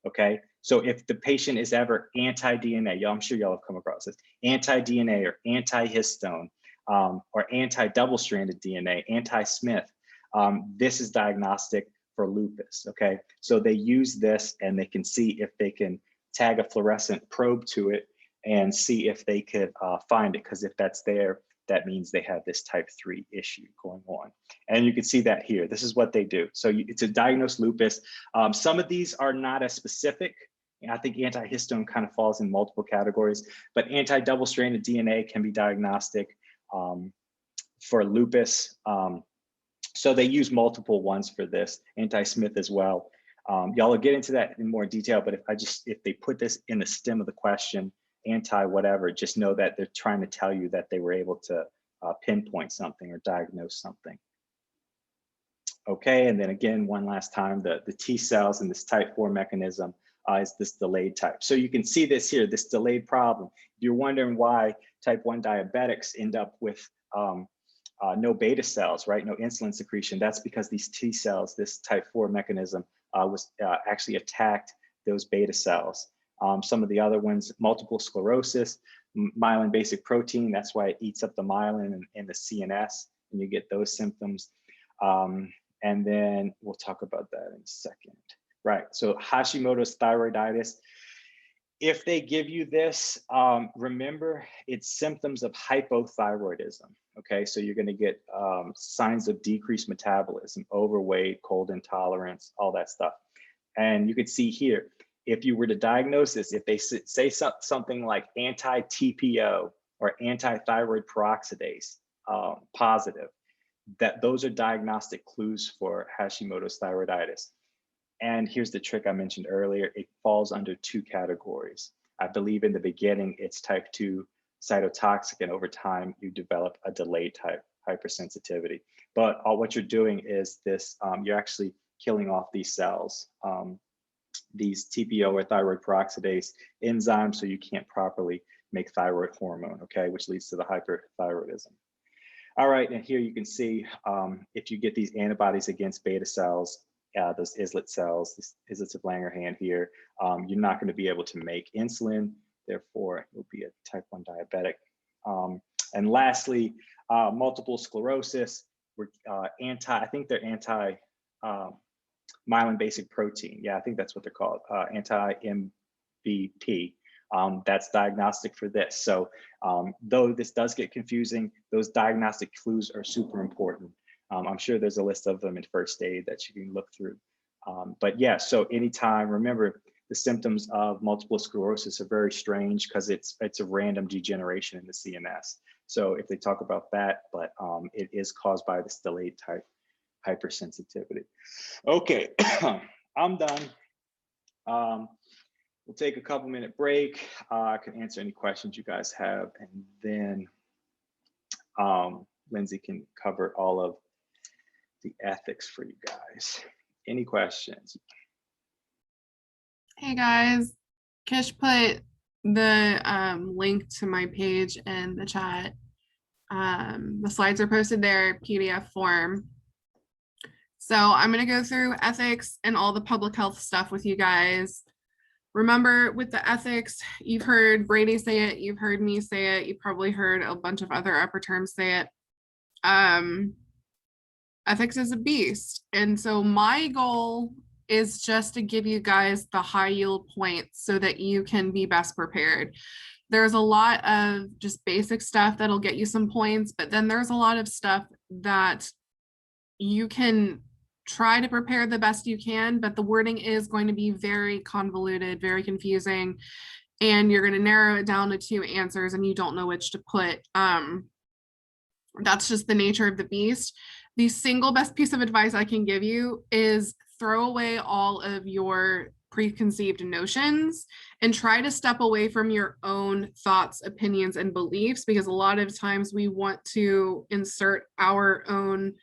[SPEAKER 1] okay? So if the patient is ever anti-DNA, I'm sure y'all have come across this, anti-DNA or anti-histone, or anti-double-stranded DNA, anti-Smith, this is diagnostic for lupus, okay? So they use this and they can see if they can tag a fluorescent probe to it and see if they could find it, because if that's there, that means they have this type 3 issue going on. And you can see that here. This is what they do. So it's a diagnosed lupus. Some of these are not as specific I think antihistone kind of falls in multiple categories, but anti-double-stranded DNA can be diagnostic for lupus. So they use multiple ones for this, anti-Smith as well. Y'all will get into that in more detail, but if they put this in the stem of the question, anti-whatever, just know that they're trying to tell you that they were able to pinpoint something or diagnose something. Okay, and then again, one last time, the T cells and this type 4 mechanism is this delayed type. So you can see this here, this delayed problem. If you're wondering why type 1 diabetics end up with no beta cells, right? No insulin secretion, that's because these T cells, this type 4 mechanism was actually attacked those beta cells. Some of the other ones, multiple sclerosis, myelin basic protein, that's why it eats up the myelin in the CNS, and you get those symptoms. And then we'll talk about that in a second. Right, so Hashimoto's thyroiditis. If they give you this, remember it's symptoms of hypothyroidism. Okay, so you're gonna get signs of decreased metabolism, overweight, cold intolerance, all that stuff. And you can see here, if you were to diagnose this, if they say something like anti-TPO or anti-thyroid peroxidase positive, that those are diagnostic clues for Hashimoto's thyroiditis. And here's the trick I mentioned earlier, it falls under 2 categories. I believe in the beginning, it's type 2 cytotoxic, and over time, you develop a delayed type hypersensitivity. But what you're doing is this, you're actually killing off these cells, these TPO or thyroid peroxidase enzymes, so you can't properly make thyroid hormone, okay, which leads to the hyperthyroidism. All right, and here you can see if you get these antibodies against beta cells, those islet cells, this islets of Langerhans here, you're not going to be able to make insulin, therefore you'll be a type 1 diabetic. And lastly, multiple sclerosis, I think they're anti myelin basic protein. Yeah, I think that's what they're called, anti-MVP. That's diagnostic for this. So though this does get confusing, those diagnostic clues are super important. I'm sure there's a list of them in first aid that you can look through. But yeah, so anytime, remember the symptoms of multiple sclerosis are very strange because it's a random degeneration in the CNS. So if they talk about that, but it is caused by this delayed type hypersensitivity. Okay, I'm done. We'll take a couple-minute break. I can answer any questions you guys have, and then Lindsey can cover all of the ethics for you guys. Any questions?
[SPEAKER 4] Hey guys, Kish put the link to my page in the chat. The slides are posted there, PDF form. So I'm going to go through ethics and all the public health stuff with you guys. Remember, with the ethics, you've heard Brady say it, you've heard me say it, you probably heard a bunch of other upper terms say it. Ethics is a beast. And so my goal is just to give you guys the high yield points so that you can be best prepared. There's a lot of just basic stuff that'll get you some points, but then there's a lot of stuff that you can try to prepare the best you can, but the wording is going to be very convoluted, very confusing, and you're going to narrow it down to 2 answers and you don't know which to put. That's just the nature of the beast. The single best piece of advice I can give you is throw away all of your preconceived notions and try to step away from your own thoughts, opinions, and beliefs, because a lot of times we want to insert our own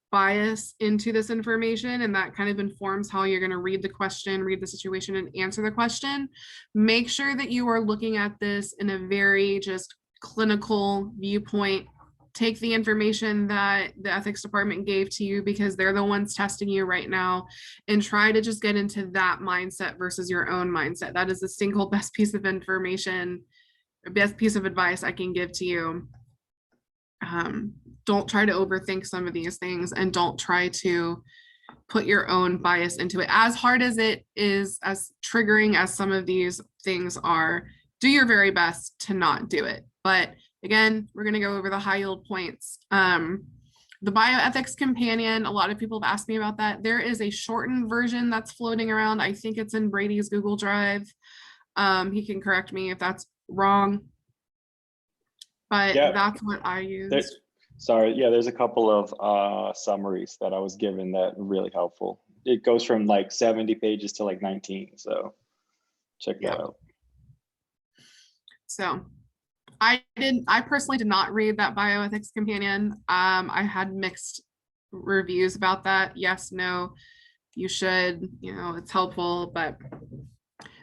[SPEAKER 4] bias into this information, and that kind of informs how you're going to read the question, read the situation, and answer the question. Make sure that you are looking at this in a very just clinical viewpoint. Take the information that the ethics department gave to you because they're the ones testing you right now, and try to just get into that mindset versus your own mindset. That is the single best piece of information, or best piece of advice I can give to you. Don't try to overthink some of these things, and don't try to put your own bias into it. As hard as it is, as triggering as some of these things are, do your very best to not do it. But again, we're going to go over the high yield points. The bioethics companion, a lot of people have asked me about that. There is a shortened version that's floating around. I think it's in Brady's Google Drive. He can correct me if that's wrong, but
[SPEAKER 1] Yeah.
[SPEAKER 4] that's what I use.
[SPEAKER 1] Sorry, yeah, there's a couple of summaries that I was given that are really helpful. It goes from like 70 pages to like 19, so check that out.
[SPEAKER 4] So I personally did not read that bioethics companion. I had mixed reviews about that. Yes, no, you should, you know, it's helpful, but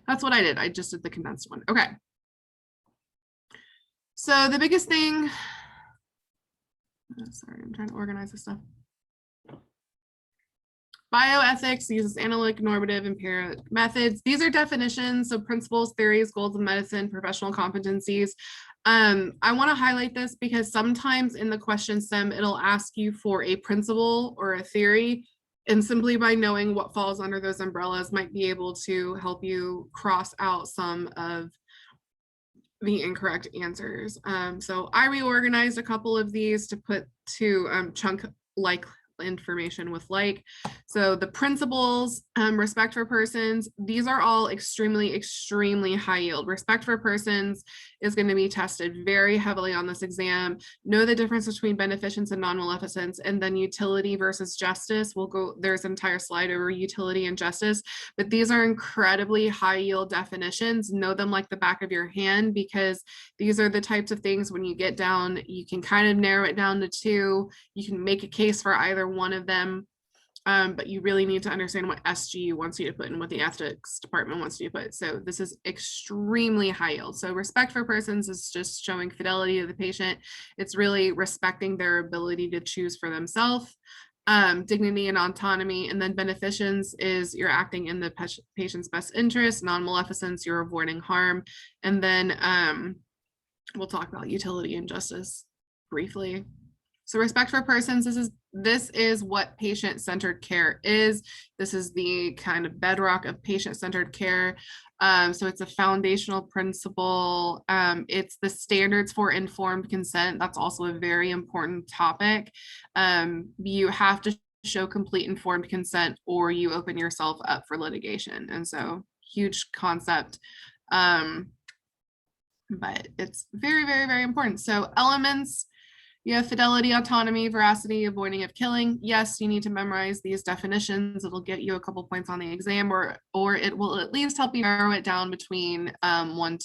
[SPEAKER 4] that's what I did. I just did the condensed one. Okay. So the biggest thing, sorry, I'm trying to organize this stuff. Bioethics uses analytic, normative, empirical methods. These are definitions, so principles, theories, goals of medicine, professional competencies. I want to highlight this because sometimes in the question stem, it'll ask you for a principle or a theory, and simply by knowing what falls under those umbrellas might be able to help you cross out some of the incorrect answers. So I reorganized a couple of these to put to chunk like information with like. So the principles, respect for persons, these are all extremely high yield. Respect for persons is going to be tested very heavily on this exam. Know the difference between beneficence and non-maleficence, and then utility versus justice. We'll go, there's an entire slide over utility and justice, but these are incredibly high yield definitions. Know them like the back of your hand, because these are the types of things when you get down, you can kind of narrow it down to two. You can make a case for either one of them. But you really need to understand what SGU wants you to put and what the ethics department wants you to put. So this is extremely high yield. So respect for persons is just showing fidelity to the patient. It's really respecting their ability to choose for themselves. Dignity and autonomy, and then beneficence is you're acting in the patient's best interest. Non-maleficence, you're avoiding harm. And then we'll talk about utility and justice briefly. So respect for persons, this is what patient-centered care is. This is the kind of bedrock of patient-centered care. So it's a foundational principle. It's the standards for informed consent. That's also a very important topic. You have to show complete informed consent or you open yourself up for litigation. And so huge concept. But it's very important. So elements, you have fidelity, autonomy, veracity, avoiding of killing. Yes, you need to memorize these definitions. It'll get you a couple points on the exam, or it will at least help you narrow it down between one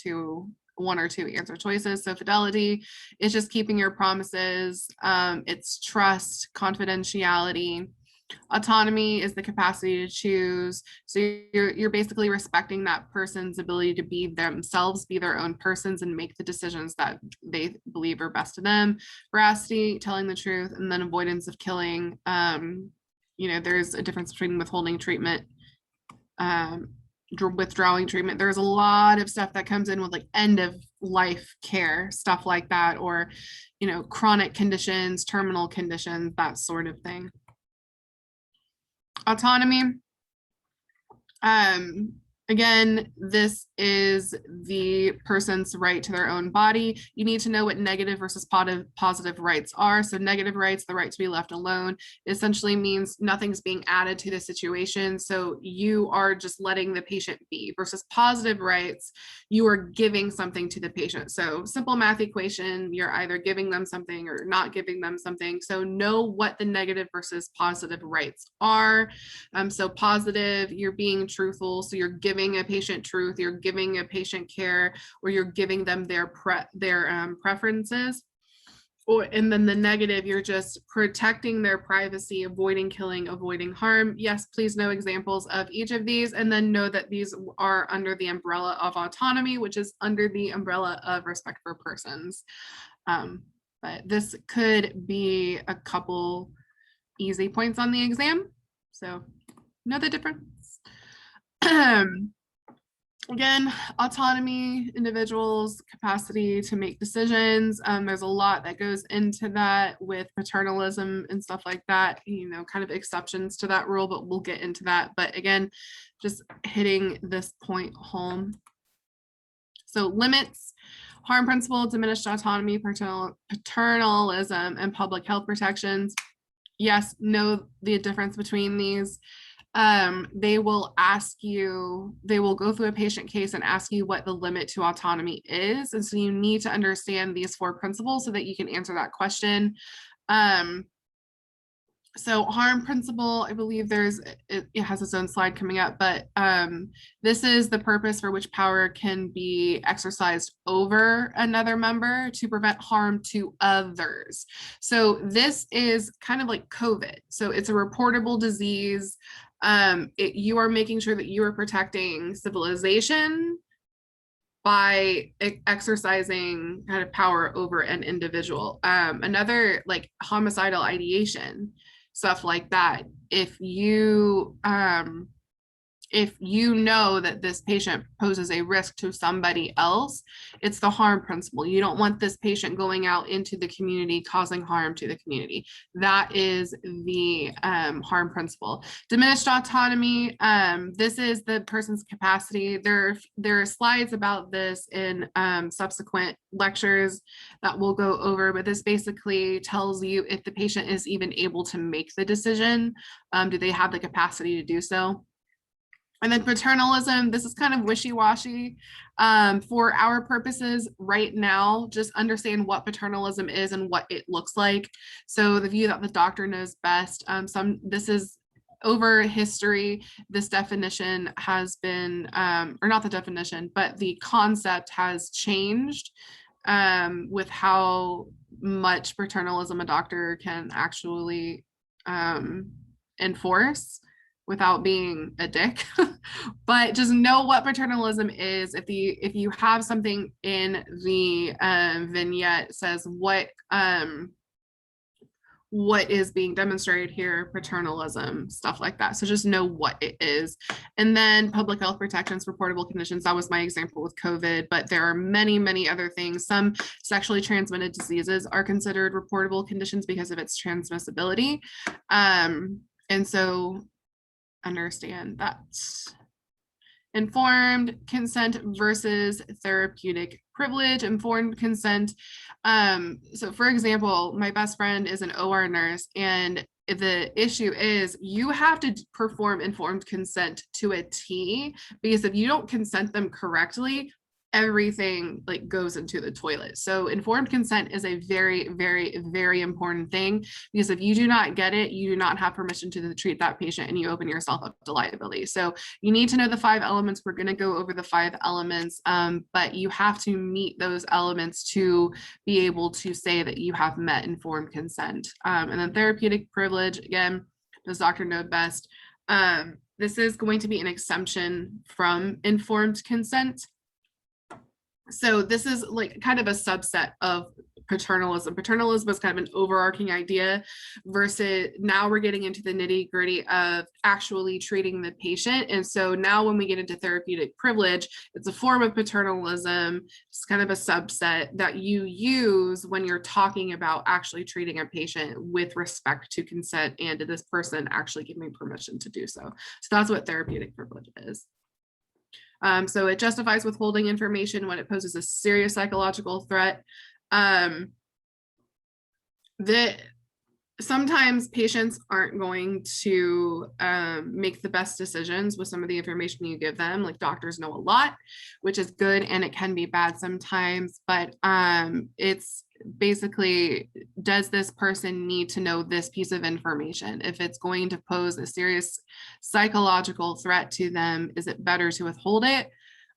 [SPEAKER 4] or two answer choices. So fidelity is just keeping your promises. It's trust, confidentiality. Autonomy is the capacity to choose. So you're basically respecting that person's ability to be themselves, be their own persons, and make the decisions that they believe are best to them. Veracity, telling the truth, and then avoidance of killing. You know, there's a difference between withholding treatment, withdrawing treatment. There's a lot of stuff that comes in with like end of life care, stuff like that, or, you know, chronic conditions, terminal conditions, that sort of thing. Autonomy. Again, this is the person's right to their own body. You need to know what negative versus positive rights are. So negative rights, the right to be left alone, essentially means nothing's being added to the situation. So you are just letting the patient be, versus positive rights, you are giving something to the patient. So simple math equation, you're either giving them something or not giving them something. So know what the negative versus positive rights are. So positive, you're being truthful. So you're giving a patient truth, you're giving a patient care, or you're giving them their preferences. And then the negative, you're just protecting their privacy, avoiding killing, avoiding harm. Yes, please know examples of each of these, and then know that these are under the umbrella of autonomy, which is under the umbrella of respect for persons. But this could be a couple easy points on the exam. So know the difference. Again, autonomy, individuals' capacity to make decisions. There's a lot that goes into that with paternalism and stuff like that, you know, kind of exceptions to that rule, but we'll get into that. But again, just hitting this point home. So limits, harm principle, diminished autonomy, paternalism, and public health protections. yes, know the difference between these. They will go through a patient case and ask you what the limit to autonomy is. And so you need to understand these 4 principles so that you can answer that question. So harm principle, I believe it has its own slide coming up, but this is the purpose for which power can be exercised over another member to prevent harm to others. So this is kind of like COVID. So it's a reportable disease. You are making sure that you are protecting civilization by exercising kind of power over an individual. Another like homicidal ideation, stuff like that. If you know that this patient poses a risk to somebody else, it's the harm principle. You don't want this patient going out into the community causing harm to the community. That is the harm principle. Diminished autonomy, this is the person's capacity. There are slides about this in subsequent lectures that we'll go over, but this basically tells you if the patient is even able to make the decision. Do they have the capacity to do so? And then paternalism, this is kind of wishy-washy. For our purposes right now, just understand what paternalism is and what it looks like. So the view that the doctor knows best, this is over history, this definition has been, or not the definition, but the concept has changed with how much paternalism a doctor can actually enforce without being a dick. But just know what paternalism is. If you have something in the vignette says what is being demonstrated here, paternalism, stuff like that. So just know what it is. And then public health protections, reportable conditions. That was my example with COVID, but there are many, many other things. Some sexually transmitted diseases are considered reportable conditions because of its transmissibility. And so understand that. Informed consent versus therapeutic privilege. Informed consent. So for example, my best friend is an OR nurse, and the issue is you have to perform informed consent to a T, because if you don't consent them correctly, everything like goes into the toilet. So informed consent is a very, very, very important thing, because if you do not get it, you do not have permission to treat that patient, and you open yourself up to liability. So you need to know the 5 elements. We're going to go over the 5 elements, but you have to meet those elements to be able to say that you have met informed consent. And then therapeutic privilege, again, does doctor know best? This is going to be an exemption from informed consent. So this is like kind of a subset of paternalism. Paternalism is kind of an overarching idea, versus now we're getting into the nitty-gritty of actually treating the patient. And so now when we get into therapeutic privilege, it's a form of paternalism. It's kind of a subset that you use when you're talking about actually treating a patient with respect to consent and to this person actually giving permission to do so. So that's what therapeutic privilege is. So it justifies withholding information when it poses a serious psychological threat. Sometimes patients aren't going to make the best decisions with some of the information you give them. Like doctors know a lot, which is good, and it can be bad sometimes, but it's basically, does this person need to know this piece of information? If it's going to pose a serious psychological threat to them, is it better to withhold it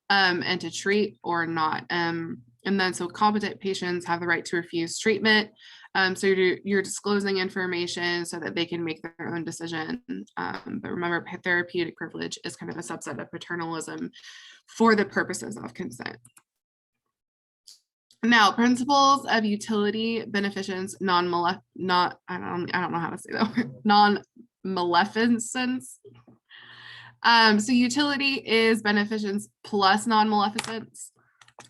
[SPEAKER 4] and to treat or not? And then so competent patients have the right to refuse treatment. So you're disclosing information so that they can make their own decision. But remember, therapeutic privilege is kind of a subset of paternalism for the purposes of consent. Now, principles of utility, beneficence, I don't know how to say that, non-maleficence. So utility is beneficence plus non-maleficence.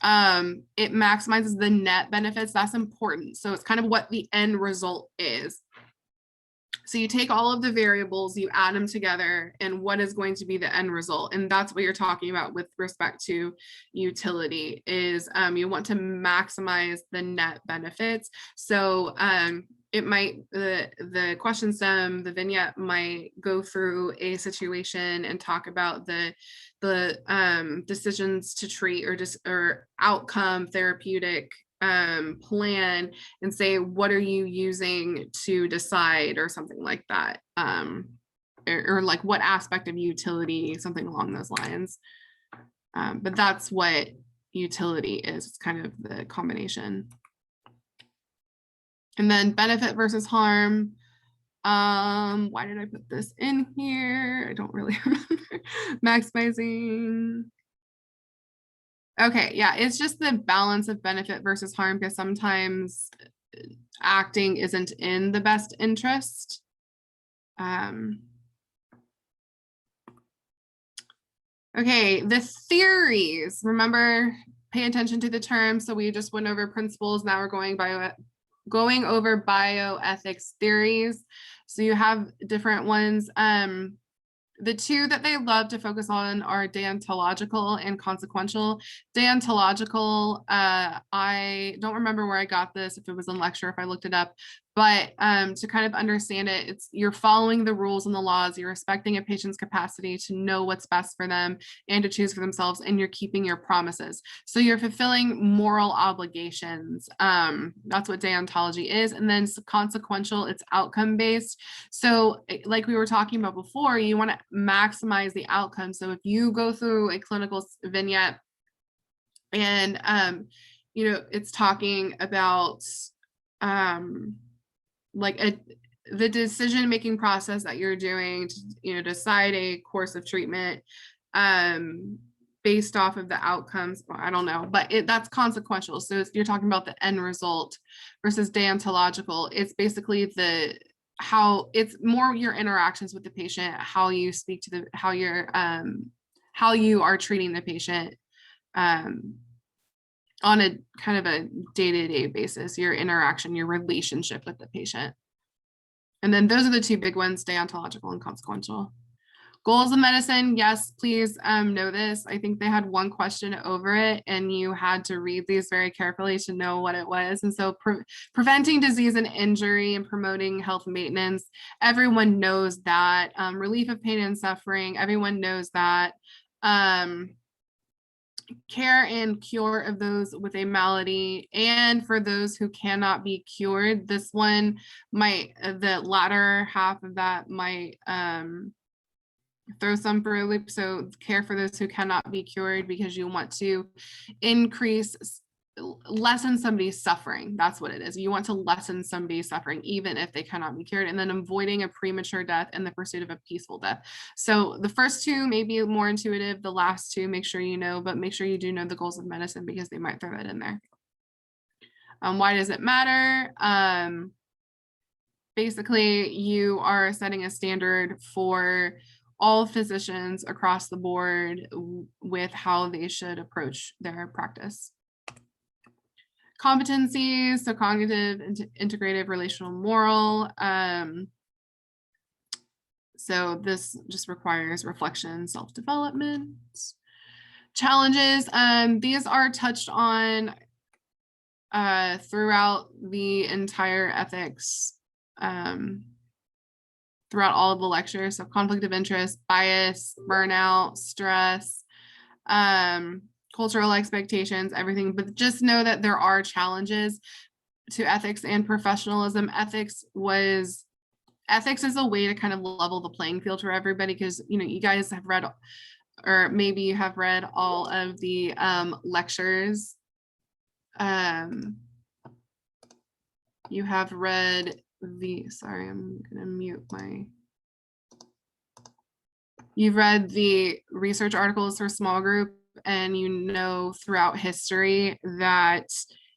[SPEAKER 4] It maximizes the net benefits. That's important. So it's kind of what the end result is. So you take all of the variables, you add them together, and what is going to be the end result? And that's what you're talking about with respect to utility is you want to maximize the net benefits. So it might, the question stem, the vignette might go through a situation and talk about the decisions to treat or outcome therapeutic plan, and say, what are you using to decide, or something like that, or like what aspect of utility, something along those lines. But that's what utility is. It's kind of the combination. And then benefit versus harm. Why did I put this in here? I don't really remember. Maximizing. Okay, yeah, it's just the balance of benefit versus harm, because sometimes acting isn't in the best interest. Okay, the theories. Remember, pay attention to the terms. So we just went over principles. Now we're going over bioethics theories. So you have different ones. The two that they love to focus on are deontological and consequential. Deontological, I don't remember where I got this, if it was in lecture, if I looked it up, but to kind of understand it, it's you're following the rules and the laws, you're respecting a patient's capacity to know what's best for them and to choose for themselves, and you're keeping your promises. So you're fulfilling moral obligations. That's what deontology is. And then consequential, it's outcome based. So like we were talking about before, you want to maximize the outcome. So if you go through a clinical vignette and it's talking about the decision-making process that you're doing to decide a course of treatment based off of the outcomes. I don't know, but that's consequential. So you're talking about the end result versus deontological. It's basically how it's more your interactions with the patient, how you speak to how you are treating the patient on a kind of a day-to-day basis, your interaction, your relationship with the patient. And then those are the two big ones, deontological and consequential. Goals of medicine, yes, please know this. I think they had one question over it, and you had to read these very carefully to know what it was. And so preventing disease and injury and promoting health maintenance, everyone knows that. Relief of pain and suffering, everyone knows that. Care and cure of those with a malady, and for those who cannot be cured. This one the latter half of that might throw some for a loop. So care for those who cannot be cured, because you want to lessen somebody's suffering. That's what it is. You want to lessen somebody's suffering, even if they cannot be cured. And then avoiding a premature death and the pursuit of a peaceful death. So the first two may be more intuitive. The last two, make sure you know, but make sure you do know the goals of medicine, because they might throw that in there. Why does it matter? Basically, you are setting a standard for all physicians across the board with how they should approach their practice. Competencies, so cognitive, integrative, relational, moral. So this just requires reflection, self-development. Challenges, these are touched on throughout the entire ethics, throughout all of the lectures. So conflict of interest, bias, burnout, stress, cultural expectations, everything, but just know that there are challenges to ethics and professionalism. Ethics is a way to kind of level the playing field for everybody, because you guys have read, or maybe you have read all of the lectures. You have read sorry, I'm gonna mute you've read the research articles for small group, and throughout history that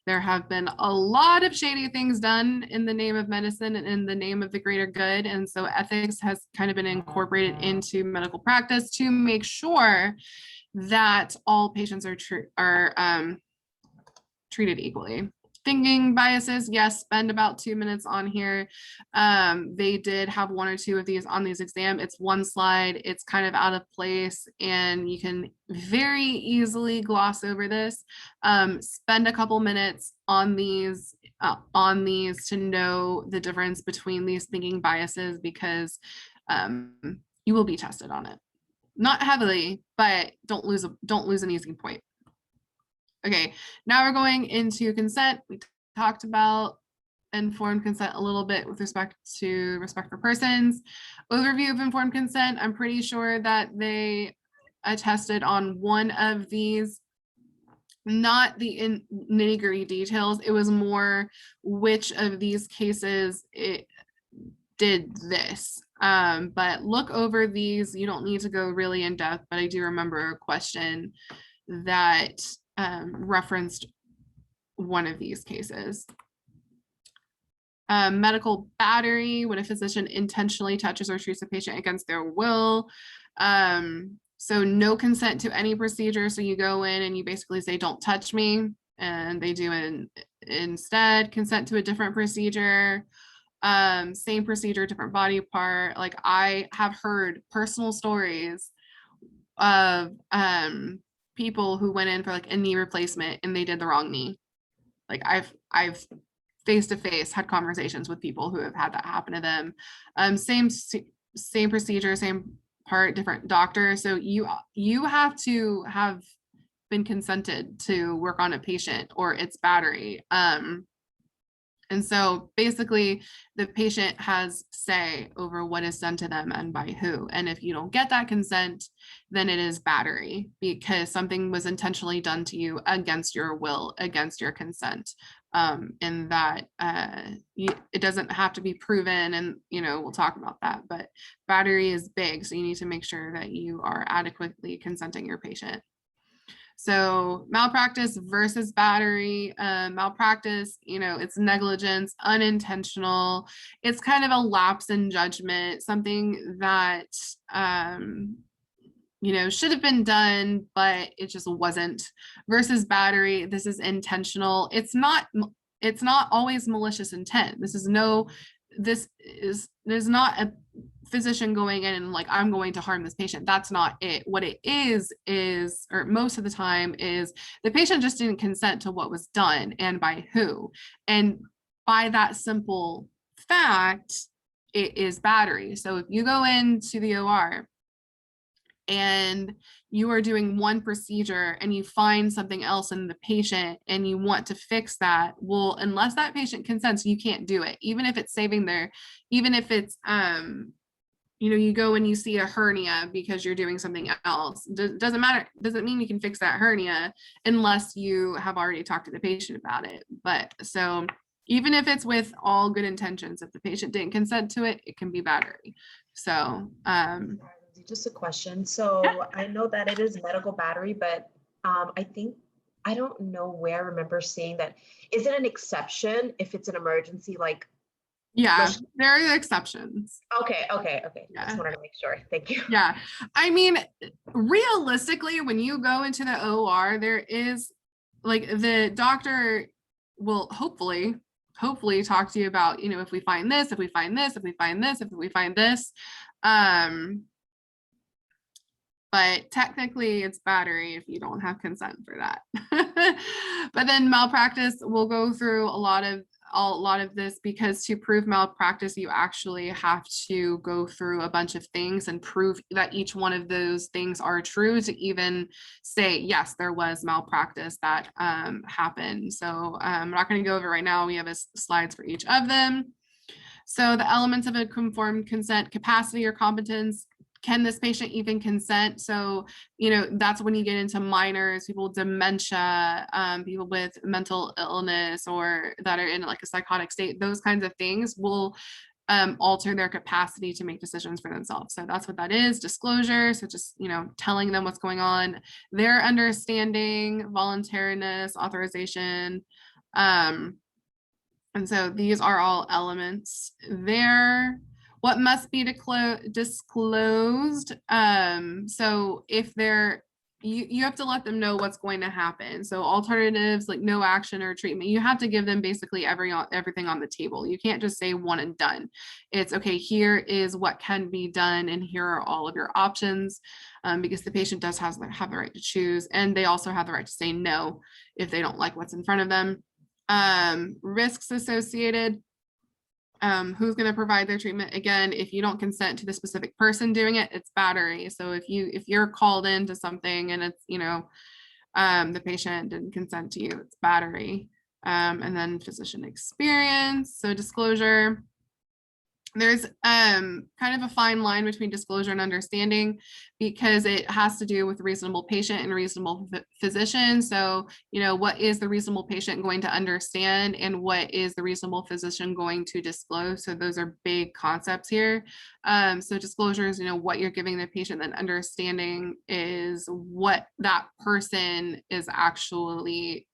[SPEAKER 4] there have been a lot of shady things done in the name of medicine and in the name of the greater good. And so ethics has kind of been incorporated into medical practice to make sure that all patients are treated equally. Thinking biases, yes, spend about 2 minutes on here. They did have 1 or 2 of these on these exam. It's 1 slide, it's kind of out of place, and you can very easily gloss over this. Spend a couple minutes on these to know the difference between these thinking biases, because you will be tested on it. Not heavily, but don't lose an easy point. Okay, now we're going into consent. We talked about informed consent a little bit with respect for persons. Overview of informed consent. I'm pretty sure that they attested on 1 of these, not the nitty-gritty details. It was more which of these cases it did this. But look over these. You don't need to go really in depth, but I do remember a question that referenced 1 of these cases. Medical battery, when a physician intentionally touches or treats a patient against their will. So no consent to any procedure. So you go in and you basically say, don't touch me, and they do it instead. Consent to a different procedure. Same procedure, different body part. Like, I have heard personal stories of people who went in for like a knee replacement and they did the wrong knee. Like, I've face to face had conversations with people who have had that happen to them. Same procedure, same part, different doctor. So you have to have been consented to work on a patient, or it's battery. And so basically the patient has say over what is done to them and by who. And if you don't get that consent, then it is battery, because something was intentionally done to you against your will, against your consent. And that it doesn't have to be proven, and we'll talk about that, but battery is big. So you need to make sure that you are adequately consenting your patient. So malpractice versus battery. Malpractice, it's negligence, unintentional. It's kind of a lapse in judgment, something that, should have been done, but it just wasn't. Versus battery, this is intentional. It's not always malicious intent. There's not a physician going in and like, I'm going to harm this patient. That's not it. What it is, or most of the time, is the patient just didn't consent to what was done and by who. And by that simple fact, it is battery. So if you go into the OR and you are doing one procedure and you find something else in the patient and you want to fix that, well, unless that patient consents, you can't do it. Even if it's even if it's, you go and you see a hernia because you're doing something else. Doesn't matter. Doesn't mean you can fix that hernia unless you have already talked to the patient about it. But so even if it's with all good intentions, if the patient didn't consent to it, it can be battery. So,
[SPEAKER 8] just a question. So I know that it is medical battery, but I don't know where I remember seeing that. Is it an exception if it's an emergency? Like,
[SPEAKER 4] yeah, there are exceptions.
[SPEAKER 8] Okay.
[SPEAKER 4] Yeah.
[SPEAKER 8] I just wanted to make sure. Thank you.
[SPEAKER 4] Yeah. I mean, realistically, when you go into the OR, there is, like, the doctor will hopefully talk to you about, if we find this, if we find this, if we find this, if we find this. But technically it's battery if you don't have consent for that. But then malpractice, we'll go through a lot of this, because to prove malpractice, you actually have to go through a bunch of things and prove that each one of those things are true to even say, yes, there was malpractice that happened. So I'm not going to go over it right now. We have slides for each of them. So the elements of a conformed consent: capacity or competence. Can this patient even consent? So, that's when you get into minors, people with dementia, people with mental illness, or that are in like a psychotic state. Those kinds of things will alter their capacity to make decisions for themselves. So that's what that is. Disclosure. So just, telling them what's going on, their understanding, voluntariness, authorization. And so these are all elements there. What must be disclosed? So if there you have to let them know what's going to happen. So alternatives like no action or treatment, you have to give them basically everything on the table. You can't just say one and done. It's okay, here is what can be done and here are all of your options, because the patient does have the right to choose, and they also have the right to say no if they don't like what's in front of them. Risks associated. Who's going to provide their treatment? Again, if you don't consent to the specific person doing it, it's battery. So if you're called into something and it's, the patient didn't consent to you, it's battery. And then physician experience. So disclosure. There's kind of a fine line between disclosure and understanding, because it has to do with reasonable patient and reasonable physician. So, what is the reasonable patient going to understand and what is the reasonable physician going to disclose? So those are big concepts here. So disclosure is, what you're giving the patient, then understanding is what that person is actually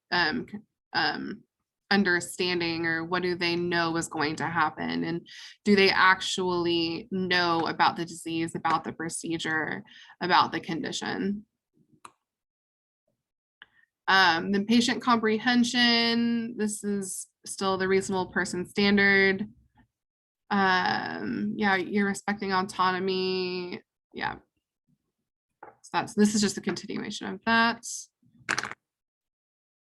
[SPEAKER 4] understanding, or what do they know is going to happen, and do they actually know about the disease, about the procedure, about the condition. Then patient comprehension, this is still the reasonable person standard. Yeah, you're respecting autonomy. Yeah, so this is just a continuation of that.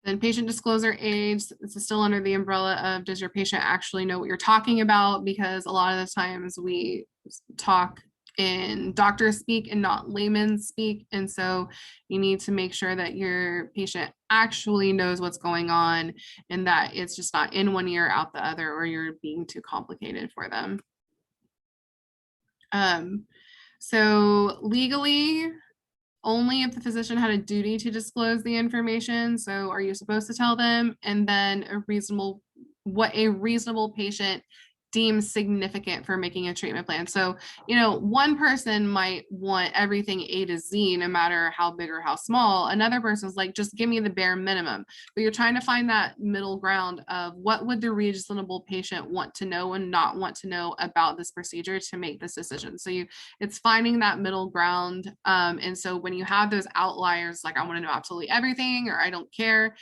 [SPEAKER 4] Then patient disclosure age, this is still under the umbrella of, does your patient actually know what you're talking about? Because a lot of the times we talk in doctor speak and not layman speak. And so you need to make sure that your patient actually knows what's going on and that it's just not in one ear, out the other, or you're being too complicated for them. So legally, only if the physician had a duty to disclose the information. So are you supposed to tell them? And then what a reasonable patient deems significant for making a treatment plan. So, one person might want everything A to Z, no matter how big or how small. Another person's like, just give me the bare minimum. But you're trying to find that middle ground of what would the reasonable patient want to know and not want to know about this procedure to make this decision. So it's finding that middle ground. And so when you have those outliers, like I want to know absolutely everything, or I don't care,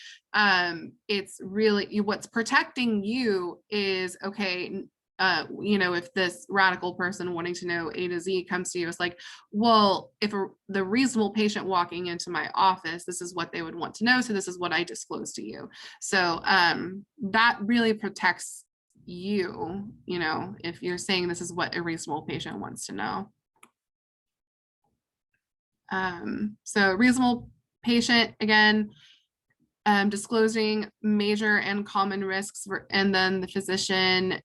[SPEAKER 4] it's really what's protecting you is, okay, if this radical person wanting to know A to Z comes to you, it's like, well, if the reasonable patient walking into my office, this is what they would want to know. So this is what I disclose to you. So that really protects you, if you're saying this is what a reasonable patient wants to know. So reasonable patient, again, disclosing major and common risks, and then the physician.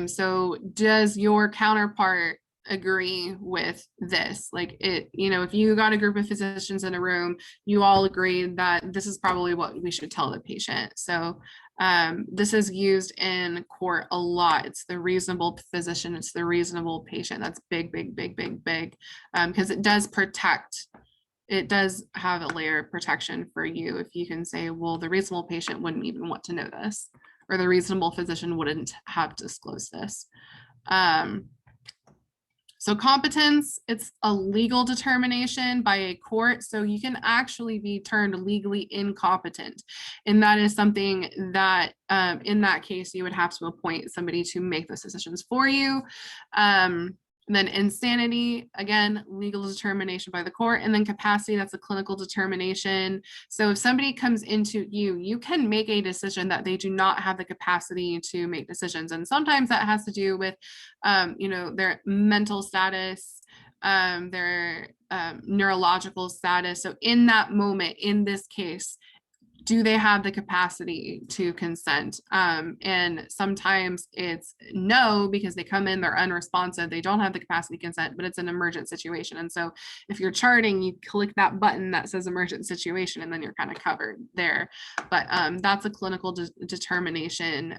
[SPEAKER 4] So does your counterpart agree with this? Like if you got a group of physicians in a room, you all agreed that this is probably what we should tell the patient. So this is used in court a lot. It's the reasonable physician, it's the reasonable patient. That's big, big, big, big, big, because it does protect. It does have a layer of protection for you if you can say, well, the reasonable patient wouldn't even want to know this, or the reasonable physician wouldn't have disclosed this. So competence, it's a legal determination by a court. So you can actually be turned legally incompetent. And that is something that in that case, you would have to appoint somebody to make those decisions for you. And then insanity, again, legal determination by the court. And then capacity, that's a clinical determination. So if somebody comes into you, you can make a decision that they do not have the capacity to make decisions. And sometimes that has to do with, their mental status, their neurological status. So in that moment, in this case, do they have the capacity to consent? And sometimes it's no, because they come in, they're unresponsive, they don't have the capacity to consent, but it's an emergent situation. And so if you're charting, you click that button that says emergent situation, and then you're kind of covered there. But that's a clinical determination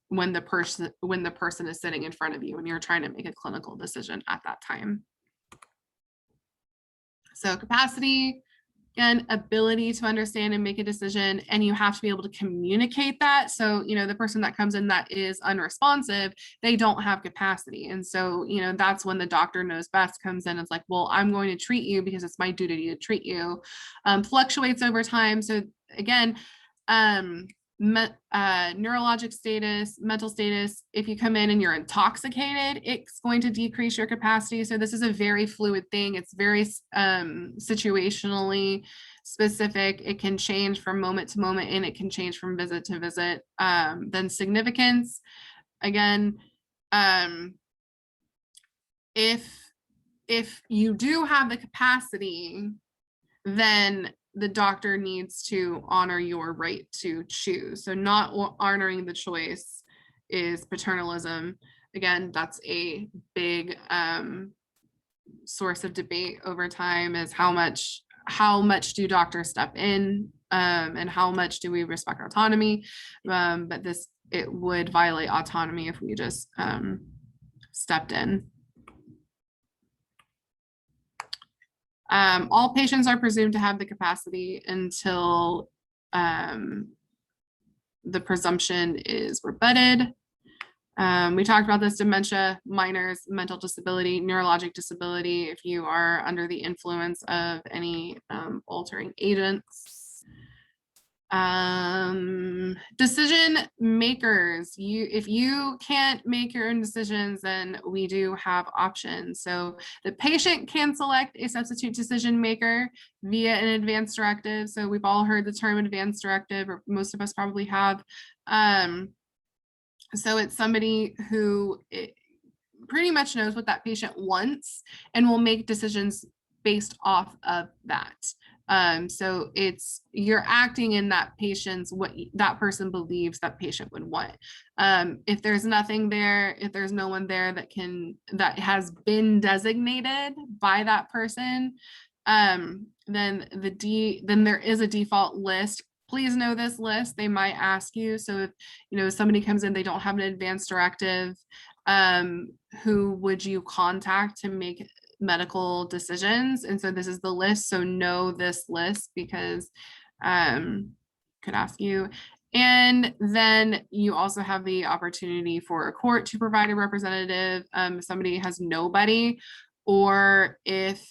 [SPEAKER 4] when the person is sitting in front of you and you're trying to make a clinical decision at that time. So capacity, Again, ability to understand and make a decision, and you have to be able to communicate that. So, you know, the person that comes in that is unresponsive, they don't have capacity. And so, you know, that's when the doctor knows best comes in. It's like, well, I'm going to treat you because it's my duty to treat you. Fluctuates over time. So again, neurologic status, mental status, if you come in and you're intoxicated, it's going to decrease your capacity. So this is a very fluid thing. It's very situationally specific. It can change from moment to moment, and it can change from visit to visit. Then significance, again, if you do have the capacity, then the doctor needs to honor your right to choose. So not honoring the choice is paternalism. Again, that's a big source of debate over time, is how much do doctors step in, and how much do we respect autonomy. But it would violate autonomy if we just stepped in. All patients are presumed to have the capacity until the presumption is rebutted. We talked about this: dementia, minors, mental disability, neurologic disability, if you are under the influence of any altering agents. Decision makers, if you can't make your own decisions, then we do have options. So the patient can select a substitute decision maker via an advance directive. So we've all heard the term advance directive, or most of us probably have. So it's somebody who pretty much knows what that patient wants and will make decisions based off of that. So you're acting in that patient's, what that person believes that patient would want. If there's nothing there, if there's no one there that has been designated by that person, then there is a default list. Please know this list. They might ask you. So if somebody comes in, they don't have an advance directive, who would you contact to make medical decisions? And so this is the list. So know this list, because could ask you. And then you also have the opportunity for a court to provide a representative. If somebody has nobody, or if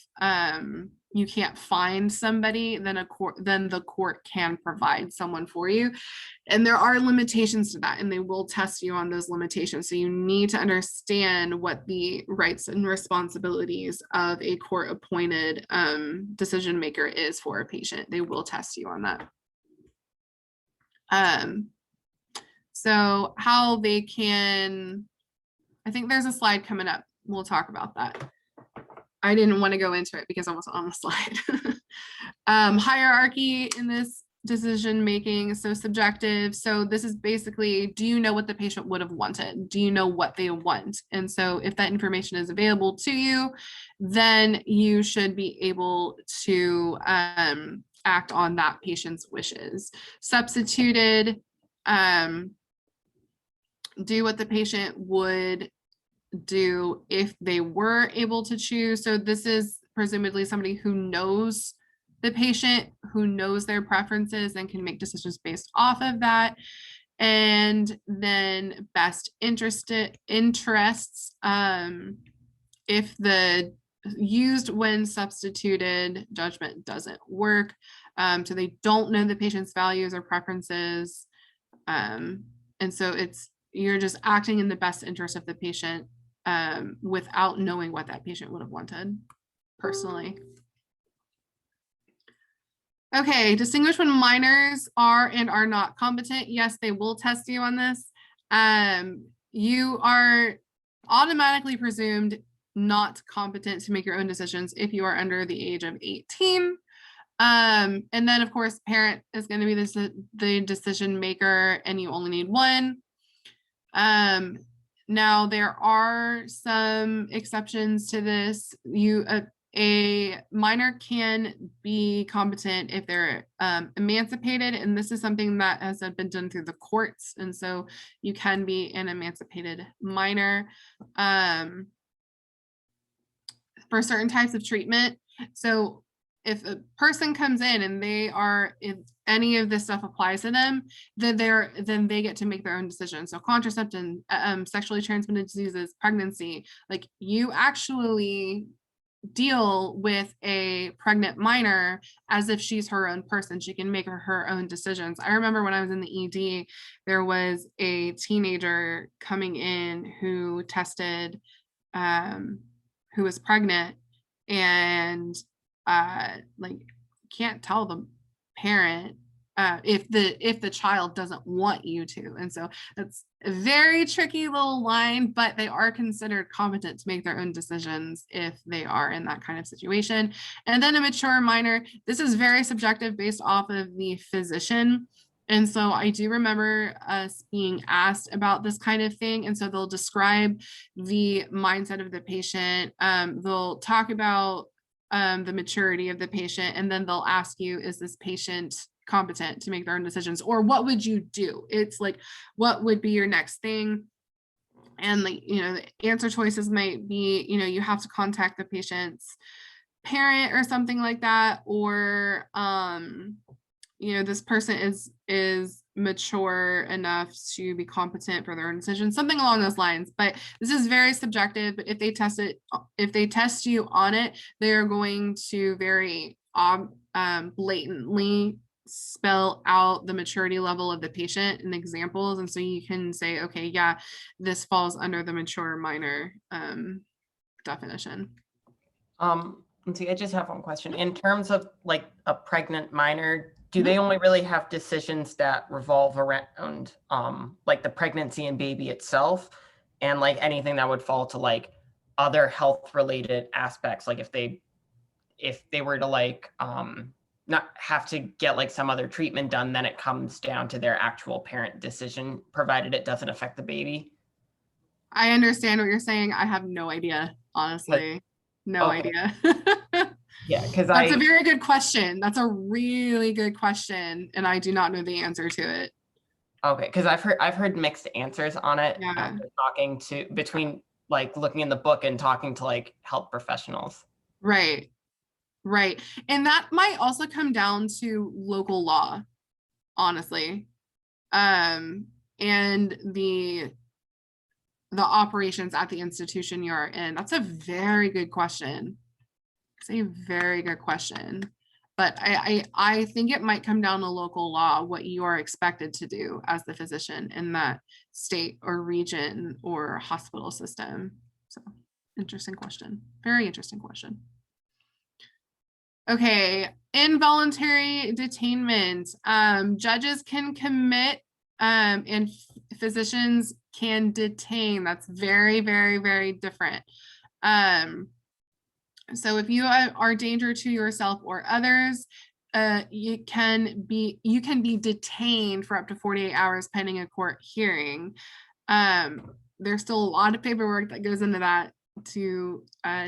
[SPEAKER 4] you can't find somebody, then the court can provide someone for you. And there are limitations to that, and they will test you on those limitations. So you need to understand what the rights and responsibilities of a court-appointed decision maker is for a patient. They will test you on that. So how they can, I think there's a slide coming up. We'll talk about that. I didn't want to go into it because I was on the slide. Hierarchy in this decision making, so subjective. So this is basically, do you know what the patient would have wanted? Do you know what they want? And so if that information is available to you, then you should be able to act on that patient's wishes. Substituted, do what the patient would do if they were able to choose. So this is presumably somebody who knows the patient, who knows their preferences and can make decisions based off of that. And then best interests, if the used when substituted judgment doesn't work, so they don't know the patient's values or preferences, and so you're just acting in the best interest of the patient without knowing what that patient would have wanted personally. Okay, distinguish when minors are and are not competent. Yes, they will test you on this. You are automatically presumed not competent to make your own decisions if you are under the age of 18. And then of course, parent is going to be the decision maker, and you only need one. Now there are some exceptions to this. A minor can be competent if they're emancipated, and this is something that has been done through the courts, and so you can be an emancipated minor for certain types of treatment. So if a person comes in and if any of this stuff applies to them, then they get to make their own decisions. So contraception, sexually transmitted diseases, pregnancy, like you actually deal with a pregnant minor as if she's her own person. She can make her own decisions. I remember when I was in the ED, there was a teenager coming in who tested, who was pregnant, and like can't tell the parent if the child doesn't want you to. And so it's a very tricky little line, but they are considered competent to make their own decisions if they are in that kind of situation. And then a mature minor, this is very subjective based off of the physician. And so I do remember us being asked about this kind of thing. And so they'll describe the mindset of the patient. They'll talk about the maturity of the patient, and then they'll ask you, is this patient competent to make their own decisions? Or what would you do? It's like, what would be your next thing? And like, the answer choices might be, you have to contact the patient's parent or something like that. Or, this person is mature enough to be competent for their own decisions, something along those lines. But this is very subjective. But if they test you on it, they are going to very blatantly spell out the maturity level of the patient in examples. And so you can say, okay, yeah, this falls under the mature minor definition.
[SPEAKER 6] Let's see, I just have one question. In terms of like a pregnant minor, do they only really have decisions that revolve around like the pregnancy and baby itself, and like anything that would fall to like other health related aspects? Like if they were to like not have to get like some other treatment done, then it comes down to their actual parent decision, provided it doesn't affect the baby?
[SPEAKER 4] I understand what you're saying. I have no idea, honestly. No idea.
[SPEAKER 6] Yeah, because
[SPEAKER 4] that's a very good question. That's a really good question, and I do not know the answer to it.
[SPEAKER 6] Okay, because I've heard mixed answers on it.
[SPEAKER 4] Yeah.
[SPEAKER 6] After between like looking in the book and talking to like health professionals.
[SPEAKER 4] Right. And that might also come down to local law, honestly. And the operations at the institution you're in. That's a very good question. It's a very good question. But I think it might come down to local law, what you are expected to do as the physician in that state or region or hospital system. So interesting question. Very interesting question. Okay, involuntary detainment. Judges can commit and physicians can detain. That's very, very, very different. So if you are a danger to yourself or others, you can be detained for up to 48 hours pending a court hearing. There's still a lot of paperwork that goes into that to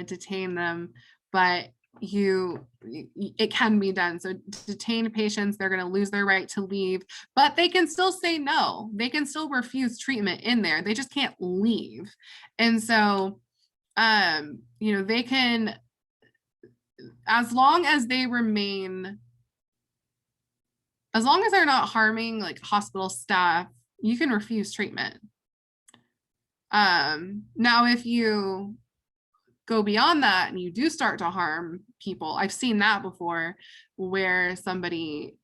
[SPEAKER 4] detain them, but it can be done. So detained patients, they're going to lose their right to leave, but they can still say no. They can still refuse treatment in there. They just can't leave. And so, they can, as long as they're not harming like hospital staff, you can refuse treatment. Now, if you go beyond that and you do start to harm people, I've seen that before, where somebody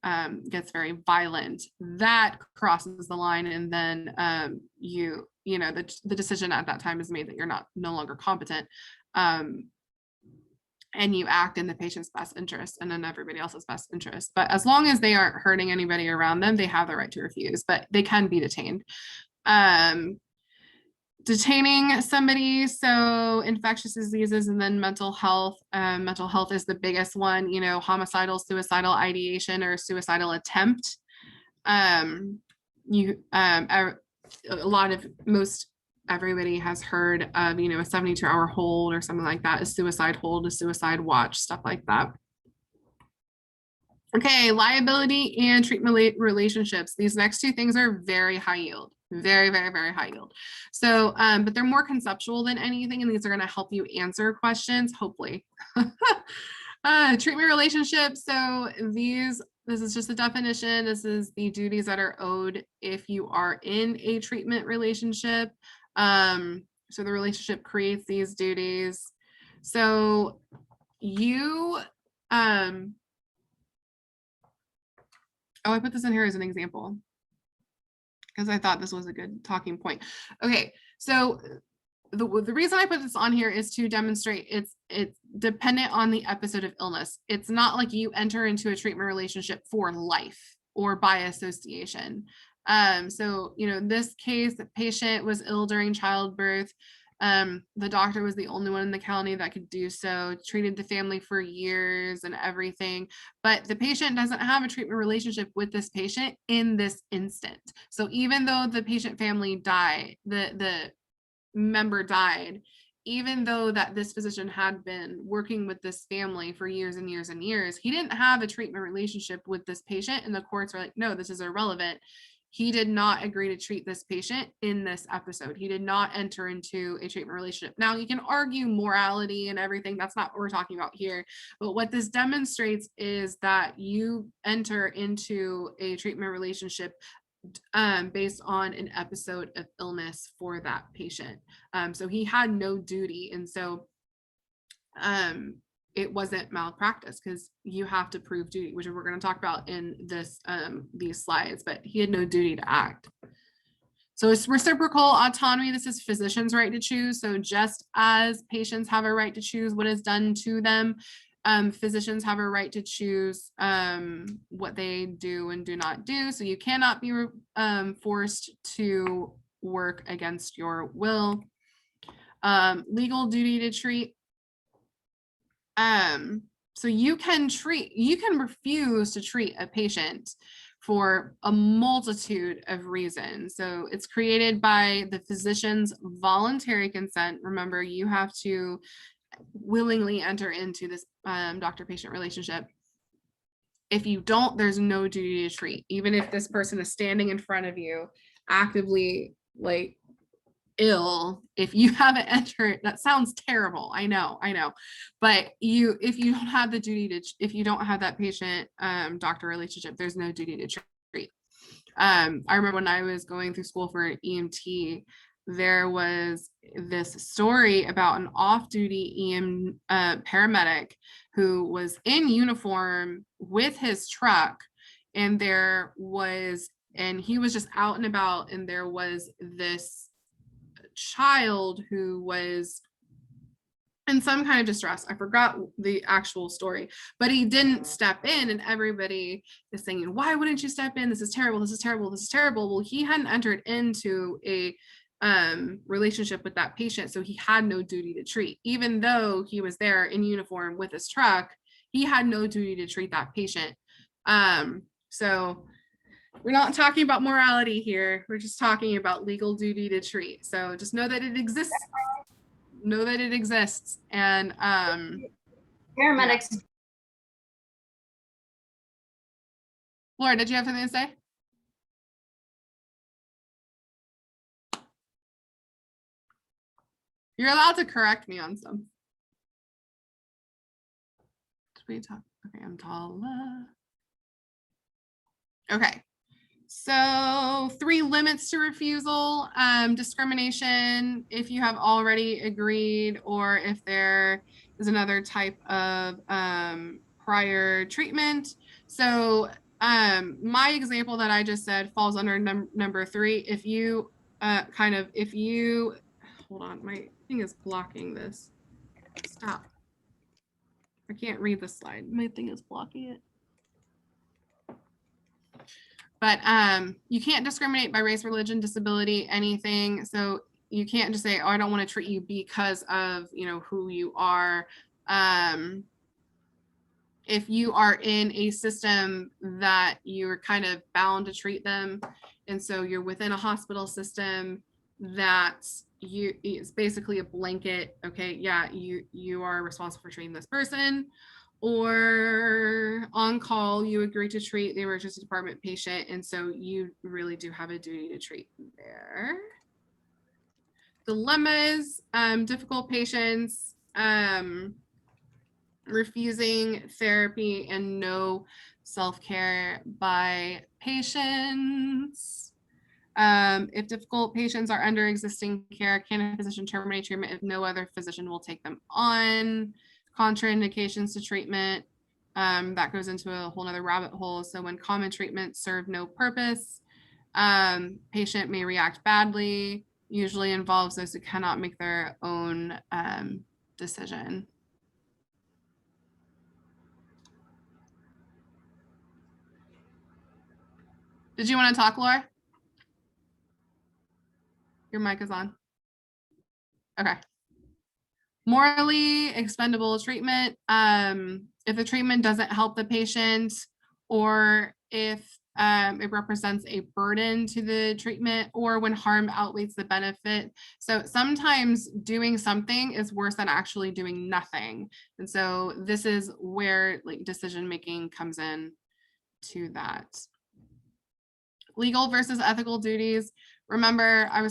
[SPEAKER 4] gets very violent, that crosses the line, and then the decision at that time is made that you're no longer competent, and you act in the patient's best interest and in everybody else's best interest. But as long as they aren't hurting anybody around them, they have the right to refuse, but they can be detained. Detaining somebody, so infectious diseases, and then mental health. Mental health is the biggest one, homicidal, suicidal ideation, or suicidal attempt. Everybody has heard of, a 72-hour hold or something like that, a suicide hold, a suicide watch, stuff like that. Okay, liability and treatment relationships. These next two things are very high yield. Very, very, very high yield. So, but they're more conceptual than anything, and these are going to help you answer questions, hopefully. Treatment relationship. So this is just the definition. This is the duties that are owed if you are in a treatment relationship. So the relationship creates these duties. So you, oh, I put this in here as an example because I thought this was a good talking point. Okay, so the reason I put this on here is to demonstrate it's dependent on the episode of illness. It's not like you enter into a treatment relationship for life or by association. So, you know, in this case, the patient was ill during childbirth. The doctor was the only one in the county that could do so, treated the family for years and everything, but the patient doesn't have a treatment relationship with this patient in this instant. So even though the patient family died, the member died, even though that this physician had been working with this family for years and years and years, he didn't have a treatment relationship with this patient, and the courts were like, no, this is irrelevant. He did not agree to treat this patient in this episode. He did not enter into a treatment relationship. Now, you can argue morality and everything. That's not what we're talking about here. But what this demonstrates is that you enter into a treatment relationship based on an episode of illness for that patient. So he had no duty. And so it wasn't malpractice because you have to prove duty, which we're going to talk about in this these slides, but he had no duty to act. So it's reciprocal autonomy. This is physicians' right to choose. So just as patients have a right to choose what is done to them, physicians have a right to choose what they do and do not do. So you cannot be forced to work against your will. Legal duty to treat. So you can refuse to treat a patient for a multitude of reasons. So it's created by the physician's voluntary consent. Remember, you have to willingly enter into this doctor-patient relationship. If you don't, there's no duty to treat. Even if this person is standing in front of you, actively like ill, if you haven't entered, that sounds terrible. I know. But if you don't have the duty to, if you don't have that patient doctor relationship, there's no duty to treat. I remember when I was going through school for EMT, there was this story about an off-duty paramedic who was in uniform with his truck, and he was just out and about, and there was this child who was in some kind of distress. I forgot the actual story, but he didn't step in, and everybody is saying, why wouldn't you step in? This is terrible. This is terrible. This is terrible. Well, he hadn't entered into a relationship with that patient, so he had no duty to treat. Even though he was there in uniform with his truck, he had no duty to treat that patient. So we're not talking about morality here. We're just talking about legal duty to treat. So just know that it exists. Know that it exists. And
[SPEAKER 5] paramedics.
[SPEAKER 4] Yeah. Laura, did you have something to say? You're allowed to correct me on some. Did we talk? Okay, I'm tall. Okay. So 3 limits to refusal: discrimination, if you have already agreed, or if there is another type of prior treatment. So my example that I just said falls under number 3. If you hold on, my thing is blocking this. Stop. I can't read the slide. My thing is blocking it. But you can't discriminate by race, religion, disability, anything. So you can't just say, oh, I don't want to treat you because of, who you are. If you are in a system that you're kind of bound to treat them, and so you're within a hospital system that's it's basically a blanket, okay, yeah, you are responsible for treating this person. Or on call, you agree to treat the emergency department patient, and so you really do have a duty to treat there. Dilemmas, difficult patients. refusing therapy and no self-care by patients. If difficult patients are under existing care, can a physician terminate treatment if no other physician will take them on? Contraindications to treatment. That goes into a whole nother rabbit hole. So when common treatments serve no purpose, patient may react badly, usually involves those who cannot make their own decision. Did you want to talk, Laura? Your mic is on. Okay. Morally expendable treatment. If the treatment doesn't help the patient, or if it represents a burden to the treatment, or when harm outweighs the benefit. So sometimes doing something is worse than actually doing nothing. And so this is where like decision making comes in to that. Legal versus ethical duties. Remember, I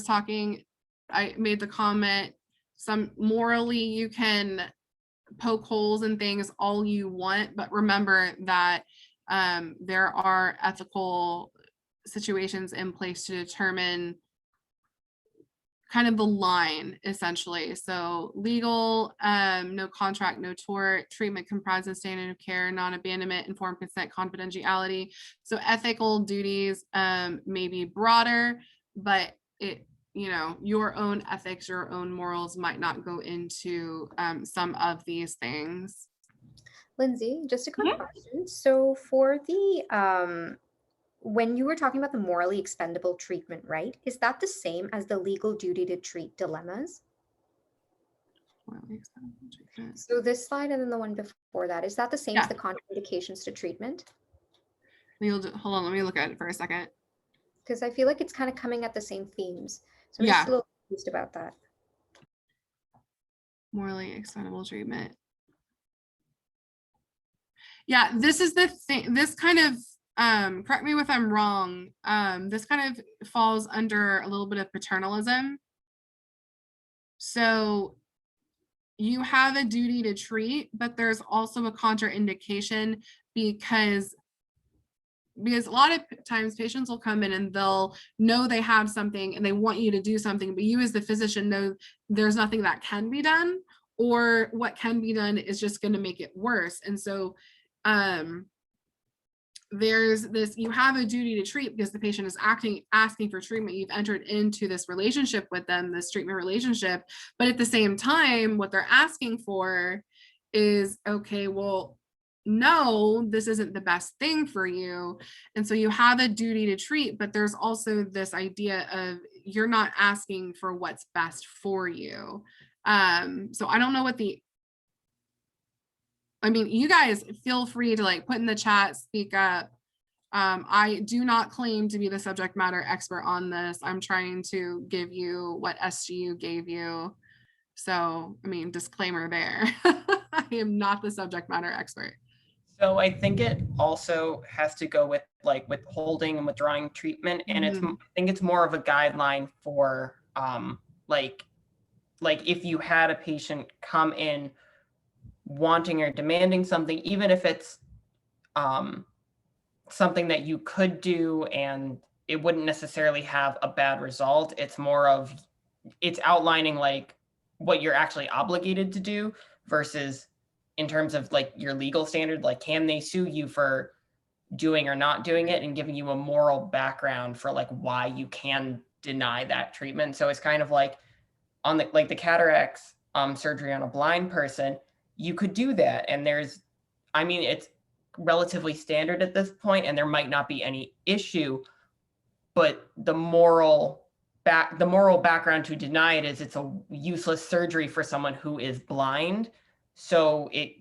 [SPEAKER 4] made the comment, some morally you can poke holes in things all you want, but remember that there are ethical situations in place to determine kind of the line, essentially. So legal, no contract, no tort, treatment comprises standard of care, non-abandonment, informed consent, confidentiality. So ethical duties may be broader, but your own ethics, your own morals might not go into some of these things.
[SPEAKER 5] Lindsay, just a quick question. So for the when you were talking about the morally expendable treatment, right? Is that the same as the legal duty to treat dilemmas? So this slide and then the one before that, is that the same as the contraindications to treatment?
[SPEAKER 4] Hold on, let me look at it for a second.
[SPEAKER 5] Because I feel like it's kind of coming at the same themes. So I'm just a little confused about that.
[SPEAKER 4] Morally expendable treatment. Yeah, this is the thing. This kind of correct me if I'm wrong, this kind of falls under a little bit of paternalism. So you have a duty to treat, but there's also a contraindication because a lot of times patients will come in and they'll know they have something and they want you to do something, but you as the physician know there's nothing that can be done, or what can be done is just going to make it worse. And so there's this, you have a duty to treat because the patient is asking for treatment. You've entered into this relationship with them, this treatment relationship, but at the same time, what they're asking for is, okay, well, no, this isn't the best thing for you. And so you have a duty to treat, but there's also this idea of you're not asking for what's best for you. So I don't know what you guys feel free to like put in the chat, speak up. I do not claim to be the subject matter expert on this. I'm trying to give you what SGU gave you. So, disclaimer there. I am not the subject matter expert.
[SPEAKER 6] So I think it also has to go with like withholding and withdrawing treatment. And I think it's more of a guideline for like if you had a patient come in wanting or demanding something, even if it's something that you could do and it wouldn't necessarily have a bad result. It's more of, it's outlining like what you're actually obligated to do versus in terms of like your legal standard, like can they sue you for doing or not doing it, and giving you a moral background for like why you can deny that treatment. So it's kind of like on the cataracts surgery on a blind person, you could do that. And there's, it's relatively standard at this point and there might not be any issue, but the moral background to deny it is it's a useless surgery for someone who is blind. So it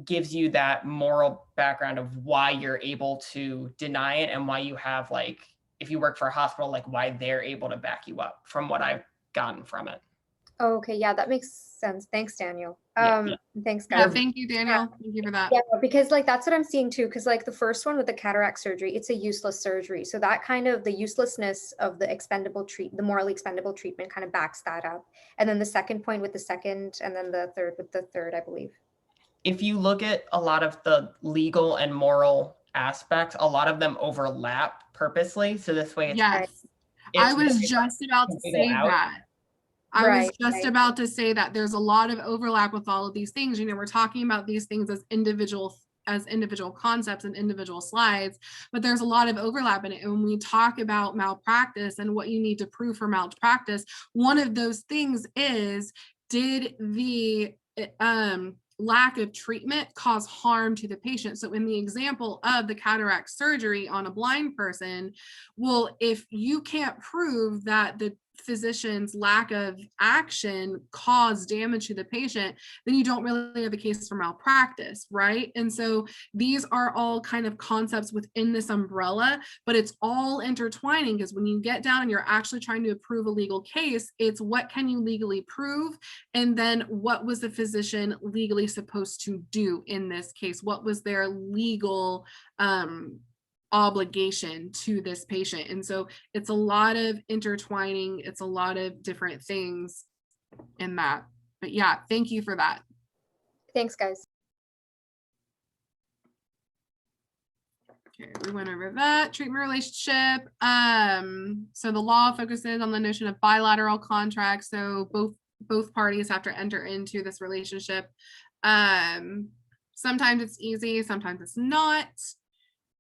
[SPEAKER 6] gives you that moral background of why you're able to deny it and why you have, like, if you work for a hospital, like why they're able to back you up, from what I've gotten from it.
[SPEAKER 5] Okay, yeah, that makes sense. Thanks, Daniel. Thanks, guys.
[SPEAKER 4] Yeah, thank you, Daniel. Thank you for that.
[SPEAKER 5] Yeah, because like that's what I'm seeing too. Because like the first one with the cataract surgery, it's a useless surgery. So that kind of the uselessness of the morally expendable treatment kind of backs that up. And then the second point with the second, and then the third with the third, I believe.
[SPEAKER 6] if you look at a lot of the legal and moral aspects, a lot of them overlap purposely. So this way,
[SPEAKER 4] Yes,
[SPEAKER 6] it's
[SPEAKER 4] I was
[SPEAKER 6] very
[SPEAKER 4] just about to
[SPEAKER 6] wiggle
[SPEAKER 4] say
[SPEAKER 6] out.
[SPEAKER 4] that. I was
[SPEAKER 5] Right,
[SPEAKER 4] just
[SPEAKER 5] right.
[SPEAKER 4] about to say that there's a lot of overlap with all of these things. You know, we're talking about these things as individual concepts and individual slides, but there's a lot of overlap in it. And when we talk about malpractice and what you need to prove for malpractice, one of those things is, did the lack of treatment cause harm to the patient? So in the example of the cataract surgery on a blind person, well, if you can't prove that the physician's lack of action caused damage to the patient, then you don't really have a case for malpractice, right? And so these are all kind of concepts within this umbrella, but it's all intertwining, because when you get down and you're actually trying to prove a legal case, it's what can you legally prove? And then what was the physician legally supposed to do in this case? What was their legal obligation to this patient? And so it's a lot of intertwining, it's a lot of different things in that. But yeah, thank you for that.
[SPEAKER 5] Thanks, guys.
[SPEAKER 4] Okay, we went over that. Treatment relationship. So the law focuses on the notion of bilateral contracts. So both parties have to enter into this relationship. Sometimes it's easy, sometimes it's not.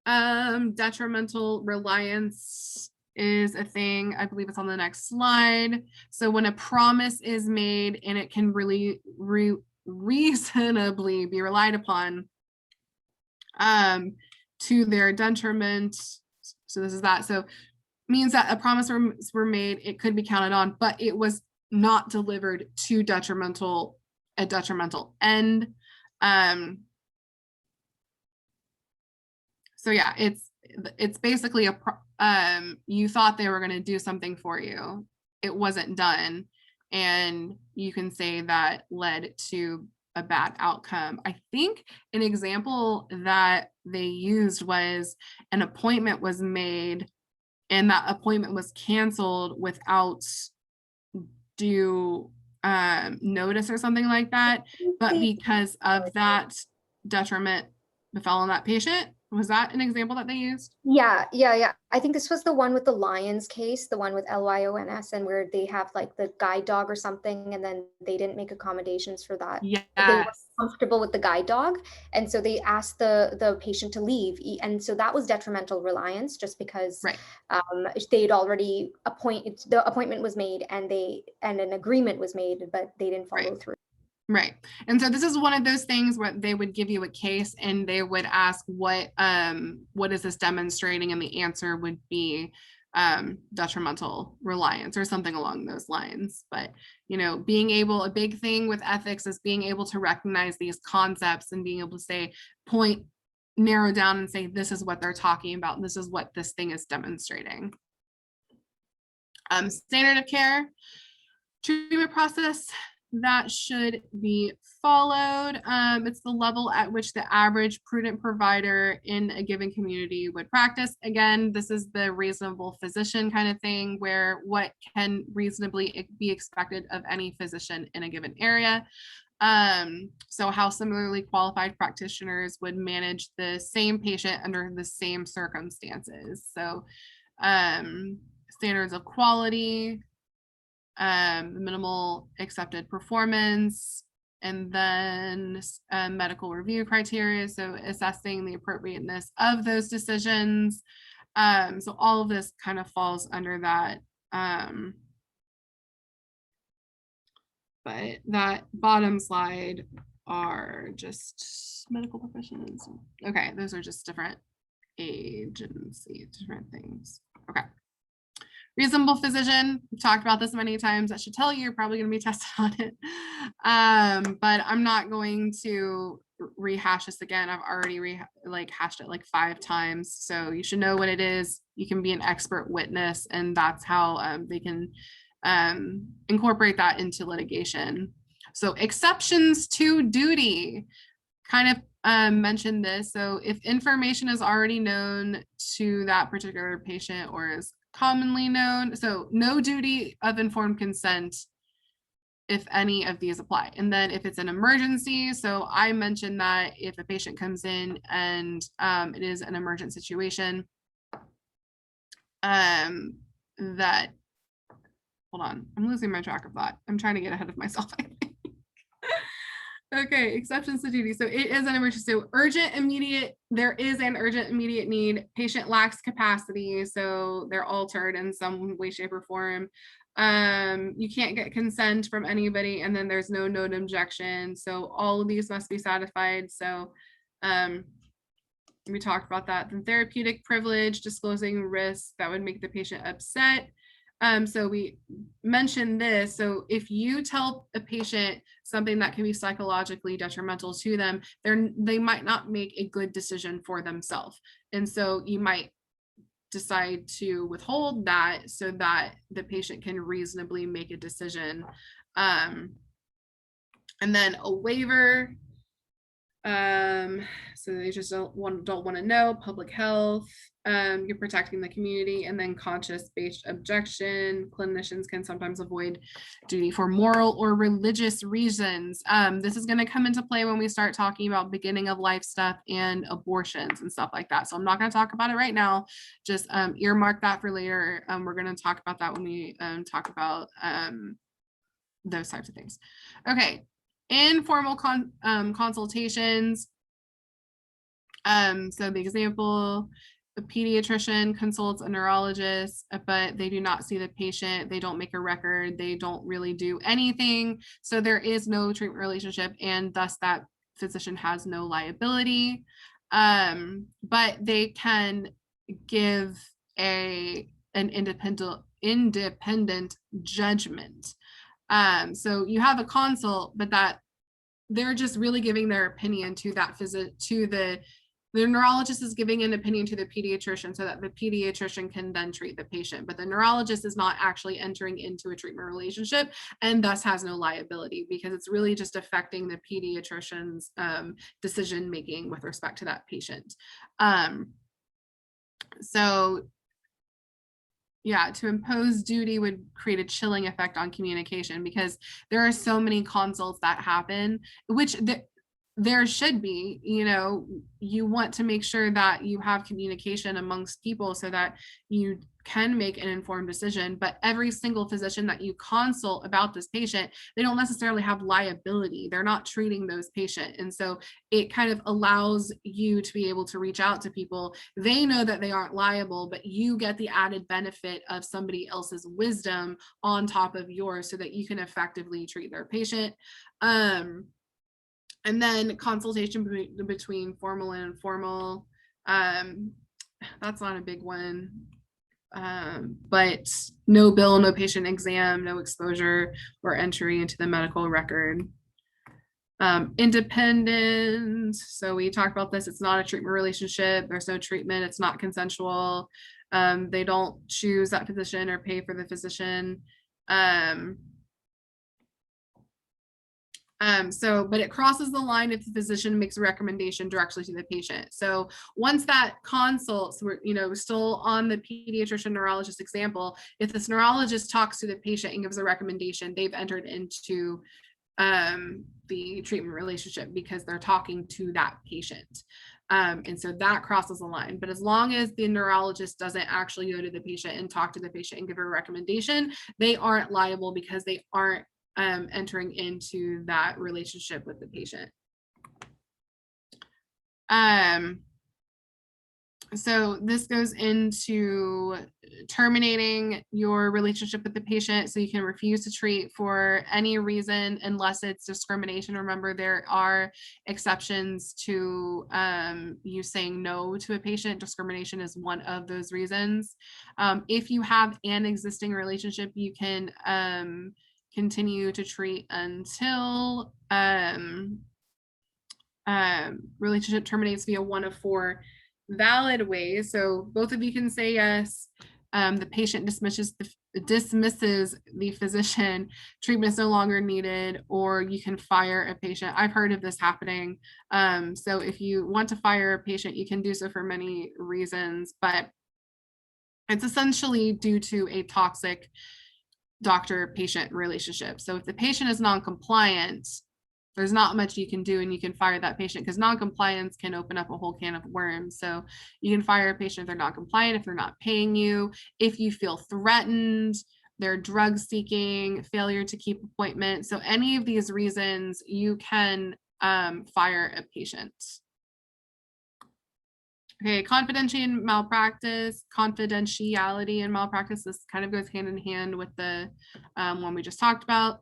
[SPEAKER 4] Detrimental reliance is a thing. I believe it's on the next slide. So when a promise is made and it can really reasonably be relied upon to their detriment. So this is that. So means that a promise were made, it could be counted on, but it was not delivered to a detrimental end. So yeah, it's basically you thought they were going to do something for you, it wasn't done, and you can say that led to a bad outcome. I think an example that they used was an appointment was made and that appointment was canceled without due notice or something like that, but because of that detriment befell on that patient. Was that an example that they used?
[SPEAKER 5] Yeah. I think this was the one with the Lyons case, the one with LYONS, and where they have like the guide dog or something, and then they didn't make accommodations for that.
[SPEAKER 4] Yes.
[SPEAKER 5] They were comfortable with the guide dog, and so they asked the patient to leave, and so that was detrimental reliance, just because
[SPEAKER 4] right.
[SPEAKER 5] They'd already the appointment was made, and an agreement was made, but they didn't follow through.
[SPEAKER 4] Right. And so this is one of those things where they would give you a case and they would ask what is this demonstrating, and the answer would be detrimental reliance or something along those lines. But you know, a big thing with ethics is being able to recognize these concepts and being able to say, narrow down and say, this is what they're talking about, and this is what this thing is demonstrating. Standard of care treatment process that should be followed. It's the level at which the average prudent provider in a given community would practice. Again, this is the reasonable physician kind of thing, where what can reasonably be expected of any physician in a given area. So how similarly qualified practitioners would manage the same patient under the same circumstances. So standards of quality, minimal accepted performance, and then medical review criteria, so assessing the appropriateness of those decisions. So all of this kind of falls under that. But that bottom slide are just medical professions. Okay, those are just different agencies, different things. Okay. Reasonable physician, we've talked about this many times. I should tell you, you're probably going to be tested on it. But I'm not going to rehash this again. I've already hashed it like 5 times. So you should know what it is. You can be an expert witness, and that's how they can incorporate that into litigation. So exceptions to duty, kind of mentioned this. So if information is already known to that particular patient or is commonly known, so no duty of informed consent if any of these apply. And then if it's an emergency, so I mentioned that if a patient comes in and it is an emergent situation, that, hold on, I'm losing my track of thought. I'm trying to get ahead of myself, I think. Okay, exceptions to duty. So it is an emergency. So urgent, immediate, there is an urgent, immediate need. Patient lacks capacity, so they're altered in some way, shape, or form. You can't get consent from anybody, and then there's no known objection. So all of these must be satisfied. So we talked about that. Then therapeutic privilege, disclosing risks that would make the patient upset. So we mentioned this. So if you tell a patient something that can be psychologically detrimental to them, they might not make a good decision for themselves. And so you might decide to withhold that so that the patient can reasonably make a decision. And then a waiver. So they just don't want to know. Public health, you're protecting the community. And then conscience-based objection. Clinicians can sometimes avoid duty for moral or religious reasons. This is going to come into play when we start talking about beginning of life stuff and abortions and stuff like that. So I'm not going to talk about it right now. Just earmark that for later. We're going to talk about that when we talk about those types of things. Okay. Informal consultations. So the example, a pediatrician consults a neurologist, but they do not see the patient. They don't make a record. They don't really do anything. So there is no treatment relationship, and thus that physician has no liability. But they can give an independent judgment. So you have a consult, but that they're just really giving their opinion to that the neurologist is giving an opinion to the pediatrician so that the pediatrician can then treat the patient, but the neurologist is not actually entering into a treatment relationship and thus has no liability because it's really just affecting the pediatrician's decision making with respect to that patient. So yeah, to impose duty would create a chilling effect on communication because there are so many consults that happen, which there should be, you want to make sure that you have communication amongst people so that you can make an informed decision. But every single physician that you consult about this patient, they don't necessarily have liability. They're not treating those patients. And so it kind of allows you to be able to reach out to people. They know that they aren't liable, but you get the added benefit of somebody else's wisdom on top of yours so that you can effectively treat their patient. And then consultation between formal and informal. That's not a big one. But no bill, no patient exam, no exposure or entry into the medical record. Independent. So we talked about this. It's not a treatment relationship. There's no treatment. It's not consensual. They don't choose that physician or pay for the physician. But it crosses the line if the physician makes a recommendation directly to the patient. So once that consult, so we're, still on the pediatrician neurologist example, if this neurologist talks to the patient and gives a recommendation, they've entered into the treatment relationship because they're talking to that patient. And so that crosses the line. But as long as the neurologist doesn't actually go to the patient and talk to the patient and give a recommendation, they aren't liable because they aren't entering into that relationship with the patient. So this goes into terminating your relationship with the patient. So you can refuse to treat for any reason unless it's discrimination. Remember, there are exceptions to you saying no to a patient. Discrimination is one of those reasons. If you have an existing relationship, you can continue to treat until relationship terminates via one of four valid ways. So both of you can say yes. The patient dismisses the physician, treatment is no longer needed, or you can fire a patient. I've heard of this happening. So if you want to fire a patient, you can do so for many reasons, but it's essentially due to a toxic doctor-patient relationship. So if the patient is non-compliant, there's not much you can do, and you can fire that patient, because non-compliance can open up a whole can of worms. So you can fire a patient if they're not compliant, if they're not paying you, if you feel threatened, they're drug seeking, failure to keep appointments. So any of these reasons you can fire a patient. Okay, confidentiality and malpractice, confidentiality and malpractice. This kind of goes hand in hand with the one we just talked about.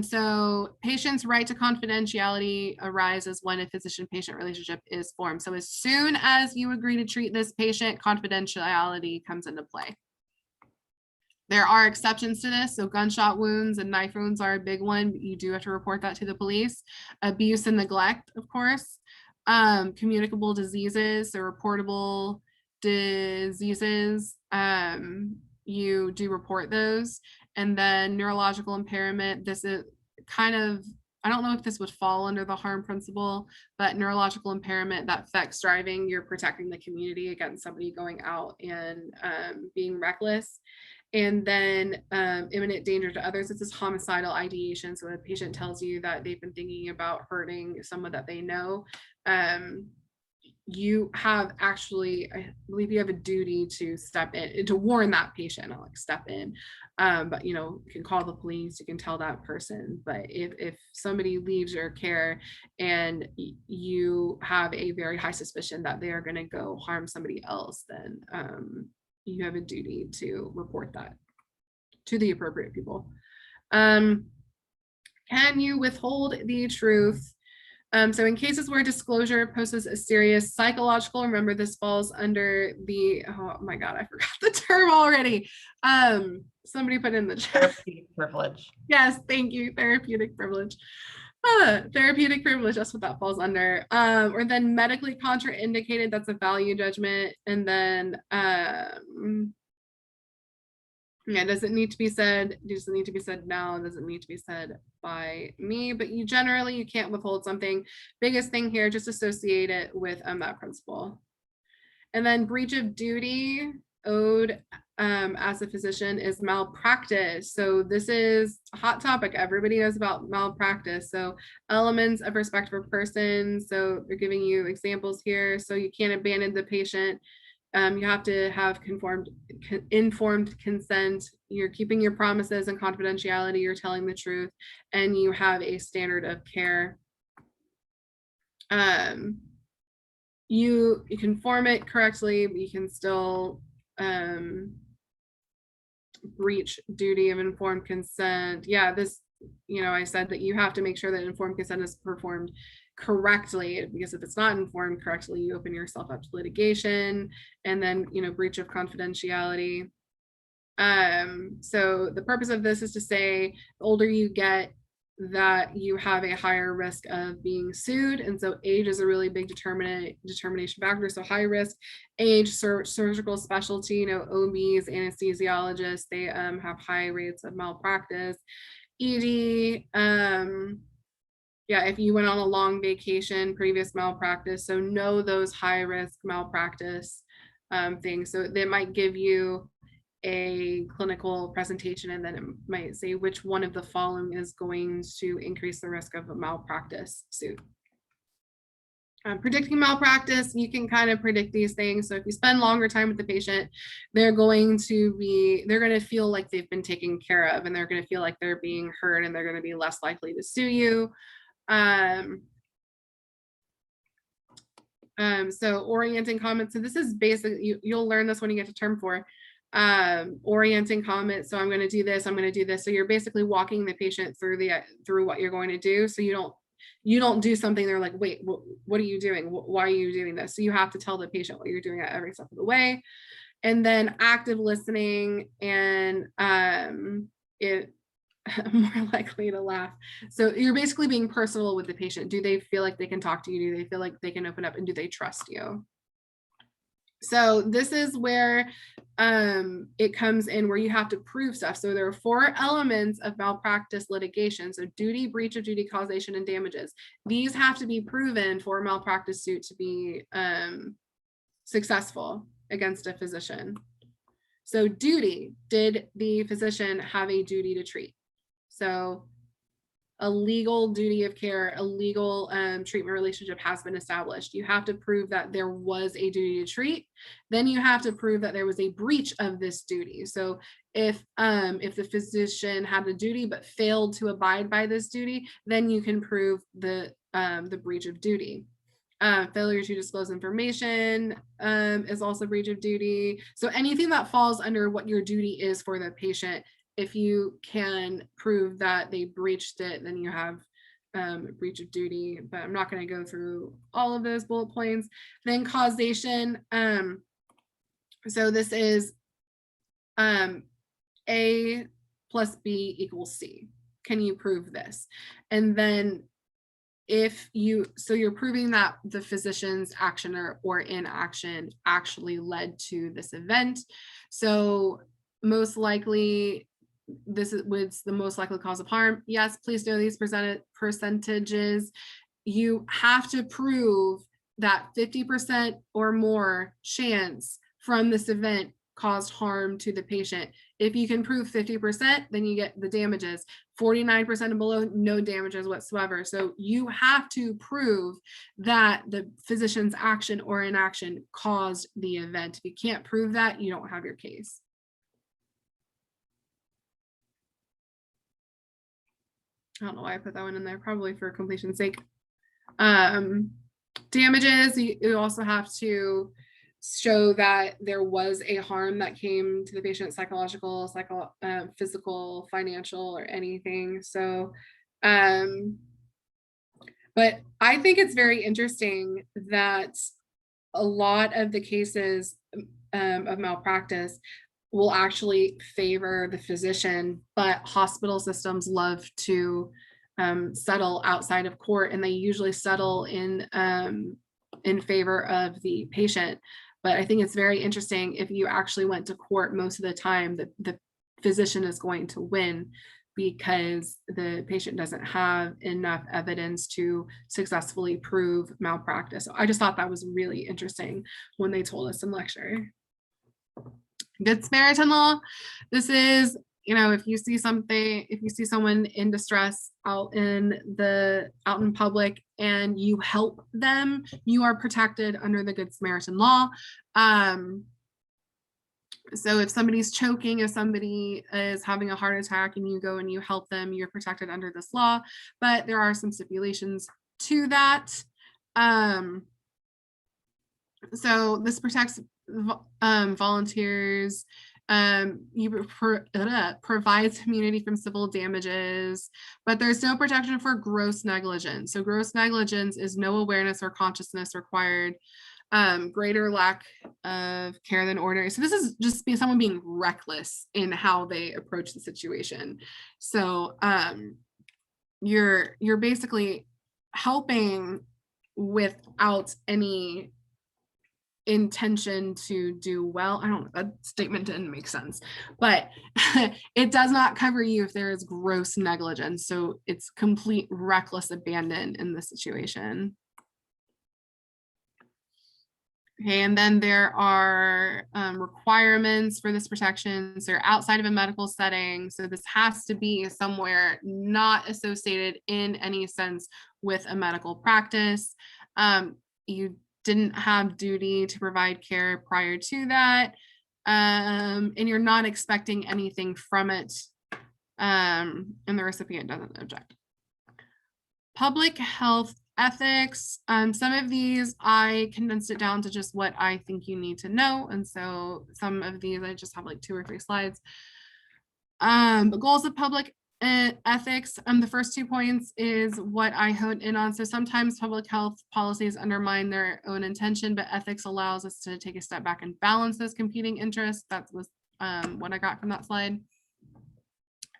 [SPEAKER 4] So patient's right to confidentiality arises when a physician-patient relationship is formed. So as soon as you agree to treat this patient, confidentiality comes into play. There are exceptions to this. So gunshot wounds and knife wounds are a big one. You do have to report that to the police. Abuse and neglect, of course. Communicable diseases, so reportable diseases, you do report those. And then neurological impairment, this is kind of, I don't know if this would fall under the harm principle, but neurological impairment that affects driving, you're protecting the community against somebody going out and being reckless. And then imminent danger to others. This is homicidal ideation. So a patient tells you that they've been thinking about hurting someone that they know. You have actually, I believe you have a duty to step in, to warn that patient, not like step in. But you know, you can call the police, you can tell that person. But if somebody leaves your care and you have a very high suspicion that they are going to go harm somebody else, then you have a duty to report that to the appropriate people. Can you withhold the truth? So in cases where disclosure poses a serious psychological, remember this falls under the, oh my God, I forgot the term already. Somebody put in the chat.
[SPEAKER 6] Therapeutic privilege.
[SPEAKER 4] Yes, thank you, therapeutic privilege. Therapeutic privilege, that's what that falls under. Or then medically contraindicated, that's a value judgment. And then, yeah, does it need to be said? Does it need to be said now? Does it need to be said by me? But you generally, you can't withhold something. Biggest thing here, just associate it with that principle. And then breach of duty owed as a physician is malpractice. So this is a hot topic. Everybody knows about malpractice. So elements of respect for persons. So they're giving you examples here. So you can't abandon the patient. You have to have informed consent. You're keeping your promises and confidentiality. You're telling the truth, and you have a standard of care. You can form it correctly, but you can still breach duty of informed consent. Yeah, this, you know, I said that you have to make sure that informed consent is performed correctly, because if it's not informed correctly, you open yourself up to litigation. And then, you know, breach of confidentiality. So the purpose of this is to say, the older you get, that you have a higher risk of being sued. And so age is a really big determination factor. So high risk, age, surgical specialty, you know, OBs, anesthesiologists, they have high rates of malpractice. ED, yeah, if you went on a long vacation, previous malpractice, so know those high risk malpractice things. So they might give you a clinical presentation, and then it might say which one of the following is going to increase the risk of a malpractice suit. Predicting malpractice, you can kind of predict these things. So if you spend longer time with the patient, they're going to feel like they've been taken care of, and they're going to feel like they're being heard, and they're going to be less likely to sue you. So orienting comments. So this is basically, you'll learn this when you get to term 4. Orienting comments. So I'm going to do this, I'm going to do this. So you're basically walking the patient through what you're going to do. So you don't do something, they're like, wait, what are you doing? Why are you doing this? So you have to tell the patient what you're doing at every step of the way. And then active listening, and it more likely to laugh. So you're basically being personal with the patient. Do they feel like they can talk to you? Do they feel like they can open up, and do they trust you? So this is where it comes in, where you have to prove stuff. So there are 4 elements of malpractice litigation. So duty, breach of duty, causation, and damages. These have to be proven for a malpractice suit to be successful against a physician. So duty, did the physician have a duty to treat? So a legal duty of care, a legal treatment relationship has been established. You have to prove that there was a duty to treat. Then you have to prove that there was a breach of this duty. So if the physician had the duty but failed to abide by this duty, then you can prove the breach of duty. Failure to disclose information is also breach of duty. So anything that falls under what your duty is for the patient, if you can prove that they breached it, then you have a breach of duty. But I'm not going to go through all of those bullet points. Then causation. So this is A plus B equals C. Can you prove this? And then you're proving that the physician's action or inaction actually led to this event. So most likely, this was the most likely cause of harm. Yes, please know these percentages. You have to prove that 50% or more chance from this event caused harm to the patient. If you can prove 50%, then you get the damages. 49% and below, no damages whatsoever. So you have to prove that the physician's action or inaction caused the event. If you can't prove that, you don't have your case. I don't know why I put that one in there, probably for completion's sake. Damages, you also have to show that there was a harm that came to the patient, psychological, physical, financial, or anything. So, but I think it's very interesting that a lot of the cases of malpractice will actually favor the physician, but hospital systems love to settle outside of court, and they usually settle in favor of the patient. But I think it's very interesting, if you actually went to court, most of the time the physician is going to win, because the patient doesn't have enough evidence to successfully prove malpractice. So I just thought that was really interesting when they told us in lecture. Good Samaritan law. This is, if you see someone in distress out in public and you help them, you are protected under the Good Samaritan law. So if somebody's choking, if somebody is having a heart attack and you go and you help them, you're protected under this law. But there are some stipulations to that. So this protects volunteers. Provides immunity from civil damages, but there's no protection for gross negligence. So gross negligence is no awareness or consciousness required, greater lack of care than ordinary. So this is just someone being reckless in how they approach the situation. So you're basically helping without any intention to do well. I don't know, that statement didn't make sense, but it does not cover you if there is gross negligence. So it's complete reckless abandon in the situation. Okay, and then there are requirements for this protection. So outside of a medical setting. So this has to be somewhere not associated in any sense with a medical practice. You didn't have duty to provide care prior to that, and you're not expecting anything from it, and the recipient doesn't object. Public health ethics. Some of these I condensed it down to just what I think you need to know, and so some of these I just have like 2 or 3 slides. The goals of public ethics. The first 2 points is what I honed in on. So sometimes public health policies undermine their own intention, but ethics allows us to take a step back and balance those competing interests. That was what I got from that slide.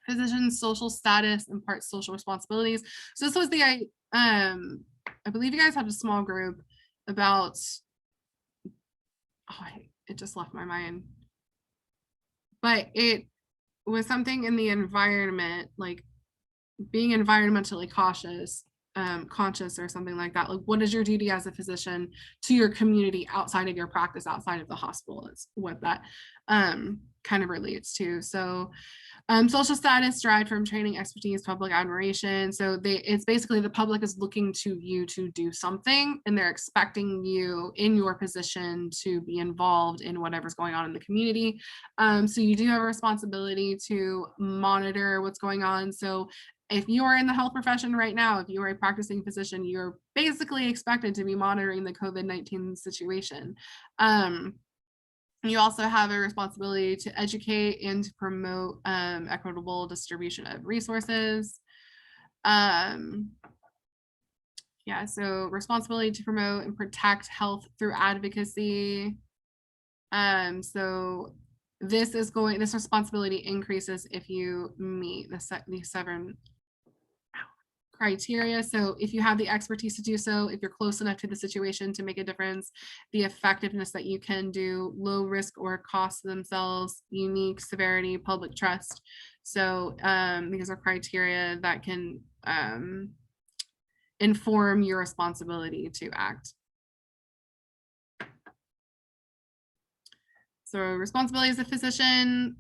[SPEAKER 4] Physicians' social status imparts social responsibilities. So this was I believe you guys had a small group about, it just left my mind. But it was something in the environment, like being environmentally cautious conscious or something like that. Like, what is your duty as a physician to your community outside of your practice, outside of the hospital, is what that kind of relates to. So social status derived from training, expertise, public admiration. So it's basically the public is looking to you to do something, and they're expecting you in your position to be involved in whatever's going on in the community. So you do have a responsibility to monitor what's going on. So if you are in the health profession right now, if you are a practicing physician, you're basically expected to be monitoring the COVID-19 situation. You also have a responsibility to educate and to promote equitable distribution of resources. Yeah, so responsibility to promote and protect health through advocacy. So this responsibility increases if you meet these 7 criteria. So if you have the expertise to do so, if you're close enough to the situation to make a difference, the effectiveness that you can do, low risk or cost themselves, unique severity, public trust. So these are criteria that can inform your responsibility to act. So responsibility as a physician,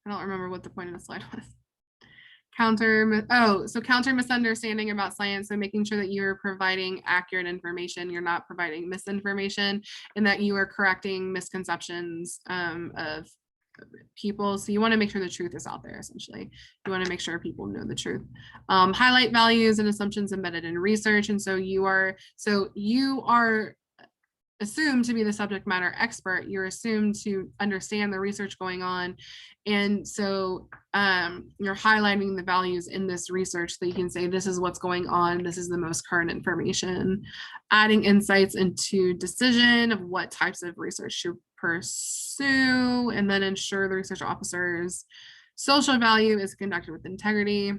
[SPEAKER 4] I don't remember what the point of the slide was. Counter misunderstanding about science. So making sure that you're providing accurate information, you're not providing misinformation, and that you are correcting misconceptions of people. So you want to make sure the truth is out there, essentially. You want to make sure people know the truth. Highlight values and assumptions embedded in research. And so you are assumed to be the subject matter expert. You're assumed to understand the research going on. And so you're highlighting the values in this research that you can say, this is what's going on. This is the most current information. Adding insights into decision of what types of research to pursue, and then ensure the research officer's social value is conducted with integrity.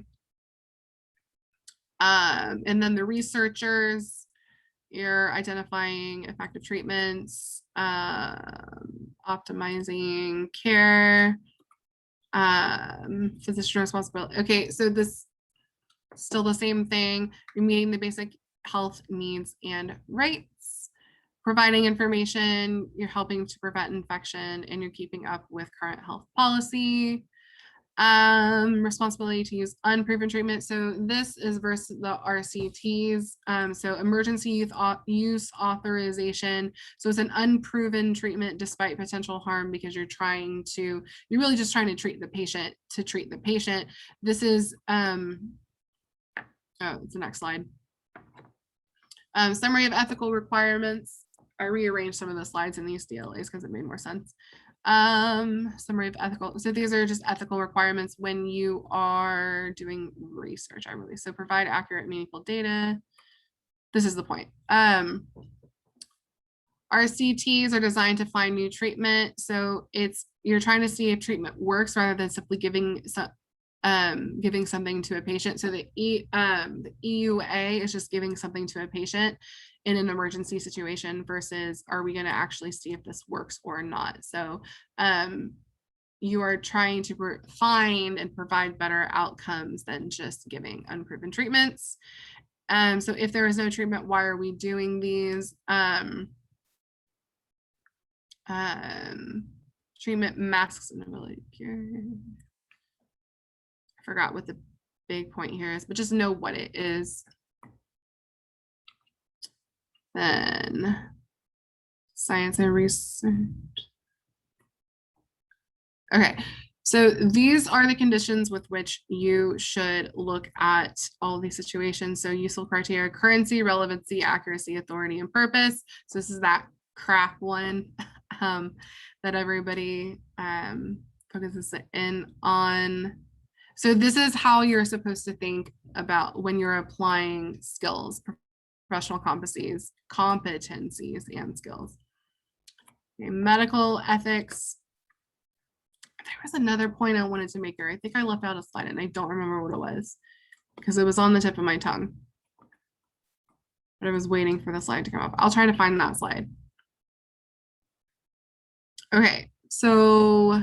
[SPEAKER 4] And then the researchers, you're identifying effective treatments, optimizing care, physician responsibility. Okay, so this still the same thing. You're meeting the basic health needs and rights, providing information, you're helping to prevent infection, and you're keeping up with current health policy. Responsibility to use unproven treatment. So this is versus the RCTs. So emergency use authorization. So it's an unproven treatment despite potential harm, because you're really just trying to treat the patient This is, it's the next slide. Summary of ethical requirements. I rearranged some of the slides in these DLAs because it made more sense. Summary of ethical. So these are just ethical requirements when you are doing research, so provide accurate, meaningful data. This is the point. RCTs are designed to find new treatment. So you're trying to see if treatment works rather than simply giving something to a patient. So the EUA is just giving something to a patient in an emergency situation versus, are we going to actually see if this works or not? So you are trying to find and provide better outcomes than just giving unproven treatments. So if there is no treatment, why are we doing these? Treatment masks and ability to cure. I forgot what the big point here is, but just know what it is. Then science and research. Okay, so these are the conditions with which you should look at all of these situations. So useful criteria: currency, relevancy, accuracy, authority, and purpose. So this is that crap one that everybody focuses in on. So this is how you're supposed to think about when you're applying skills, professional competencies and skills. Okay, medical ethics. There was another point I wanted to make here. I think I left out a slide and I don't remember what it was because it was on the tip of my tongue. But I was waiting for the slide to come up. I'll try to find that slide. Okay, so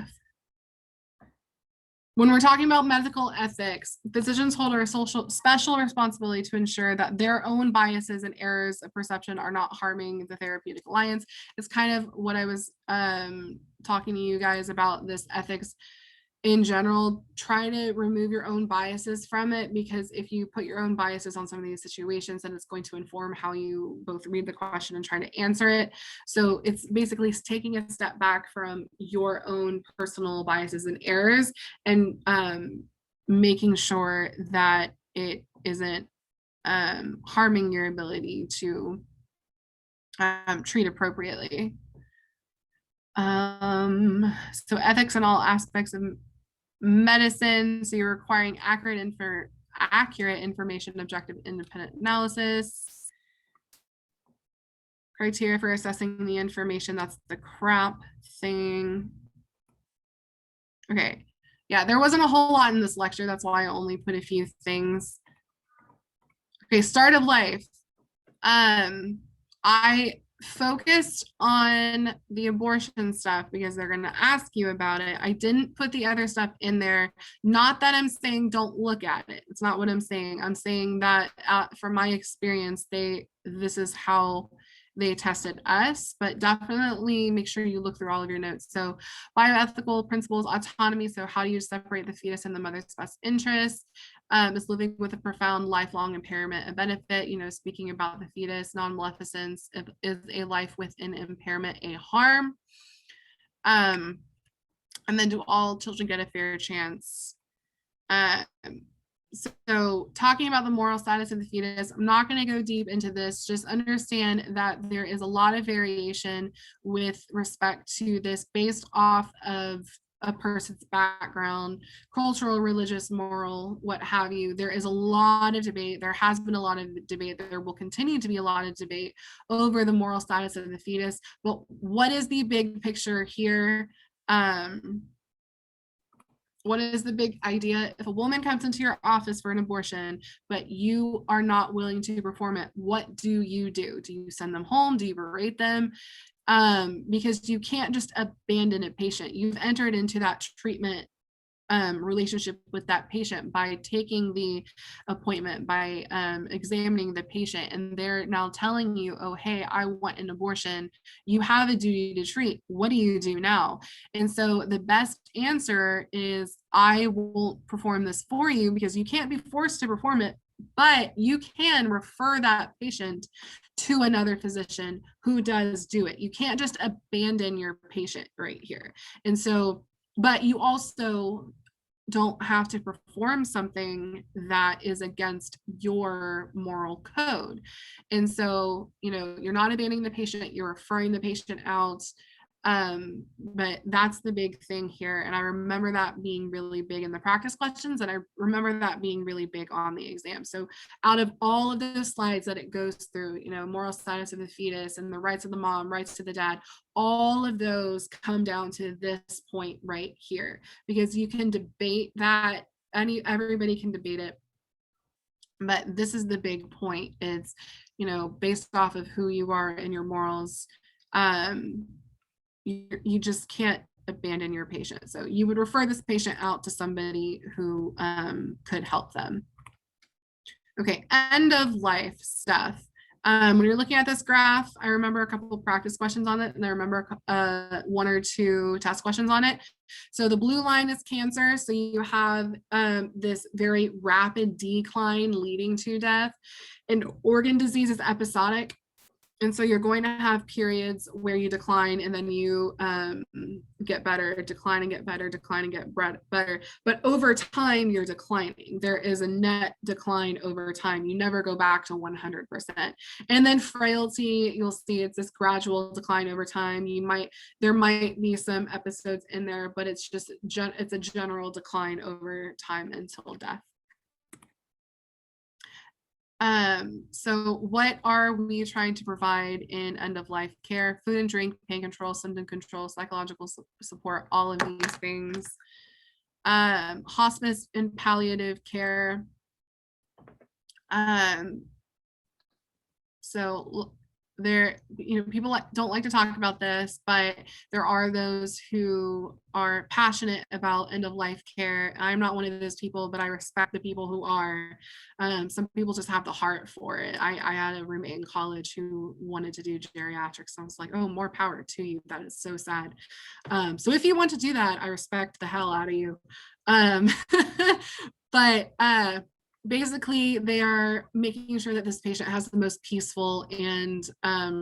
[SPEAKER 4] When we're talking about medical ethics, physicians hold a special responsibility to ensure that their own biases and errors of perception are not harming the therapeutic alliance. It's kind of what I was talking to you guys about, this ethics in general. Try to remove your own biases from it, because if you put your own biases on some of these situations, then it's going to inform how you both read the question and try to answer it. So it's basically taking a step back from your own personal biases and errors, and making sure that it isn't harming your ability to treat appropriately. So ethics in all aspects of medicine. So you're requiring accurate information, objective, independent analysis. Criteria for assessing the information. That's the crap thing. Okay. Yeah, there wasn't a whole lot in this lecture. That's why I only put a few things. Okay, start of life. I focused on the abortion stuff because they're going to ask you about it. I didn't put the other stuff in there. Not that I'm saying don't look at it. It's not what I'm saying. I'm saying that from my experience, this is how they tested us, but definitely make sure you look through all of your notes. So bioethical principles, autonomy. So how do you separate the fetus and the mother's best interest? Is living with a profound lifelong impairment a benefit? Speaking about the fetus, non-maleficence, is a life with an impairment a harm? And then do all children get a fair chance? So talking about the moral status of the fetus, I'm not going to go deep into this. Just understand that there is a lot of variation with respect to this based off of a person's background, cultural, religious, moral, what have you. There is a lot of debate. There has been a lot of debate. There will continue to be a lot of debate over the moral status of the fetus. But what is the big picture here? What is the big idea? If a woman comes into your office for an abortion, but you are not willing to perform it, what do you do? Do you send them home? Do you berate them? Because you can't just abandon a patient. You've entered into that treatment relationship with that patient by taking the appointment, by examining the patient, and they're now telling you, oh, hey, I want an abortion. You have a duty to treat. What do you do now? And so the best answer is, I won't perform this for you, because you can't be forced to perform it, but you can refer that patient to another physician who does do it. You can't just abandon your patient right here. And so, but you also don't have to perform something that is against your moral code. And so, you're not abandoning the patient, you're referring the patient out. But that's the big thing here. And I remember that being really big in the practice questions, and I remember that being really big on the exam. So out of all of those slides that it goes through, moral status of the fetus and the rights of the mom, rights to the dad, all of those come down to this point right here, because you can debate that, everybody can debate it. But this is the big point. It's, based off of who you are and your morals, you just can't abandon your patient. So you would refer this patient out to somebody who could help them. Okay, end of life stuff. When you're looking at this graph, I remember a couple of practice questions on it, and I remember 1 or 2 test questions on it. So the blue line is cancer. So you have this very rapid decline leading to death, and organ disease is episodic. And so you're going to have periods where you decline, and then you get better, decline and get better, decline and get better. But over time, you're declining. There is a net decline over time. You never go back to 100%. And then frailty, you'll see it's this gradual decline over time. There might be some episodes in there, but it's a general decline over time until death. So what are we trying to provide in end-of-life care? Food and drink, pain control, symptom control, psychological support, all of these things. Hospice and palliative care. So people don't like to talk about this, but there are those who are passionate about end of life care. I'm not one of those people, but I respect the people who are. Some people just have the heart for it. I had a roommate in college who wanted to do geriatrics. I was like, oh, more power to you. That is so sad. So if you want to do that, I respect the hell out of you. But basically, they are making sure that this patient has the most peaceful and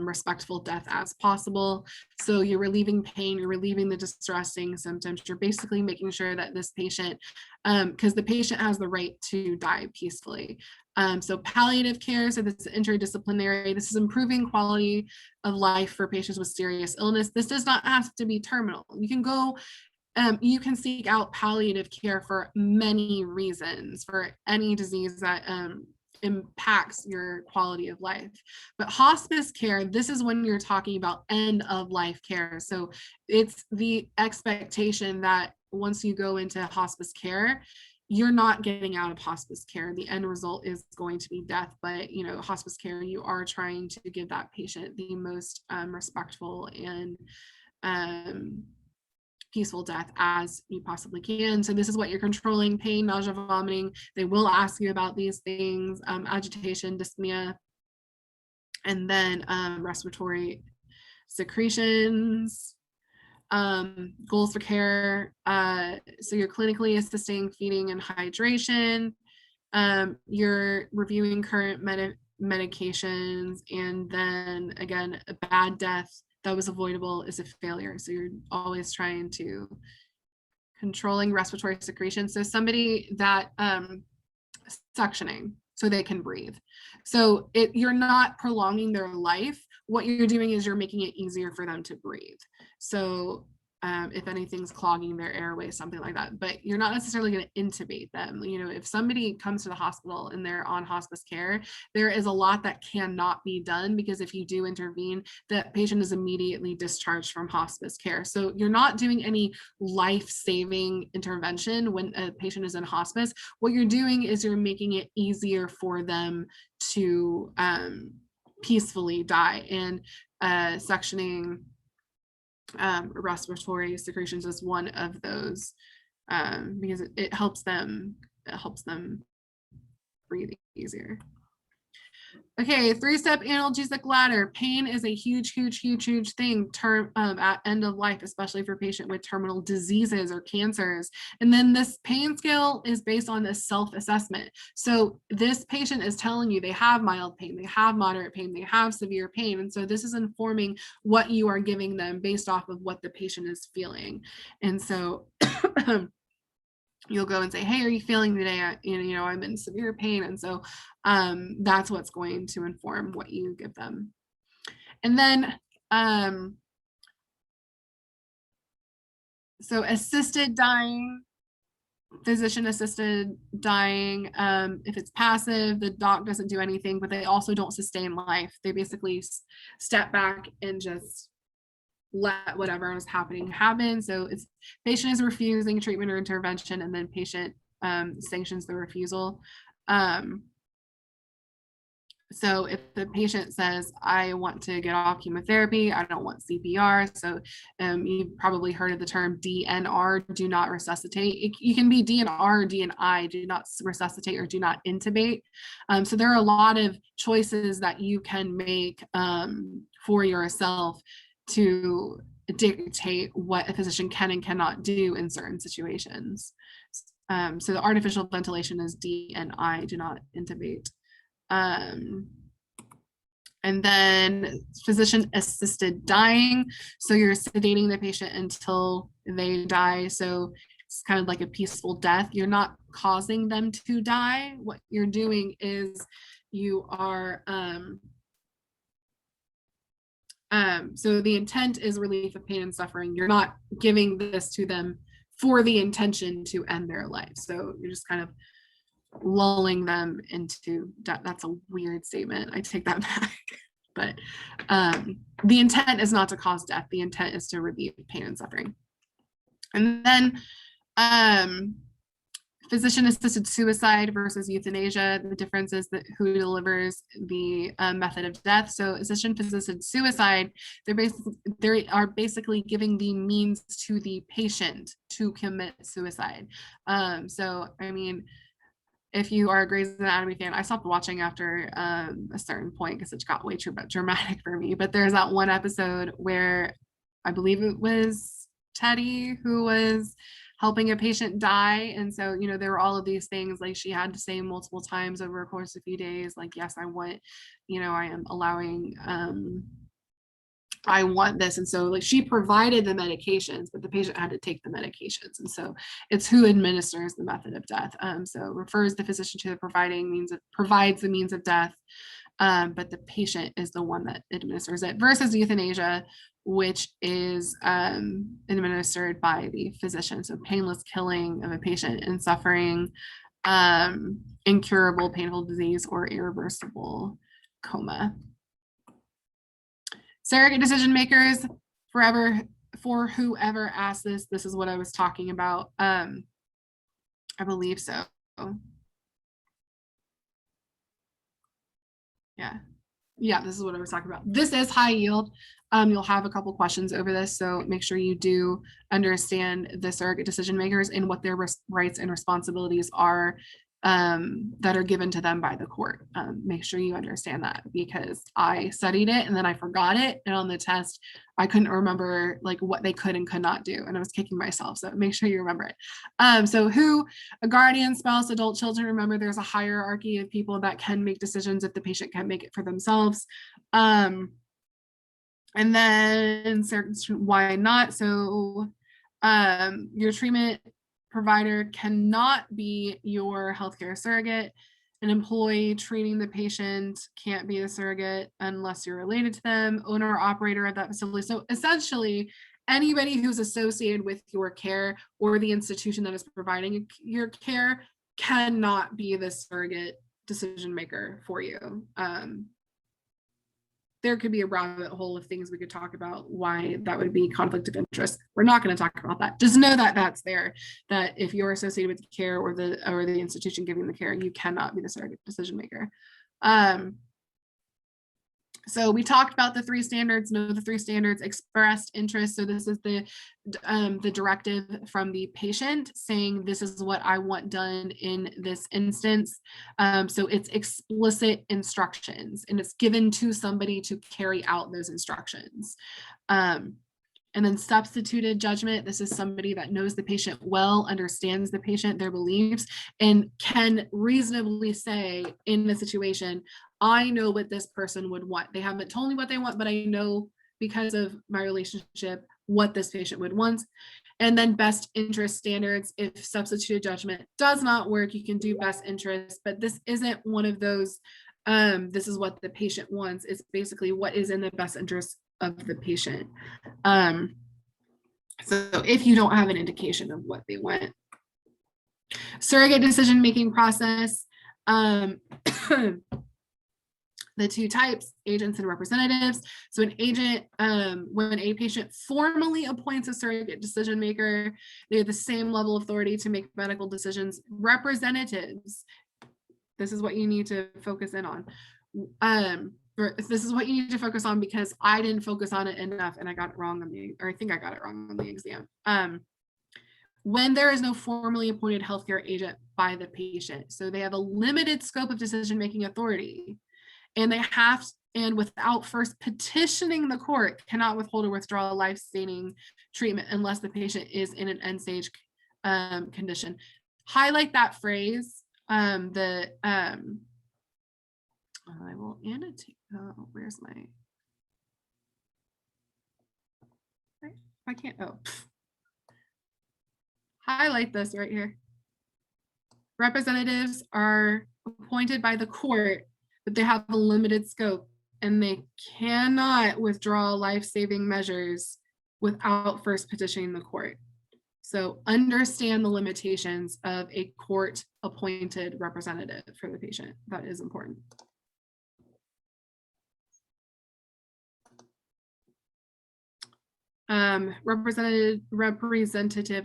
[SPEAKER 4] respectful death as possible. So you're relieving pain, you're relieving the distressing symptoms. You're basically making sure that this patient, because the patient has the right to die peacefully. So palliative care, so this is interdisciplinary. This is improving quality of life for patients with serious illness. This does not have to be terminal. You can go you can seek out palliative care for many reasons, for any disease that impacts your quality of life. But hospice care, this is when you're talking about end of life care. So it's the expectation that once you go into hospice care, you're not getting out of hospice care. The end result is going to be death, but hospice care, you are trying to give that patient the most respectful and peaceful death as you possibly can. So this is what you're controlling: pain, nausea, vomiting. They will ask you about these things, agitation, dyspnea, and then respiratory secretions. Goals for care. So you're clinically assisting feeding and hydration. You're reviewing current medications, and then again, a bad death that was avoidable is a failure. So you're always trying to controlling respiratory secretion. So somebody that suctioning so they can breathe. So you're not prolonging their life. What you're doing is you're making it easier for them to breathe. So if anything's clogging their airway, something like that, but you're not necessarily going to intubate them. If somebody comes to the hospital and they're on hospice care, there is a lot that cannot be done, because if you do intervene, that patient is immediately discharged from hospice care. So you're not doing any life-saving intervention when a patient is in hospice. What you're doing is you're making it easier for them to peacefully die. And suctioning, respiratory secretions is one of those, because it helps them breathe easier. Okay, 3-step analgesic ladder. Pain is a huge thing at end of life, especially for a patient with terminal diseases or cancers. And then this pain scale is based on this self-assessment. So this patient is telling you they have mild pain, they have moderate pain, they have severe pain. And so this is informing what you are giving them based off of what the patient is feeling. And so you'll go and say, hey, are you feeling today? I'm in severe pain. And so that's what's going to inform what you give them. And then, so assisted dying, physician assisted dying. If it's passive, the doc doesn't do anything, but they also don't sustain life. They basically step back and just let whatever is happening happen. So it's patient is refusing treatment or intervention, and then patient sanctions the refusal. So if the patient says, I want to get off chemotherapy, I don't want CPR. So you've probably heard of the term DNR, do not resuscitate. You can be DNR or DNI, do not resuscitate or do not intubate. So there are a lot of choices that you can make for yourself to dictate what a physician can and cannot do in certain situations. So the artificial ventilation is DNI, do not intubate. And then physician assisted dying. So you're sedating the patient until they die. So it's kind of like a peaceful death. You're not causing them to die. What you're doing is you are, so the intent is relief of pain and suffering. You're not giving this to them for the intention to end their life. So you're just kind of lulling them into death. That's a weird statement. I take that back. But the intent is not to cause death. The intent is to relieve pain and suffering. And then Physician-assisted suicide versus euthanasia. The difference is that who delivers the method of death. So physician-assisted suicide, they are basically giving the means to the patient to commit suicide. So I mean, if you are a Grey's Anatomy fan, I stopped watching after a certain point because it got way too dramatic for me. But there's that one episode where I believe it was Teddy who was helping a patient die. And so, you know, there were all of these things like she had to say multiple times over a course of a few days, like, yes, I want, you know, I am allowing, I want this. And so like she provided the medications, but the patient had to take the medications. And so it's who administers the method of death. So refers the physician to the provides the means of death, but the patient is the one that administers it versus euthanasia, which is administered by the physician. So painless killing of a patient in suffering, incurable painful disease, or irreversible coma. Surrogate decision makers, for whoever asked this is what I was talking about. I believe so. Yeah, this is what I was talking about. This is high yield. You'll have a couple questions over this, so make sure you do understand the surrogate decision makers and what their rights and responsibilities are that are given to them by the court. Make sure you understand that, because I studied it and then I forgot it, and on the test I couldn't remember like what they could and could not do, and I was kicking myself. So make sure you remember it. So who, a guardian, spouse, adult, children. Remember, there's a hierarchy of people that can make decisions if the patient can't make it for themselves. And then why not? So your treatment provider cannot be your healthcare surrogate. An employee treating the patient can't be a surrogate unless you're related to them. Owner or operator of that facility. So essentially, anybody who's associated with your care or the institution that is providing your care cannot be the surrogate decision maker for you. There could be a rabbit hole of things we could talk about why that would be conflict of interest. We're not going to talk about that. Just know that that's there, that if you're associated with the care or the institution giving the care, you cannot be the surrogate decision maker. So we talked about the 3 standards. Know the 3 standards. Expressed interest. So this is the directive from the patient saying, this is what I want done in this instance. So it's explicit instructions, and it's given to somebody to carry out those instructions. And then substituted judgment. This is somebody that knows the patient well, understands the patient, their beliefs, and can reasonably say in the situation, I know what this person would want. They haven't told me what they want, but I know because of my relationship what this patient would want. And then best interest standards. If substituted judgment does not work, you can do best interest, but this isn't one of those, this is what the patient wants. It's basically what is in the best interest of the patient. So if you don't have an indication of what they want. Surrogate decision-making process. The 2 types, agents and representatives. So an agent, when a patient formally appoints a surrogate decision maker, they have the same level of authority to make medical decisions. Representatives, this is what you need to focus in on. This is what you need to focus on, because I didn't focus on it enough and I got it wrong on I think I got it wrong on the exam. When there is no formally appointed healthcare agent by the patient. So they have a limited scope of decision-making authority, and they have, and without first petitioning the court, cannot withhold or withdraw life-sustaining treatment unless the patient is in an end-stage condition. Highlight that phrase. I will annotate. Where's my? I can't. Oh, highlight this right here. Representatives are appointed by the court, but they have a limited scope, and they cannot withdraw life-saving measures without first petitioning the court. So understand the limitations of a court-appointed representative for the patient. That is important. Representative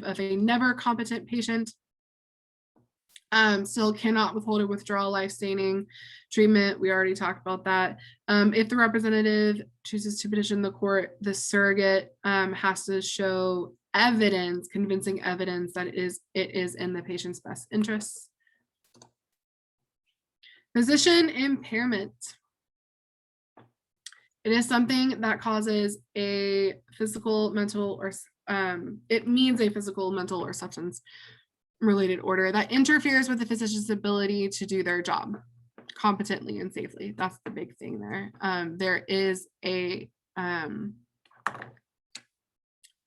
[SPEAKER 4] of a never competent patient. Still cannot withhold or withdraw life-sustaining treatment. We already talked about that. If the representative chooses to petition the court, the surrogate has to show evidence, convincing evidence that it is in the patient's best interests. Physician impairment. It is something that causes a physical, mental, or it means a physical, mental, or substance related order that interferes with the physician's ability to do their job competently and safely. That's the big thing there. There is a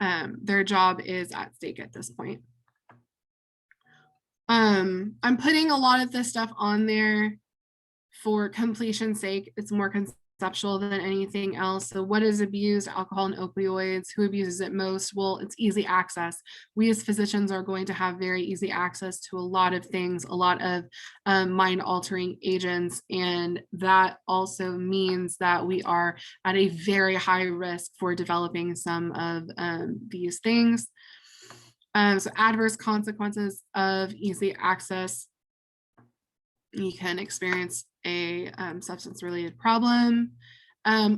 [SPEAKER 4] their job is at stake at this point. I'm putting a lot of this stuff on there for completion's sake. It's more conceptual than anything else. So what is abused? Alcohol and opioids. Who abuses it most? Well, it's easy access. We as physicians are going to have very easy access to a lot of things, a lot of mind-altering agents. And that also means that we are at a very high risk for developing some of these things. So adverse consequences of easy access. You can experience a substance-related problem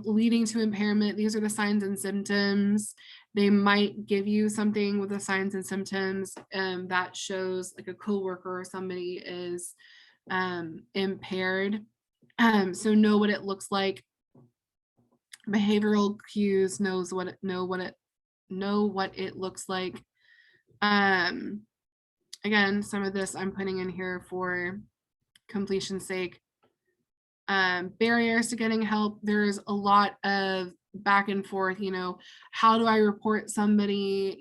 [SPEAKER 4] leading to impairment. These are the signs and symptoms. They might give you something with the signs and symptoms that shows like a coworker or somebody is impaired. So know what it looks like. Behavioral cues know what it looks like. Again, some of this I'm putting in here for completion's sake. Barriers to getting help. There's a lot of back and forth, how do I report somebody,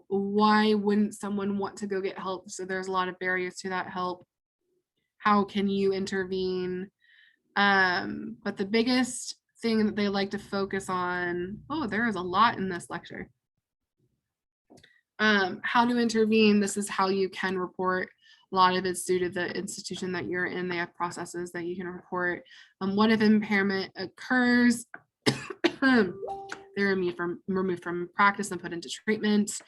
[SPEAKER 4] why wouldn't someone want to go get help? So there's a lot of barriers to that help. How can you intervene? But the biggest thing that they like to focus on, there is a lot in this lecture. How to intervene. This is how you can report. A lot of it's due to the institution that you're in. They have processes that you can report. What if impairment occurs? They're removed from practice and put into treatment.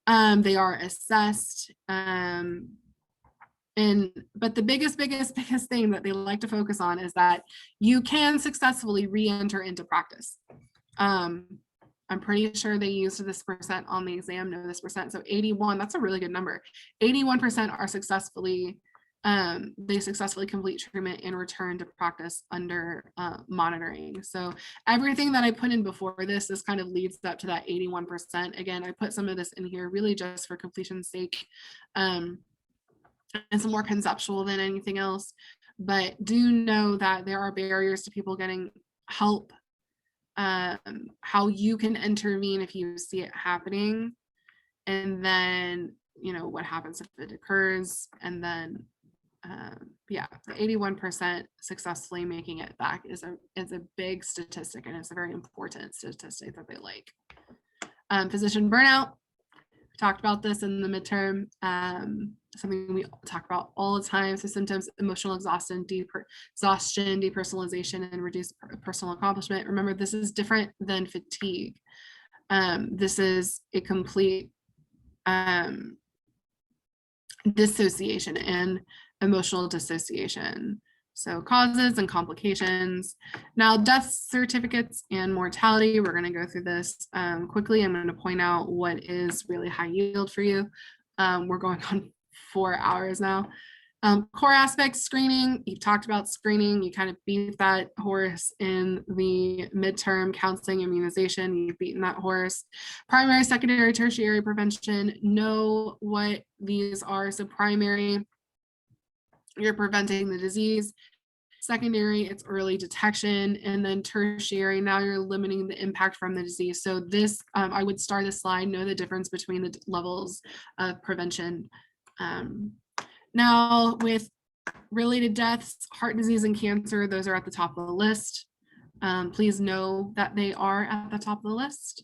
[SPEAKER 4] They are assessed. But the biggest thing that they like to focus on is that you can successfully re-enter into practice. I'm pretty sure they used this percent on the exam, know this percent. So 81, that's a really good number. 81% are successfully, they successfully complete treatment and return to practice under monitoring. So everything that I put in before this kind of leads up to that 81%. Again, I put some of this in here really just for completion's sake. And some more conceptual than anything else. But do know that there are barriers to people getting help. How you can intervene if you see it happening, and then what happens if it occurs, and then the 81% successfully making it back is a big statistic, and it's a very important statistic that they like. Physician burnout. We talked about this in the midterm. Something we talk about all the time. So symptoms: emotional exhaustion, depersonalization, and reduced personal accomplishment. Remember, this is different than fatigue. This is a complete dissociation and emotional dissociation. So causes and complications. Now, death certificates and mortality. We're going to go through this quickly. I'm going to point out what is really high yield for you. We're going on 4 hours now. Core aspects: screening. You've talked about screening. You kind of beat that horse in the midterm. Counseling, immunization. You've beaten that horse. Primary, secondary, tertiary prevention. Know what these are. So primary, you're preventing the disease. Secondary, it's early detection. And then tertiary, now you're limiting the impact from the disease. So this, I would start this slide, know the difference between the levels of prevention. Now, with related deaths, heart disease and cancer, those are at the top of the list. Please know that they are at the top of the list.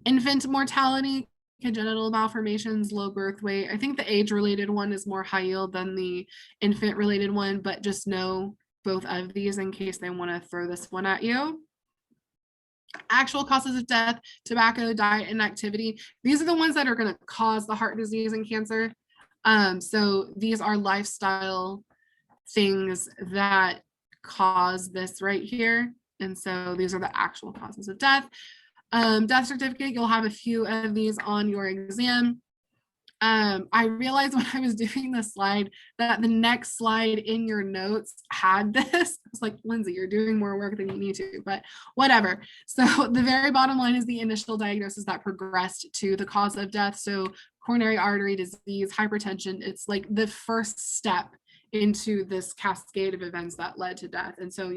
[SPEAKER 4] Infant mortality, congenital malformations, low birth weight. I think the age-related one is more high yield than the infant-related one, but just know both of these in case they want to throw this one at you. Actual causes of death: tobacco, diet, and activity. These are the ones that are going to cause the heart disease and cancer. So these are lifestyle things that cause this right here. And so these are the actual causes of death. Death certificate, you'll have a few of these on your exam. I realized when I was doing this slide that the next slide in your notes had this. I was like, Lindsay, you're doing more work than you need to, but whatever. So the very bottom line is the initial diagnosis that progressed to the cause of death. So coronary artery disease, hypertension, it's like the first step into this cascade of events that led to death. And so,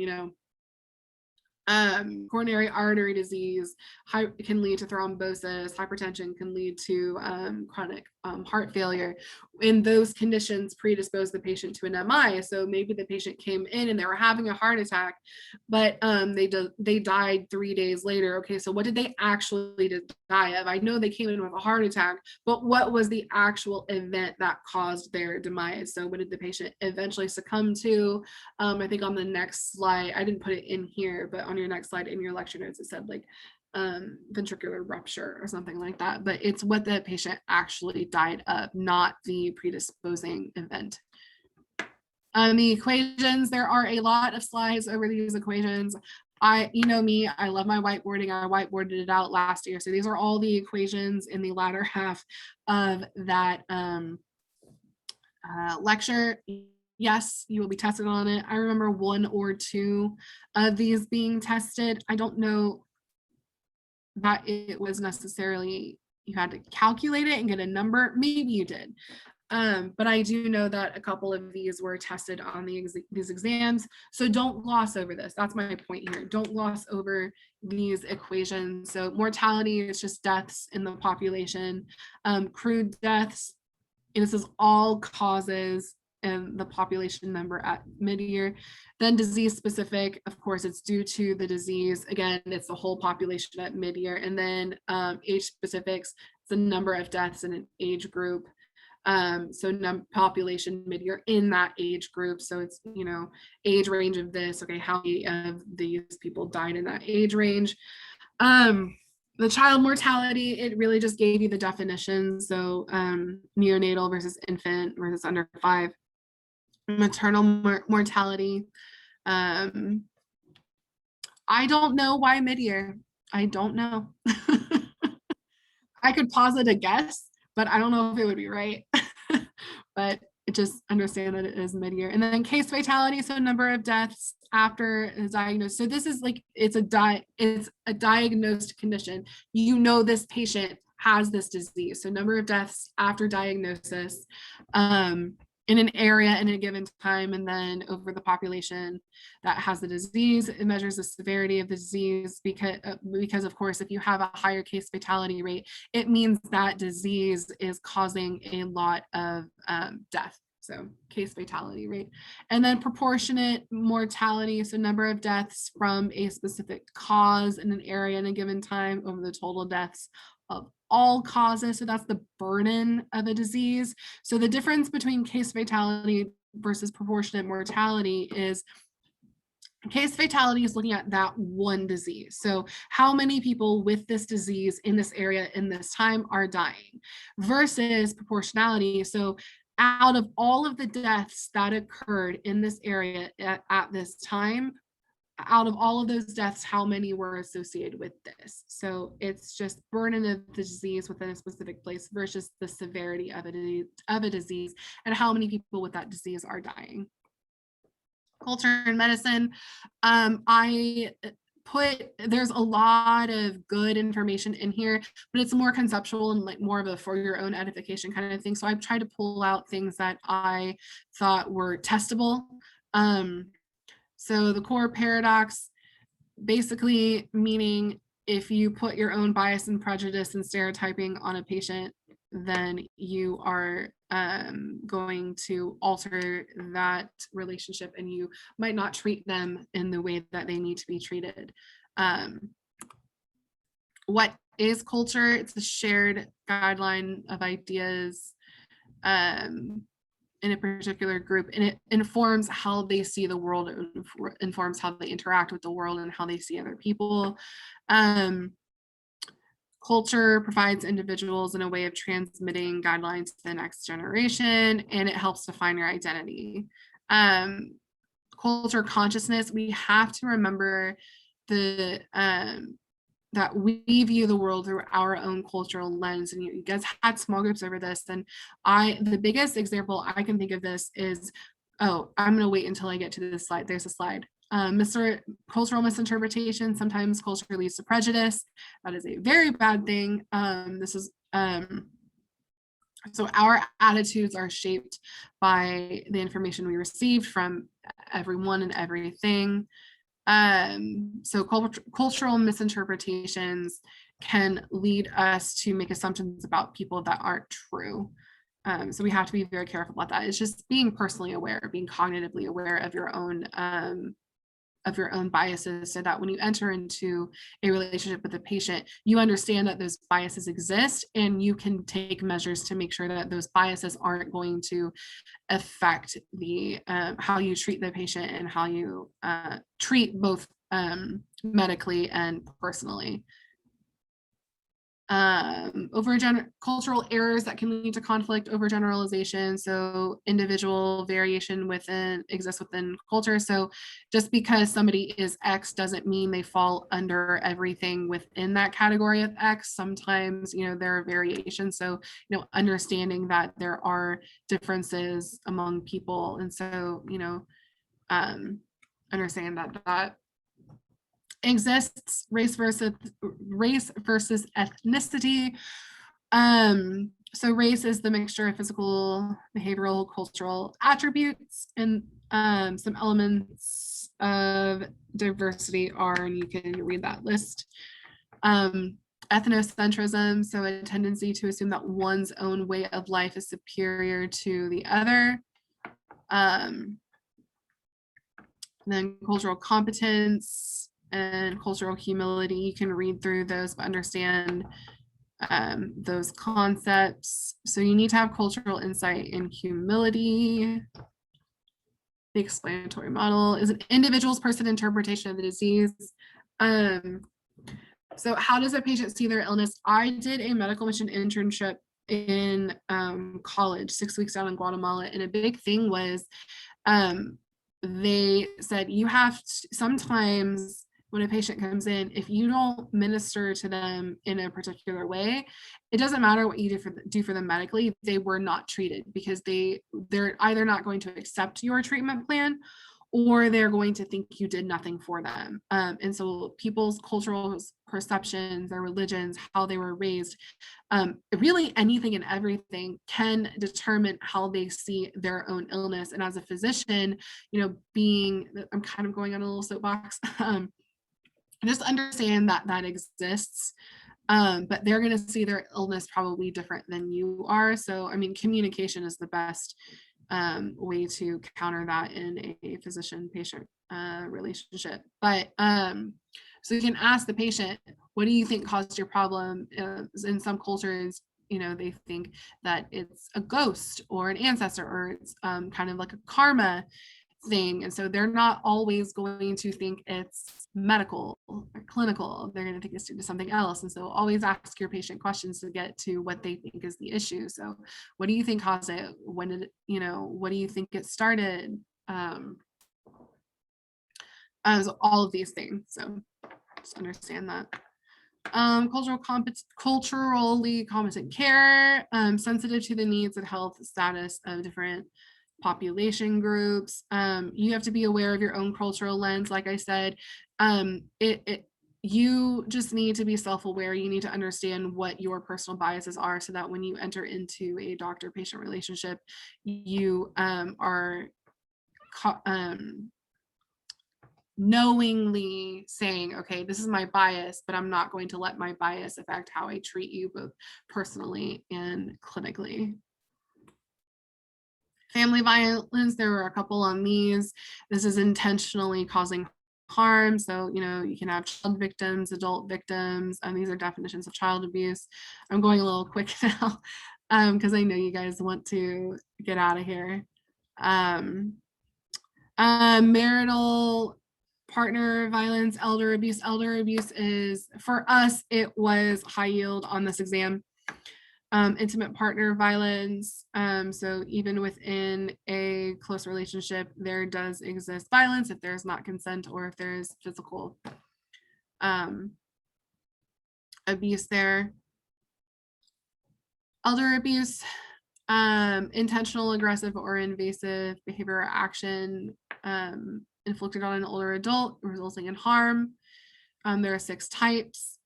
[SPEAKER 4] coronary artery disease can lead to thrombosis, hypertension can lead to chronic heart failure. And those conditions predispose the patient to an MI. So maybe the patient came in and they were having a heart attack, but they died 3 days later. Okay, so what did they actually die of? I know they came in with a heart attack, but what was the actual event that caused their demise? So what did the patient eventually succumb to? I think on the next slide, I didn't put it in here, but on your next slide in your lecture notes, it said like ventricular rupture or something like that, but it's what the patient actually died of, not the predisposing event. The equations, there are a lot of slides over these equations. You know me, I love my whiteboarding. I whiteboarded it out last year. So these are all the equations in the latter half of that lecture. Yes, you will be tested on it. I remember 1 or 2 of these being tested. I don't know that it was necessarily, you had to calculate it and get a number. Maybe you did. But I do know that a couple of these were tested on these exams. So don't gloss over this. That's my point here. Don't gloss over these equations. So mortality is just deaths in the population. Crude deaths, and this is all causes and the population number at mid-year. Then disease specific, of course, it's due to the disease. Again, it's the whole population at mid-year. And then age specifics, it's the number of deaths in an age group. So population mid-year in that age group. So it's, age range of this. Okay, how many of these people died in that age range? The child mortality, it really just gave you the definition. So neonatal versus infant versus under 5. Maternal mortality. I don't know why mid-year. I don't know. I could posit a guess, but I don't know if it would be right. But just understand that it is mid-year. And then case fatality, so number of deaths after a diagnosis. So this is like, it's a diagnosed condition. This patient has this disease. So number of deaths after diagnosis in an area in a given time, and then over the population that has the disease. It measures the severity of the disease because of course, if you have a higher case fatality rate, it means that disease is causing a lot of death. So case fatality rate. And then proportionate mortality, so number of deaths from a specific cause in an area in a given time over the total deaths of all causes. So that's the burden of a disease. So the difference between case fatality versus proportionate mortality is case fatality is looking at that one disease. So how many people with this disease in this area in this time are dying versus proportionality. So out of all of the deaths that occurred in this area at this time, out of all of those deaths, how many were associated with this? So it's just burden of the disease within a specific place versus the severity of a disease and how many people with that disease are dying. Culture and medicine. There's a lot of good information in here, but it's more conceptual and like more of a for your own edification kind of thing. So I've tried to pull out things that I thought were testable. So the core paradox, basically meaning if you put your own bias and prejudice and stereotyping on a patient, then you are going to alter that relationship and you might not treat them in the way that they need to be treated. What is culture? It's a shared guideline of ideas in a particular group, and it informs how they see the world, informs how they interact with the world and how they see other people. Culture provides individuals in a way of transmitting guidelines to the next generation, and it helps define your identity. Culture consciousness, we have to remember that we view the world through our own cultural lens. And you guys had small groups over this. And the biggest example I can think of this is, oh, I'm going to wait until I get to this slide. There's a slide. Cultural misinterpretation. Sometimes culture leads to prejudice. That is a very bad thing. So our attitudes are shaped by the information we received from everyone and everything. So cultural misinterpretations can lead us to make assumptions about people that aren't true. So we have to be very careful about that. It's just being personally aware, being cognitively aware of your own biases, so that when you enter into a relationship with a patient, you understand that those biases exist, and you can take measures to make sure that those biases aren't going to affect the how you treat the patient and how you treat both medically and personally. Cultural errors that can lead to conflict, overgeneralization. So individual variation exists within culture. So just because somebody is X doesn't mean they fall under everything within that category of X. Sometimes, there are variations. So, understanding that there are differences among people. And so, understand that exists. Race versus ethnicity. So race is the mixture of physical, behavioral, cultural attributes, and some elements of diversity are, and you can read that list. Ethnocentrism, so a tendency to assume that one's own way of life is superior to the other. Then cultural competence and cultural humility, you can read through those, but understand those concepts. So you need to have cultural insight and humility. The explanatory model is an individual's person interpretation of the disease. So how does a patient see their illness? I did a medical mission internship in college, 6 weeks out in Guatemala, and a big thing was they said you have to, sometimes when a patient comes in, if you don't minister to them in a particular way, it doesn't matter what you do for them medically, they were not treated, because they're either not going to accept your treatment plan, or they're going to think you did nothing for them. And so people's cultural perceptions, their religions, how they were raised, really anything and everything can determine how they see their own illness. And as a physician, I'm kind of going on a little soapbox, just understand that exists, but they're going to see their illness probably different than you are. So, communication is the best way to counter that in a physician-patient relationship. But so you can ask the patient, what do you think caused your problem? In some cultures, they think that it's a ghost or an ancestor, or it's kind of like a karma thing. And so they're not always going to think it's medical or clinical. They're going to think it's due to something else. And so always ask your patient questions to get to what they think is the issue. So what do you think caused it? When did what do you think it started? So all of these things. So just understand that. Culturally competent care, sensitive to the needs and health status of different population groups. You have to be aware of your own cultural lens. Like I said, you just need to be self-aware. You need to understand what your personal biases are, so that when you enter into a doctor-patient relationship, you are knowingly saying, okay, this is my bias, but I'm not going to let my bias affect how I treat you, both personally and clinically. Family violence, there were a couple on these. This is intentionally causing harm. So, you can have child victims, adult victims, and these are definitions of child abuse. I'm going a little quick now because I know you guys want to get out of here. Marital partner violence, elder abuse. Elder abuse is, for us, it was high yield on this exam. Intimate partner violence. So even within a close relationship, there does exist violence if there's not consent or if there's physical abuse there. Elder abuse, intentional, aggressive, or invasive behavior or action inflicted on an older adult resulting in harm. There are 6 types.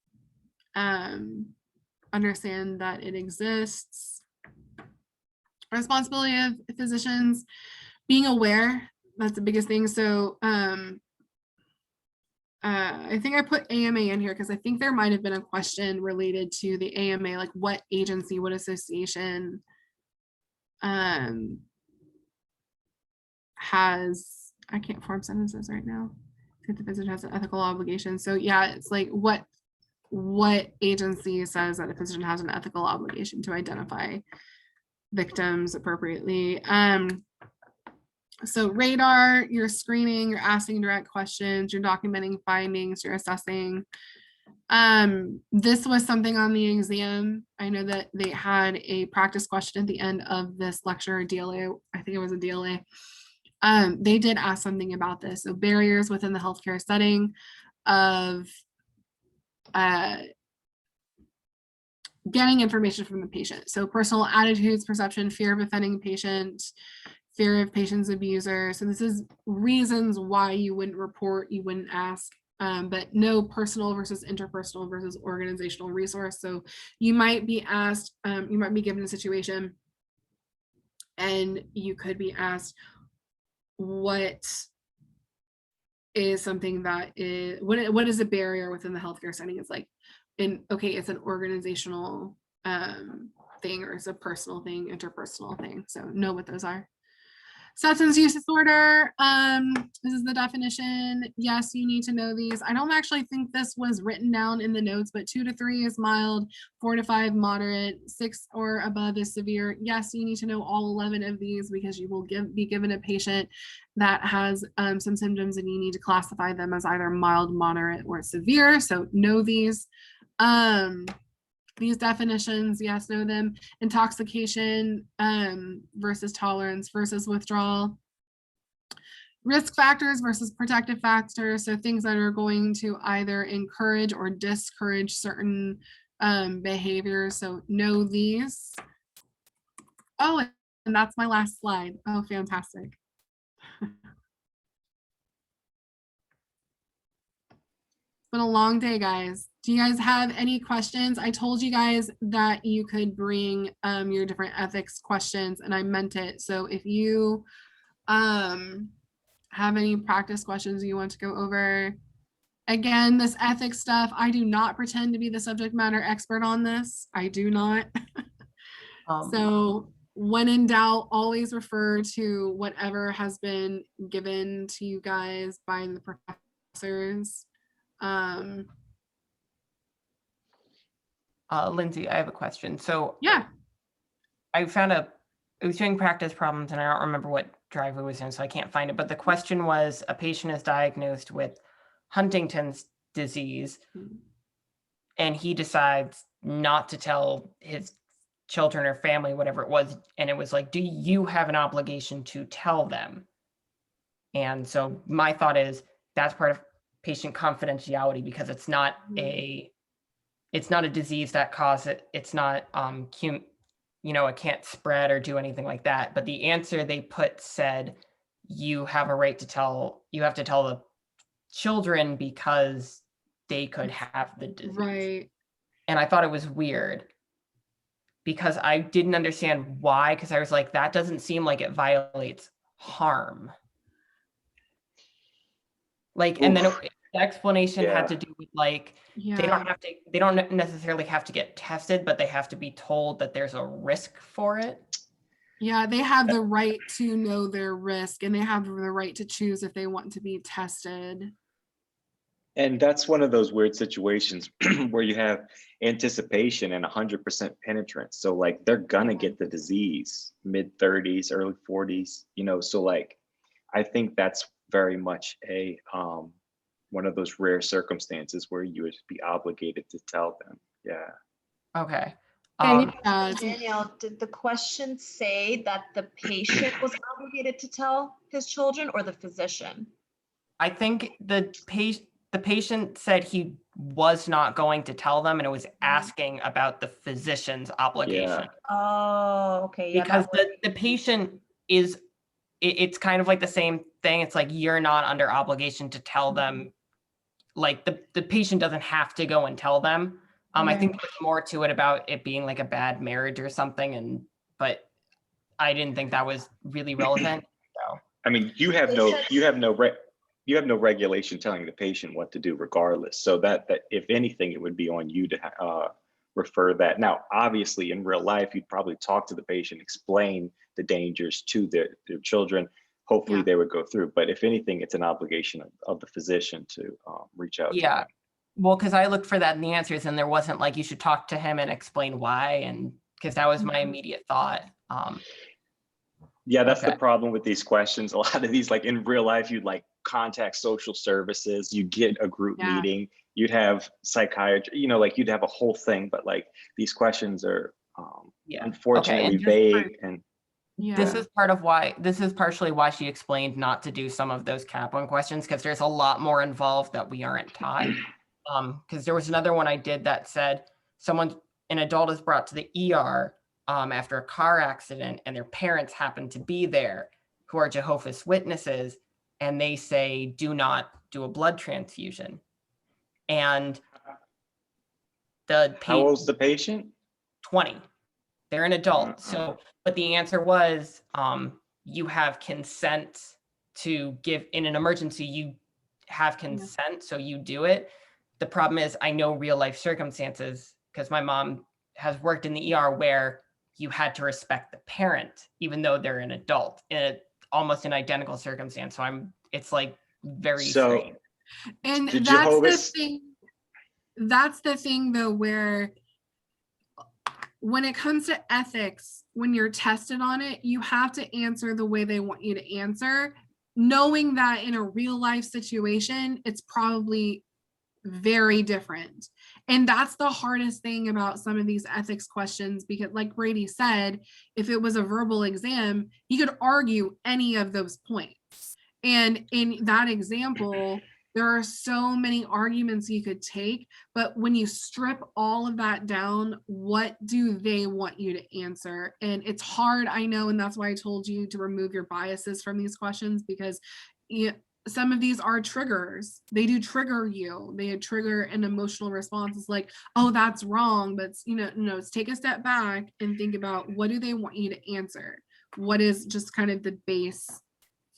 [SPEAKER 4] Understand that it exists. Responsibility of physicians, being aware, that's the biggest thing. So I think I put AMA in here because I think there might have been a question related to the AMA, like what agency, what association has, I can't form sentences right now. I think the physician has an ethical obligation. So yeah, it's like what agency says that a physician has an ethical obligation to identify victims appropriately. So radar, you're screening, you're asking direct questions, you're documenting findings, you're assessing. This was something on the exam. I know that they had a practice question at the end of this lecture, DLA, I think it was a DLA. They did ask something about this. So barriers within the healthcare setting of getting information from the patient. So personal attitudes, perception, fear of offending patient, fear of patient's abuser. So this is reasons why you wouldn't report, you wouldn't ask, but no personal versus interpersonal versus organizational resource. So you might be asked, you might be given a situation and you could be asked, what is something that is, what is a barrier within the healthcare setting? It's like, okay, it's an organizational thing, or it's a personal thing, interpersonal thing. So know what those are. Substance use disorder. This is the definition. Yes, you need to know these. I don't actually think this was written down in the notes, but 2 to 3 is mild, 4 to 5 moderate, 6 or above is severe. Yes, you need to know all 11 of these because you will be given a patient that has some symptoms and you need to classify them as either mild, moderate, or severe. So know these. These definitions, yes, know them. Intoxication versus tolerance versus withdrawal. Risk factors versus protective factors. So things that are going to either encourage or discourage certain behaviors. So know these. Oh, and that's my last slide. Oh, fantastic. Been a long day, guys. Do you guys have any questions? I told you guys that you could bring your different ethics questions, and I meant it. So if you have any practice questions you want to go over, again, this ethics stuff, I do not pretend to be the subject matter expert on this. I do not. So when in doubt, always refer to whatever has been given to you guys by the professors.
[SPEAKER 6] Lindsey, I have a question. So
[SPEAKER 4] yeah,
[SPEAKER 6] I was doing practice problems and I don't remember what drive it was in, so I can't find it. But the question was, a patient is diagnosed with Huntington's disease and he decides not to tell his children or family, whatever it was. And it was like, do you have an obligation to tell them? And so my thought is that's part of patient confidentiality because it's not a disease that causes it. It's not, it can't spread or do anything like that. But the answer they put said, you have a right to tell, you have to tell the children because they could have the disease.
[SPEAKER 4] right.
[SPEAKER 6] And I thought it was weird because I didn't understand why, because I was like, that doesn't seem like it violates harm. Like, and then the explanation had to do with like, they don't necessarily have to get tested, but they have to be told that there's a risk for it.
[SPEAKER 4] Yeah, they have the right to know their risk and they have the right to choose if they want to be tested.
[SPEAKER 1] And that's one of those weird situations where you have anticipation and 100% penetrance. So like they're gonna get the disease mid-30s, early 40s, so like I think that's very much a one of those rare circumstances where you would be obligated to tell them. Yeah.
[SPEAKER 6] Okay.
[SPEAKER 2] And
[SPEAKER 4] Uh,
[SPEAKER 8] Danielle, did the question say that the patient was obligated to tell his children or the physician?
[SPEAKER 6] I think the patient said he was not going to tell them, and it was asking about the physician's obligation.
[SPEAKER 8] Oh, okay. Yeah,
[SPEAKER 6] Because
[SPEAKER 8] that
[SPEAKER 6] the patient is, it's kind of like the same thing. It's like you're not under obligation to tell them, like the patient doesn't have to go and tell them. I think there's more to it about it being like a bad marriage or something, but I didn't think that was really relevant. So.
[SPEAKER 1] I mean, you have no regulation telling the patient what to do regardless. So that if anything, it would be on you to refer that. Now, obviously in real life, you'd probably talk to the patient, explain the dangers to their children. Hopefully they would go through, but if anything, it's an obligation of the physician to reach out to them.
[SPEAKER 6] Well, because I looked for that in the answers and there wasn't like, you should talk to him and explain why. And because that was my immediate thought.
[SPEAKER 1] Yeah, that's the problem with these questions. A lot of these, like in real life, you'd like contact social services, you get a group meeting, you'd have psychiatry, you know, like you'd have a whole thing, but like these questions are unfortunately vague.
[SPEAKER 6] This is partially why she explained not to do some of those Kaplan questions, because there's a lot more involved that we aren't taught. Because there was another one I did that said an adult is brought to the ER after a car accident and their parents happen to be there who are Jehovah's Witnesses, and they say, do not do a blood transfusion. And
[SPEAKER 1] how old's the patient?
[SPEAKER 6] 20. They're an adult. So, but the answer was, you have consent to give in an emergency, you have consent, so you do it. The problem is, I know real life circumstances, because my mom has worked in the ER where you had to respect the parent, even though they're an adult, in almost an identical circumstance. So it's like very strange.
[SPEAKER 4] And that's the thing though, where when it comes to ethics, when you're tested on it, you have to answer the way they want you to answer, knowing that in a real life situation, it's probably very different. And that's the hardest thing about some of these ethics questions, because like Brady said, if it was a verbal exam, he could argue any of those points. And in that example, there are so many arguments you could take, but when you strip all of that down, what do they want you to answer? And it's hard, I know, and that's why I told you to remove your biases from these questions, because some of these are triggers. They do trigger you. They trigger an emotional response. It's like, oh, that's wrong. But no, take a step back and think about, what do they want you to answer? What is just kind of the base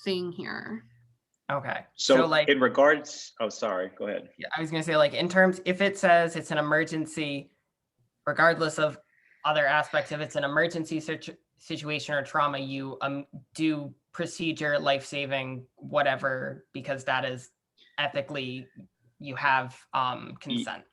[SPEAKER 4] thing here?
[SPEAKER 6] Okay.
[SPEAKER 1] So like in regards, oh, sorry, go ahead.
[SPEAKER 6] Yeah, I was gonna say, like, in terms, if it says it's an emergency, regardless of other aspects, if it's an emergency situation or trauma, you do procedure, life-saving, whatever, because that is ethically, you have consent.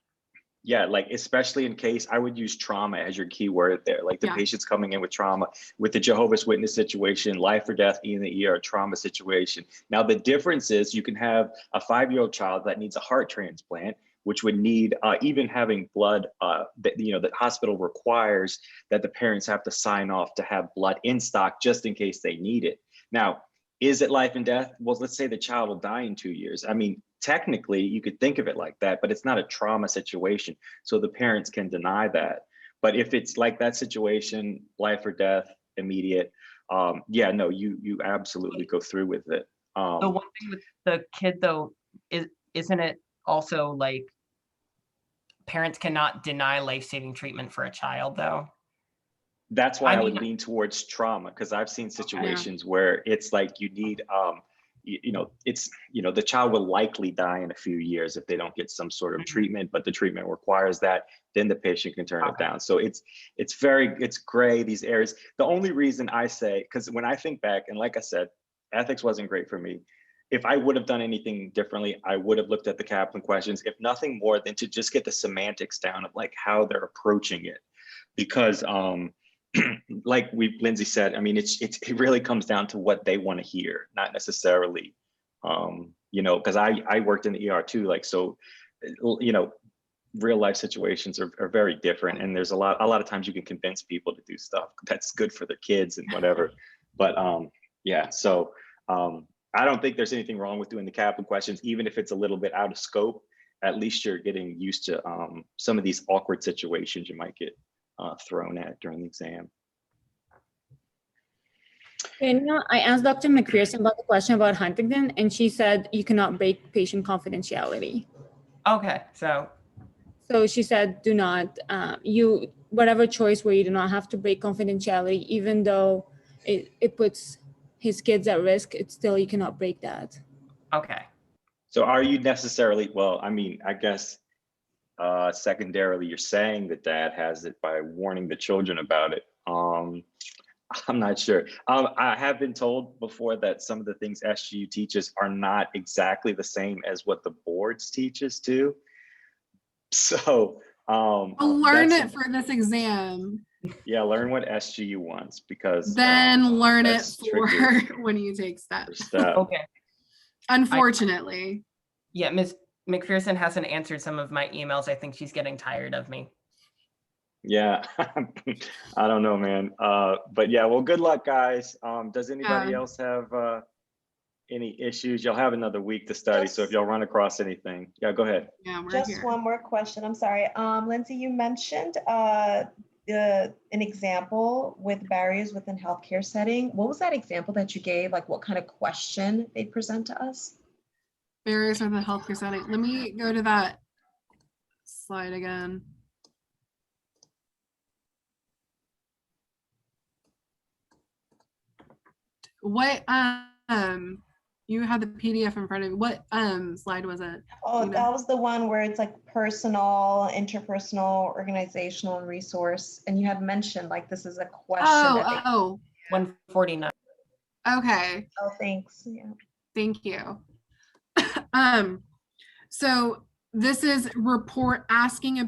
[SPEAKER 1] Yeah, like especially in case, I would use trauma as your key word there. Like the patient's coming in with trauma. With the Jehovah's Witness situation, life or death in the ER, trauma situation. Now the difference is you can have a 5-year-old child that needs a heart transplant, which would need even having blood. The hospital requires that the parents have to sign off to have blood in stock just in case they need it. Now, is it life and death? Well, let's say the child will die in 2 years. I mean, technically, you could think of it like that, but it's not a trauma situation. So the parents can deny that. But if it's like that situation, life or death, immediate, you absolutely go through with it.
[SPEAKER 6] The one thing with the kid, though, isn't it also like parents cannot deny life-saving treatment for a child, though?
[SPEAKER 1] That's why I would lean towards trauma, because I've seen situations where it's like you need, the child will likely die in a few years if they don't get some sort of treatment, but the treatment requires that, then the patient can turn it down. So it's gray, these areas. The only reason I say, because when I think back, and like I said, ethics wasn't great for me. If I would have done anything differently, I would have looked at the Kaplan questions, if nothing more than to just get the semantics down of like how they're approaching it. Because like Lindsey said, I mean, it really comes down to what they want to hear, not necessarily you know, because I worked in the ER too, like, so, you know, real life situations are very different, and there's a lot of times you can convince people to do stuff that's good for their kids and whatever. But yeah, so I don't think there's anything wrong with doing the Kaplan questions, even if it's a little bit out of scope. At least you're getting used to some of these awkward situations you might get thrown at during the exam.
[SPEAKER 9] And I asked Dr. McPherson about the question about Huntington, and she said you cannot break patient confidentiality.
[SPEAKER 6] Okay, so
[SPEAKER 9] she said, do not, whatever choice where you do not have to break confidentiality, even though it puts his kids at risk, it's still, you cannot break that.
[SPEAKER 6] okay.
[SPEAKER 1] So are you necessarily, well, I mean, I guess secondarily, you're saying that dad has it by warning the children about it. I'm not sure. I have been told before that some of the things SGU teaches are not exactly the same as what the boards teaches too. So
[SPEAKER 4] I'll learn it for this exam.
[SPEAKER 1] Yeah, learn what SGU wants, because
[SPEAKER 4] then learn it for
[SPEAKER 1] tricky.
[SPEAKER 4] when you take steps.
[SPEAKER 6] Okay.
[SPEAKER 4] Unfortunately.
[SPEAKER 6] Yeah, Ms. McPherson hasn't answered some of my emails. I think she's getting tired of me.
[SPEAKER 1] Yeah, I don't know, man. But yeah, well, good luck, guys. Does anybody else have any issues? You'll have another week to study, so if y'all run across anything, yeah, go ahead.
[SPEAKER 4] Yeah, we're
[SPEAKER 8] Just
[SPEAKER 4] here.
[SPEAKER 8] one more question. I'm sorry. Lindsey, you mentioned an example with barriers within healthcare setting. What was that example that you gave? Like, what kind of question they present to us?
[SPEAKER 4] Barriers within the healthcare setting. Let me go to that slide again. What you had the PDF in front of you. What slide was it?
[SPEAKER 8] Oh, that was the one where it's like personal, interpersonal, organizational, and resource. And you had mentioned like this is a question.
[SPEAKER 6] 149.
[SPEAKER 4] Okay.
[SPEAKER 8] Oh, thanks. Yeah.
[SPEAKER 4] Thank you. So this is asking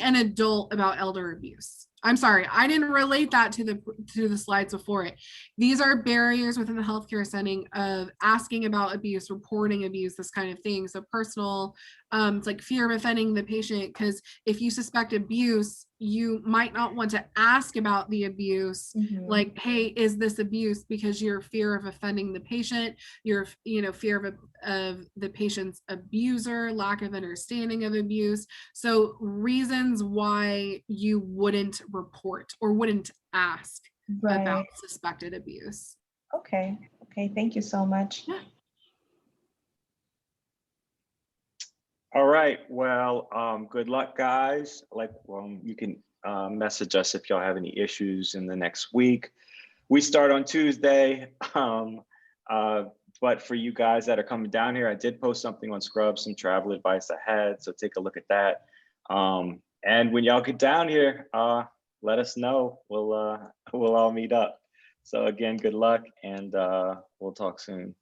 [SPEAKER 4] an adult about elder abuse. I'm sorry, I didn't relate that to the slides before it. These are barriers within the healthcare setting of asking about abuse, reporting abuse, this kind of thing. So personal, it's like fear of offending the patient, because if you suspect abuse, you might not want to ask about the abuse, like, hey, is this abuse? Because your fear of offending the patient, your fear of the patient's abuser, lack of understanding of abuse. So reasons why you wouldn't report or wouldn't ask about suspected abuse.
[SPEAKER 8] Okay. Okay. Thank you so much.
[SPEAKER 4] Yeah.
[SPEAKER 1] All right. Well, good luck, guys. You can message us if y'all have any issues in the next week. We start on Tuesday. But for you guys that are coming down here, I did post something on Scrub, some travel advice ahead. So take a look at that. And when y'all get down here, let us know. We'll all meet up. So again, good luck, and we'll talk soon.